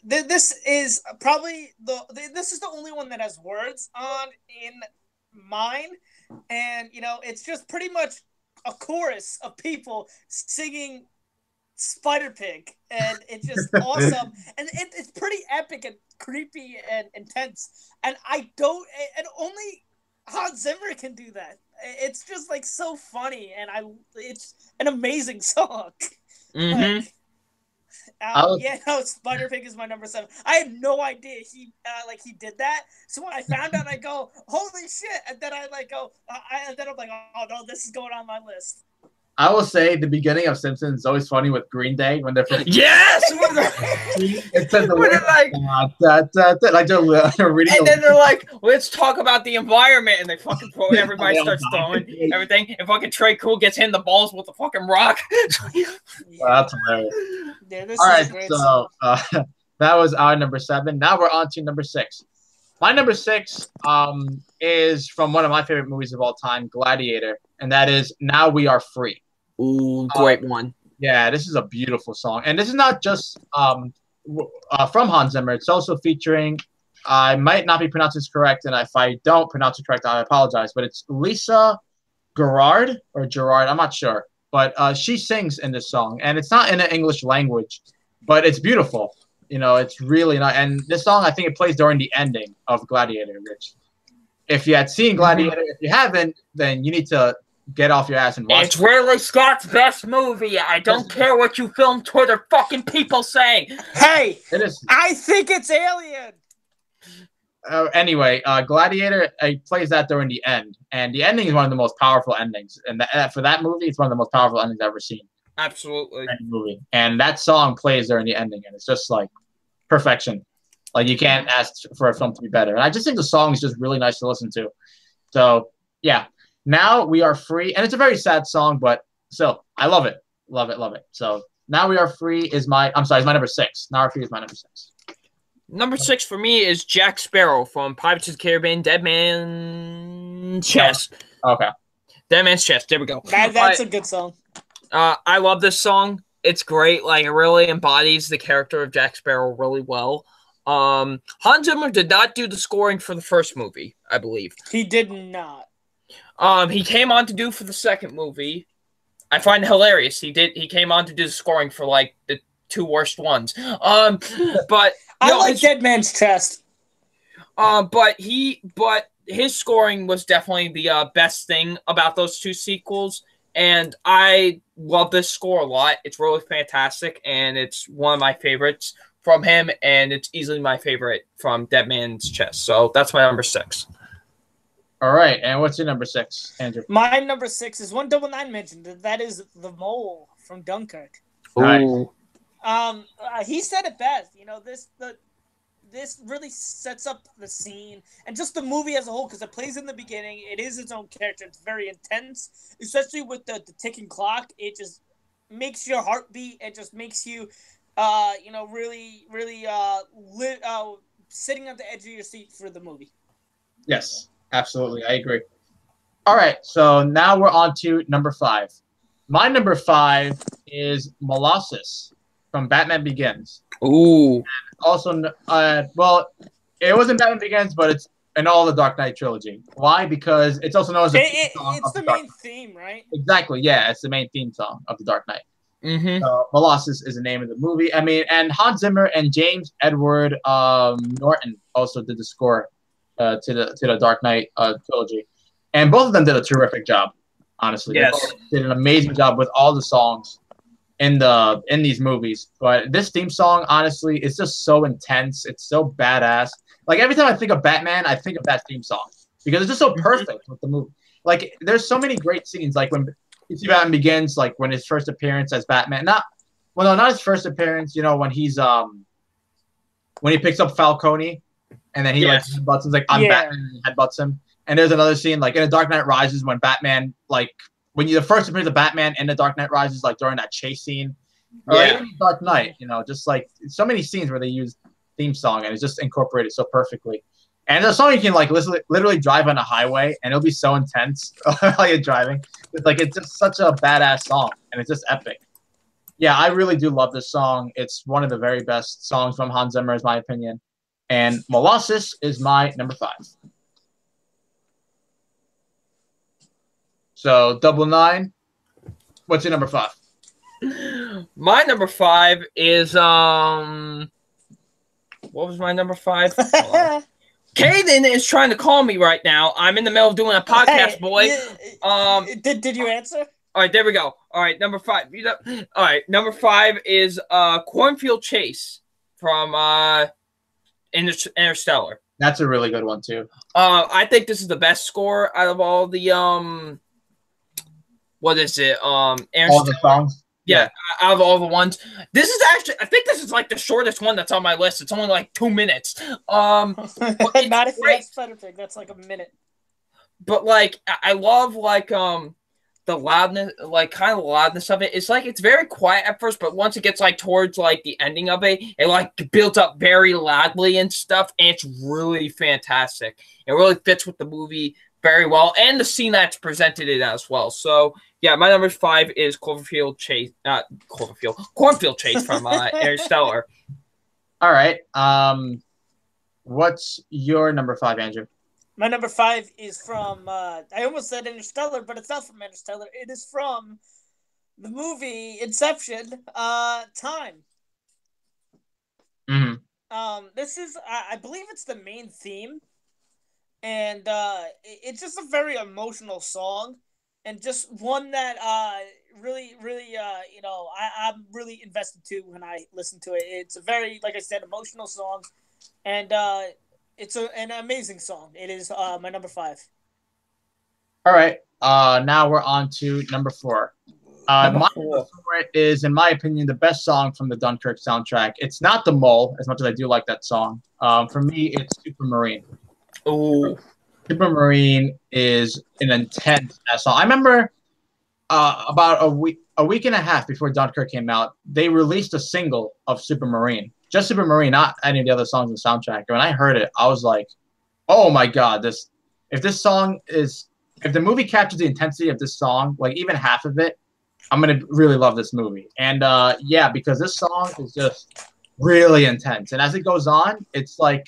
this is probably this is the only one that has words on in mine, and you know, it's just pretty much a chorus of people singing Spider-Pig, and it's just awesome, and it's pretty epic and creepy and intense, and only Hans Zimmer can do that. It's just like so funny, and it's an amazing song. Mm-hmm. Spider-Pig is my number 7. I had no idea he did that. So when I found out, I go, holy shit! And then I'm like, oh no, this is going on my list. I will say the beginning of Simpsons is always funny with Green Day when they're yes. It says they're reading, and then they're like, "Let's talk about the environment," and they fucking throw it. Everybody starts throwing everything, and fucking Trey Cool gets hit in the balls with a fucking rock. That's hilarious. Yeah, all right, so that was our number 7. Now we're on to number 6. My number 6 is from one of my favorite movies of all time, Gladiator, and that is "Now We Are Free." Ooh, great one. Yeah, this is a beautiful song. And this is not just from Hans Zimmer. It's also featuring, I might not be pronouncing this correct, and if I don't pronounce it correct, I apologize, but it's Lisa Gerard, I'm not sure. But she sings in this song, and it's not in an English language, but it's beautiful. You know, it's really nice. And this song, I think it plays during the ending of Gladiator, Rich. If you had seen Gladiator, if you haven't, then you need to get off your ass and watch It's Ridley Scott's best movie. I don't care what you film Twitter fucking people say. Hey, it is. I think it's Alien. Anyway, Gladiator plays that during the end, and the ending is one of the most powerful endings. And for that movie, it's one of the most powerful endings I've ever seen. Absolutely. Movie. And that song plays during the ending, and it's just like perfection. Like, you can't ask for a film to be better. And I just think the song is just really nice to listen to. So yeah. Now We Are Free, and it's a very sad song, but still, I love it. Love it, love it. So Now We Are Free is my number 6. Now We Are Free is my number 6. Number 6 for me is Jack Sparrow from Pirates of the Caribbean, Dead Man's Chest. Okay. Dead Man's Chest, there we go. That's a good song. I love this song. It's great. Like, it really embodies the character of Jack Sparrow really well. Hans Zimmer did not do the scoring for the first movie, I believe. He did not. He came on to do for the second movie. I find it hilarious. He came on to do the scoring for like the 2 worst ones. But I like Dead Man's Chest. But his scoring was definitely the best thing about those 2 sequels, and I love this score a lot. It's really fantastic, and it's one of my favorites from him, and it's easily my favorite from Dead Man's Chest. So that's my number 6. All right, and what's your number 6, Andrew? My number 6 is one 999 mentioned. That is The Mole from Dunkirk. Ooh. He said it best. You know, this really sets up the scene and just the movie as a whole, because it plays in the beginning. It is its own character. It's very intense, especially with the ticking clock. It just makes your heart beat. It just makes you, really sitting on the edge of your seat for the movie. Yes. Absolutely, I agree. All right, so now we're on to number 5. My number 5 is Molasses from Batman Begins. Ooh. Also, well, it wasn't Batman Begins, but it's in all the Dark Knight trilogy. Why? Because it's also known as the song it's of the Dark main theme, right? Exactly. Yeah, it's the main theme song of the Dark Knight. Mm-hmm. Molasses is the name of the movie. I mean, and Hans Zimmer and James Edward Norton also did the score to the Dark Knight trilogy, and both of them did a terrific job. Honestly, Yes, they both did an amazing job with all the songs in these movies. But this theme song, honestly, is just so intense. It's so badass. Like every time I think of Batman, I think of that theme song because it's just so perfect with the movie. Like there's so many great scenes. Like when you see Batman Begins, like when his first appearance as Batman. Not his first appearance. You know when when he picks up Falcone, and then he like headbutts him, like I'm Batman, and headbutts him. And there's another scene like in The Dark Knight Rises when Batman like when you the first appearance of Batman in The Dark Knight Rises, like during that chase scene, or like, even Dark Knight, you know, just like so many scenes where they use theme song and it's just incorporated so perfectly. And the song you can like literally drive on a highway and it'll be so intense while you're driving. It's just such a badass song and it's just epic. Yeah, I really do love this song. It's one of the very best songs from Hans Zimmer, is my opinion. And Molasses is my number 5. So 99, what's your number 5? My number 5 is what was my number 5? Caden is trying to call me right now. I'm in the middle of doing a podcast, boy. Did you answer? All right, there we go. All right, number 5. All right, number 5 is Cornfield Chase from Interstellar. That's a really good one too. I think this is the best score out of all the what is it? All the songs. Yeah, out of all the ones, this is actually, I think this is like the shortest one that's on my list. It's only like 2 minutes. Not if that's Spider-Pig. That's like a minute. But like, I love like the loudness, like kind of the loudness of it. It's like it's very quiet at first, but once it gets like towards like the ending of it, it like builds up very loudly and stuff, and it's really fantastic. It really fits with the movie very well, and the scene that's presented in as well. So yeah, my number 5 is Cornfield Chase from Interstellar. All right. What's your number 5, Andrew? My number 5 is from I almost said Interstellar, but it's not from Interstellar. It is from the movie Inception. Time. Mm-hmm. This is I believe it's the main theme. And it's just a very emotional song, and just one that really, you know, I'm really invested to when I listen to it. It's a very, like I said, emotional song, and it's an amazing song. It is my number 5. All right. Now we're on to number 4. Number 4 is, in my opinion, the best song from the Dunkirk soundtrack. It's not The Mole, as much as I do like that song. For me, it's Supermarine. Oh, Supermarine is an intense song. I remember about a week and a half before Dunkirk came out, they released a single of Supermarine. Just Supermarine, not any of the other songs in the soundtrack. And when I heard it, I was like, oh my God, if the movie captures the intensity of this song, like even half of it, I'm going to really love this movie. And yeah, because this song is just really intense. And as it goes on, it's like,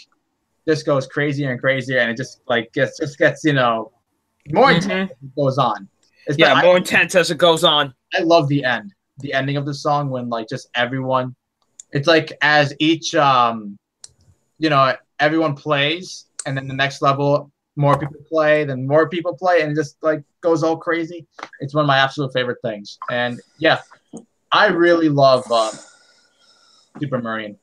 just goes crazier and crazier, and it just like gets you know more intense as it goes on. More intense as it goes on. I love the ending of the song when like just everyone, it's like as each you know, everyone plays, and then the next level more people play, then more people play, and it just like goes all crazy. It's one of my absolute favorite things, and yeah, I really love Supermarine,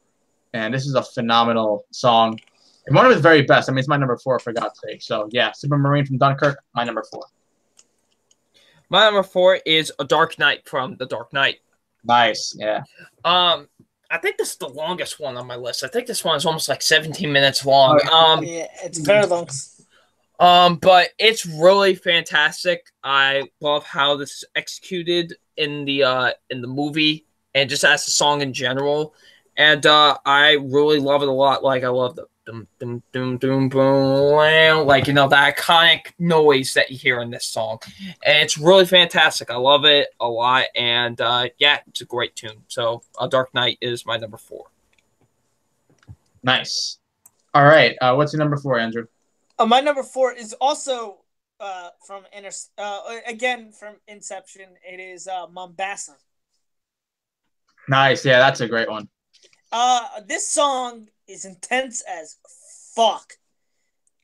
and this is a phenomenal song. And one of his very best. I mean, it's my number 4 for God's sake. So yeah, Supermarine from Dunkirk, my number 4. My number 4 is A Dark Knight from The Dark Knight. Nice, yeah. I think this is the longest one on my list. I think this one is almost like 17 minutes long. Yeah, it's very long. But it's really fantastic. I love how this is executed in the movie and just as a song in general. And I really love it a lot. Like I love dum, dum, dum, dum, boom, like, the iconic noise that you hear in this song. And it's really fantastic. I love it a lot. And yeah, it's a great tune. So A Dark Knight is my number 4. Nice. All right. What's your number 4, Andrew? My number 4 is also from Inception. It is Mombasa. Nice. Yeah, that's a great one. This song is intense as fuck,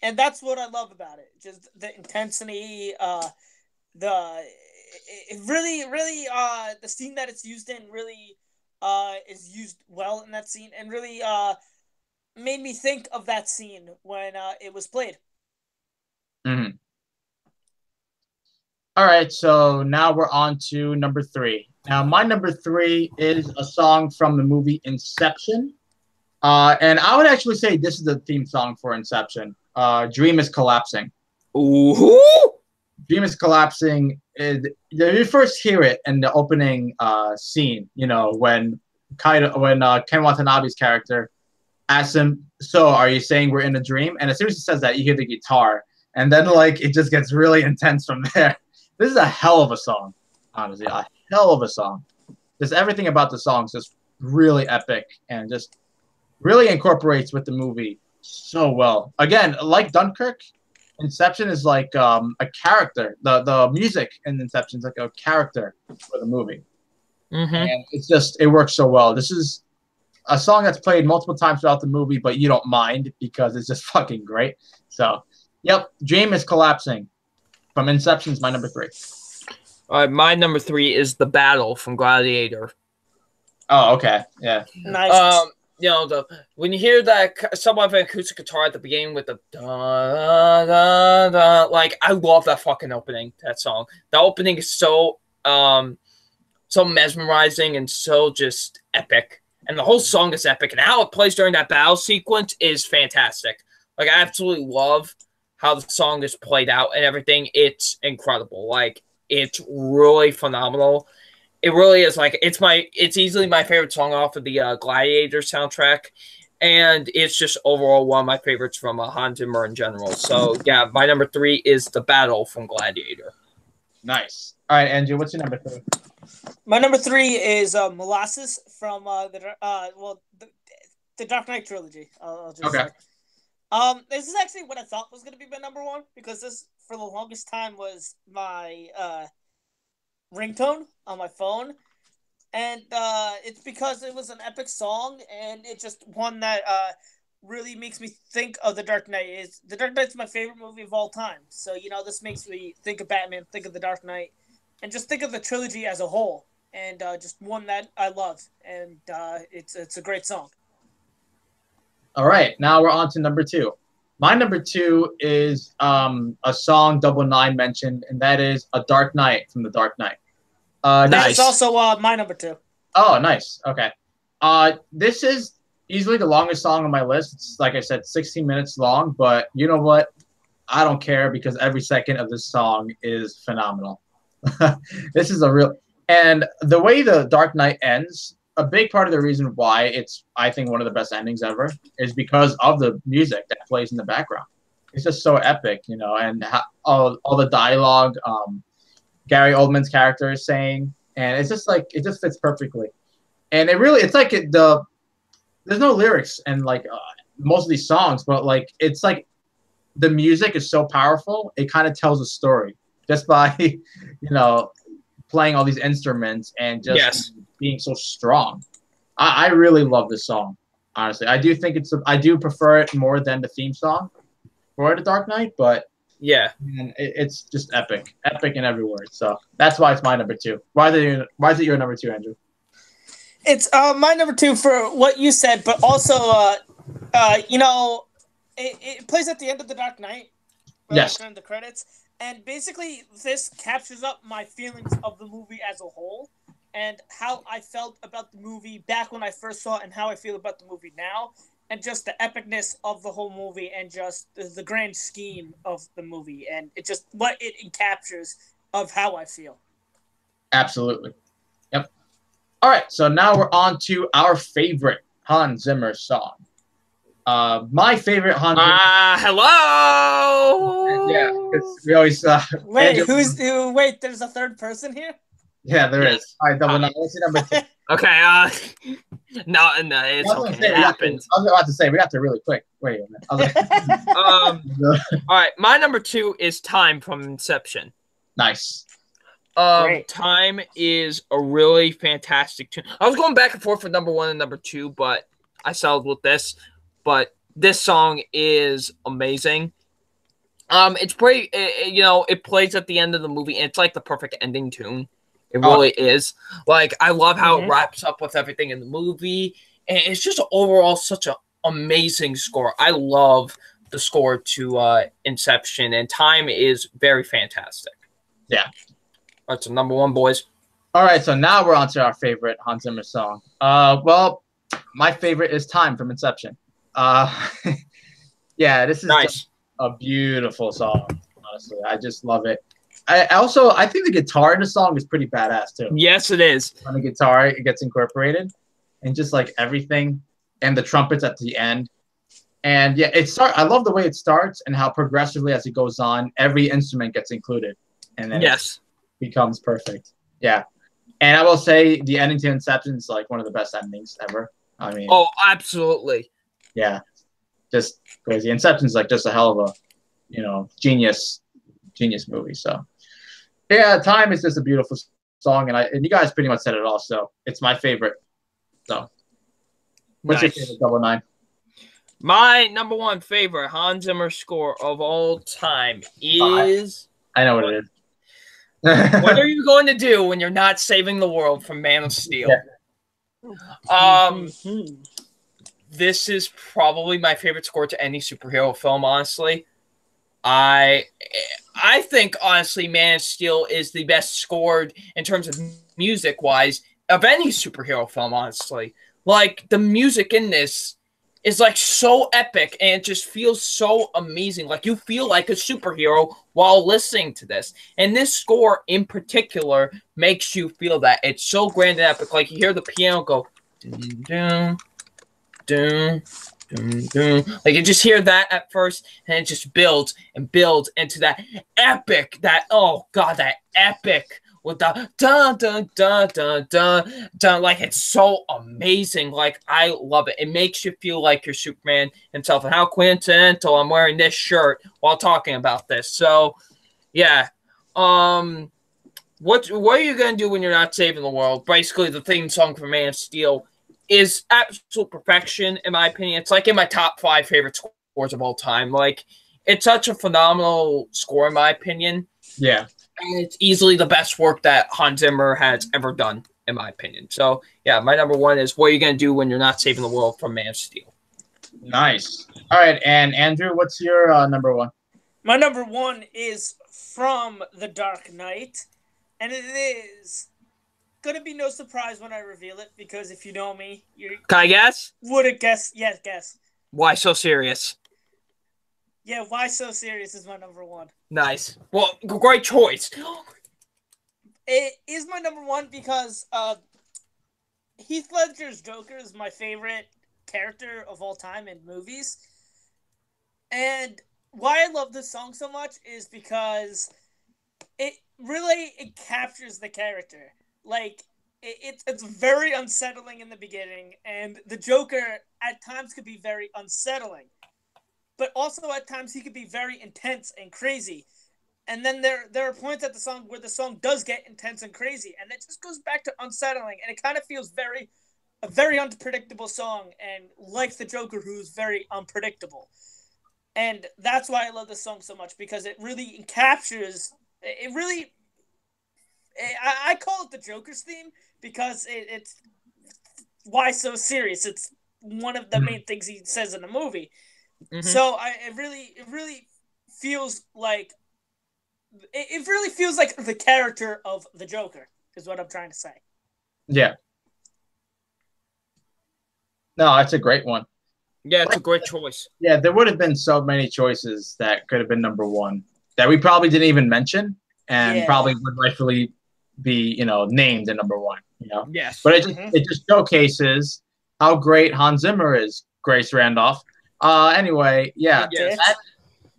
and that's what I love about it. Just the intensity. It really, the scene that it's used in really is used well in that scene, and really made me think of that scene when it was played. Mm-hmm. All right, so now we're on to number 3. Now, my number 3 is a song from the movie Inception. And I would actually say this is the theme song for Inception. Dream is Collapsing. Ooh! Dream is Collapsing. You first hear it in the opening scene, when Ken Watanabe's character asks him, "So, are you saying we're in a dream?" And as soon as he says that, you hear the guitar. And then, it just gets really intense from there. This is a hell of a song, honestly. A hell of a song. Just everything about the song is just really epic and just really incorporates with the movie so well. Again, like Dunkirk, Inception is like a character. The music in Inception is like a character for the movie. Mm-hmm. And it works so well. This is a song that's played multiple times throughout the movie, but you don't mind because it's just fucking great. So, yep, Dream is Collapsing from Inception is my number 3. All right, my number 3 is The Battle from Gladiator. Oh, okay. Yeah. Nice. When you hear that somewhat of an acoustic guitar at the beginning with the da, da, da, I love that fucking opening, that song. The opening is so mesmerizing and so just epic. And the whole song is epic. And how it plays during that battle sequence is fantastic. I absolutely love how the song is played out and everything. It's incredible. It's really phenomenal. It really is. It's easily my favorite song off of the Gladiator soundtrack, and it's just overall one of my favorites from Hans Zimmer in general. So yeah, my number 3 is The Battle from Gladiator. Nice. All right, Andrew, what's your number 3? My number 3 is Molasses from the Dark Knight trilogy. I'll just say. This is actually what I thought was going to be my number 1, because this, for the longest time, was my ringtone on my phone. And it's because it was an epic song, and it's just one that really makes me think of The Dark Knight. The Dark Knight's my favorite movie of all time. So, this makes me think of Batman, think of The Dark Knight, and just think of the trilogy as a whole. And just one that I love. And it's a great song. All right, now we're on to number 2. My number 2 is a song Double Nine mentioned, and that is A Dark Knight from The Dark Knight. That's also my number 2. Oh, nice. Okay. This is easily the longest song on my list. It's, like I said, 16 minutes long, but you know what? I don't care because every second of this song is phenomenal. This is and the way The Dark Knight ends, a big part of the reason why it's, I think, one of the best endings ever is because of the music that plays in the background. It's just so epic, and all the dialogue Gary Oldman's character is saying, and it's just it just fits perfectly. And it's there's no lyrics and most of these songs, but it's the music is so powerful, it kind of tells a story just by playing all these instruments and just being so strong. I really love this song, honestly. I do think I do prefer it more than the theme song for The Dark Knight, but yeah, man, it's just epic in every word. So that's why it's my number 2. Why is it your number 2, Andrew? It's my number 2 for what you said, but also it plays at the end of The Dark Knight. Yes. During the credits. And basically, this captures up my feelings of the movie as a whole and how I felt about the movie back when I first saw it and how I feel about the movie now, and just the epicness of the whole movie and just the grand scheme of the movie and it just what it captures of how I feel. Absolutely. Yep. All right, so now we're on to our favorite Hans Zimmer song. My favorite Hans Zimmer. Hello. Yeah, we always. Wait, Andrew, wait, there's a third person here? Yeah, there is. All right, double nine. Let's see number 2. Okay. No, it's okay. It happens. I was about to say we got to really quick. Wait a minute. All right, my number 2 is Time from Inception. Nice. Time is a really fantastic tune. I was going back and forth for number 1 and number 2, but I settled with this. But this song is amazing. It's pretty. It plays at the end of the movie, and it's like the perfect ending tune. It really is. Like, I love how it wraps up with everything in the movie, and it's just overall such an amazing score. I love the score to Inception, and Time is very fantastic. Yeah. That's number 1, boys. All right, so now we're on to our favorite Hans Zimmer song. Well, my favorite is Time from Inception. Yeah, this is nice. A beautiful song. Honestly, I just love it. I think the guitar in the song is pretty badass too. Yes, it is. On the guitar, it gets incorporated, and just like everything, and the trumpets at the end. And yeah, I love the way it starts and how progressively as it goes on, every instrument gets included, and then it becomes perfect. Yeah, and I will say the ending to Inception is like one of the best endings ever. I mean, absolutely. Yeah, just crazy. Inception's like just a hell of a, genius movie. So yeah, Time is just a beautiful song, and you guys pretty much said it all. So it's my favorite. So what's your favorite double nine? My number 1 favorite Hans Zimmer score of all time is. I know what it is. What are you going to do when you're not saving the world from Man of Steel? This is probably my favorite score to any superhero film, honestly. I think, honestly, Man of Steel is the best scored in terms of music-wise of any superhero film, honestly. Like, the music in this is, like, so epic, and it just feels so amazing. Like, you feel like a superhero while listening to this. And this score, in particular, makes you feel that. It's so grand and epic. Like, you hear the piano go, dun, dun, dun, dun, dun. Like, you just hear that at first, and it just builds and builds into that epic, that epic with the dun dun dun dun dun dun. Like, it's so amazing. Like, I love it. It makes you feel like you're Superman himself. And how coincidental I'm wearing this shirt while talking about this. So yeah. What are you gonna do when you're not saving the world? Basically, the theme song for Man of Steel is absolute perfection, in my opinion. It's like in my top 5 favorite scores of all time. Like, it's such a phenomenal score, in my opinion. Yeah. And it's easily the best work that Hans Zimmer has ever done, in my opinion. So, yeah, my number 1 is what are you going to do when you're not saving the world from Man of Steel? Nice. All right, and Andrew, what's your number 1? My number 1 is from The Dark Knight, and it is going to be no surprise when I reveal it, because if you know me, you Can I guess? would have guessed. Yes, guess. Why So Serious? Yeah, Why So Serious is my number 1. Nice. Well, great choice. It is my number 1 because Heath Ledger's Joker is my favorite character of all time in movies. And why I love this song so much is because it captures the character. Like, it's very unsettling in the beginning, and the Joker at times could be very unsettling. But also at times he could be very intense and crazy. And then there are points at the song where the song does get intense and crazy, and it just goes back to unsettling, and it kind of feels a very unpredictable song, and like the Joker, who's very unpredictable. And that's why I love this song so much, because it really captures. I call it the Joker's theme because it's Why So Serious. It's one of the main things he says in the movie. Mm-hmm. So it really feels like the character of the Joker is what I'm trying to say. Yeah. No, that's a great one. Yeah, it's a great choice. Yeah, there would have been so many choices that could have been number 1 that we probably didn't even mention, and probably would rightfully be, named in number 1. Yes. But it just showcases how great Hans Zimmer is. Grace Randolph. Anyway, yeah, Yes.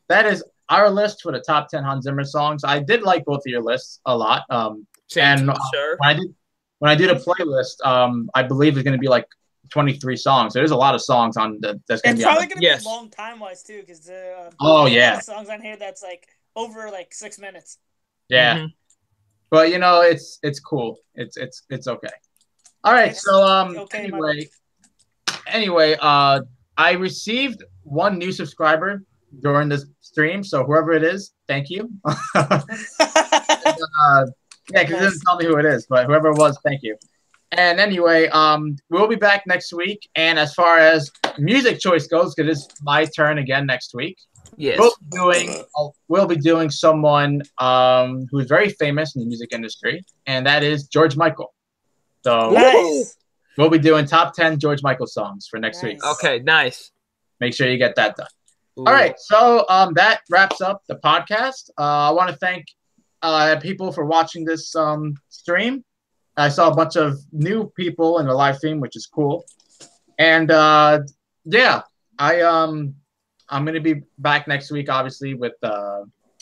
that is our list for the top 10 Hans Zimmer songs. I did like both of your lists a lot. Same to you, sir. When I did a playlist, I believe it's going to be like 23 songs. So there's a lot of songs on that's going to be. It's probably going to Yes. be long time wise too, because oh there's a yeah, lot of songs on here that's like over like 6 minutes. yeah. Mhm. But you know, it's cool. It's okay. All right. So Okay, anyway, I received one new subscriber during this stream. So whoever it is, thank you. Yeah, because it didn't tell me who it is, but whoever it was, thank you. And anyway, we'll be back next week. And as far as music choice goes, because it's my turn again next week. Yes. We'll be doing someone who's very famous in the music industry, and that is George Michael. So Nice. we'll be doing top 10 George Michael songs for next week. Okay, nice. Make sure you get that done. Ooh. All right, so that wraps up the podcast. I want to thank people for watching this stream. I saw a bunch of new people in the live stream, which is cool. And yeah, I'm going to be back next week, obviously, with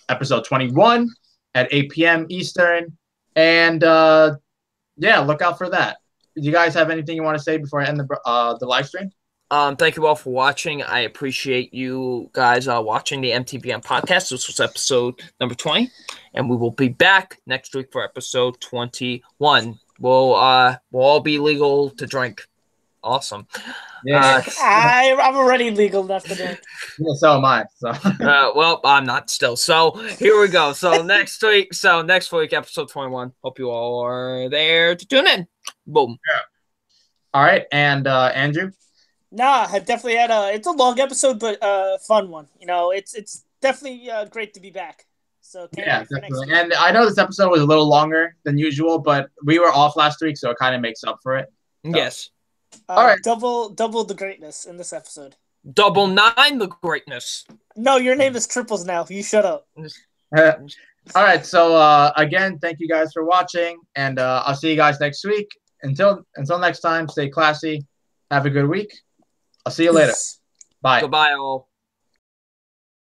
episode 21 at 8 p.m. Eastern. And yeah, look out for that. Do you guys have anything you want to say before I end the live stream? Thank you all for watching. I appreciate you guys watching the MTVM podcast. This was episode number 20, and we will be back next week for episode 21. We'll all be legal to drink. Awesome. Yeah. I'm already legal enough to drink. Yeah, so am I. So. Well, I'm not still. So here we go. So next week, episode 21. Hope you all are there to tune in. Boom. Yeah. All right, and Andrew. Nah, I definitely had it's a long episode, but fun one. You know, it's definitely great to be back. So yeah, definitely. And I know this episode was a little longer than usual, but we were off last week, so it kind of makes up for it. So. Yes. All right. Double the greatness in this episode. Double 9 the greatness. No, your name is Triples now. You shut up. All right. So again, thank you guys for watching, and I'll see you guys next week. Until next time, stay classy. Have a good week. I'll see you later. Bye. Goodbye, all.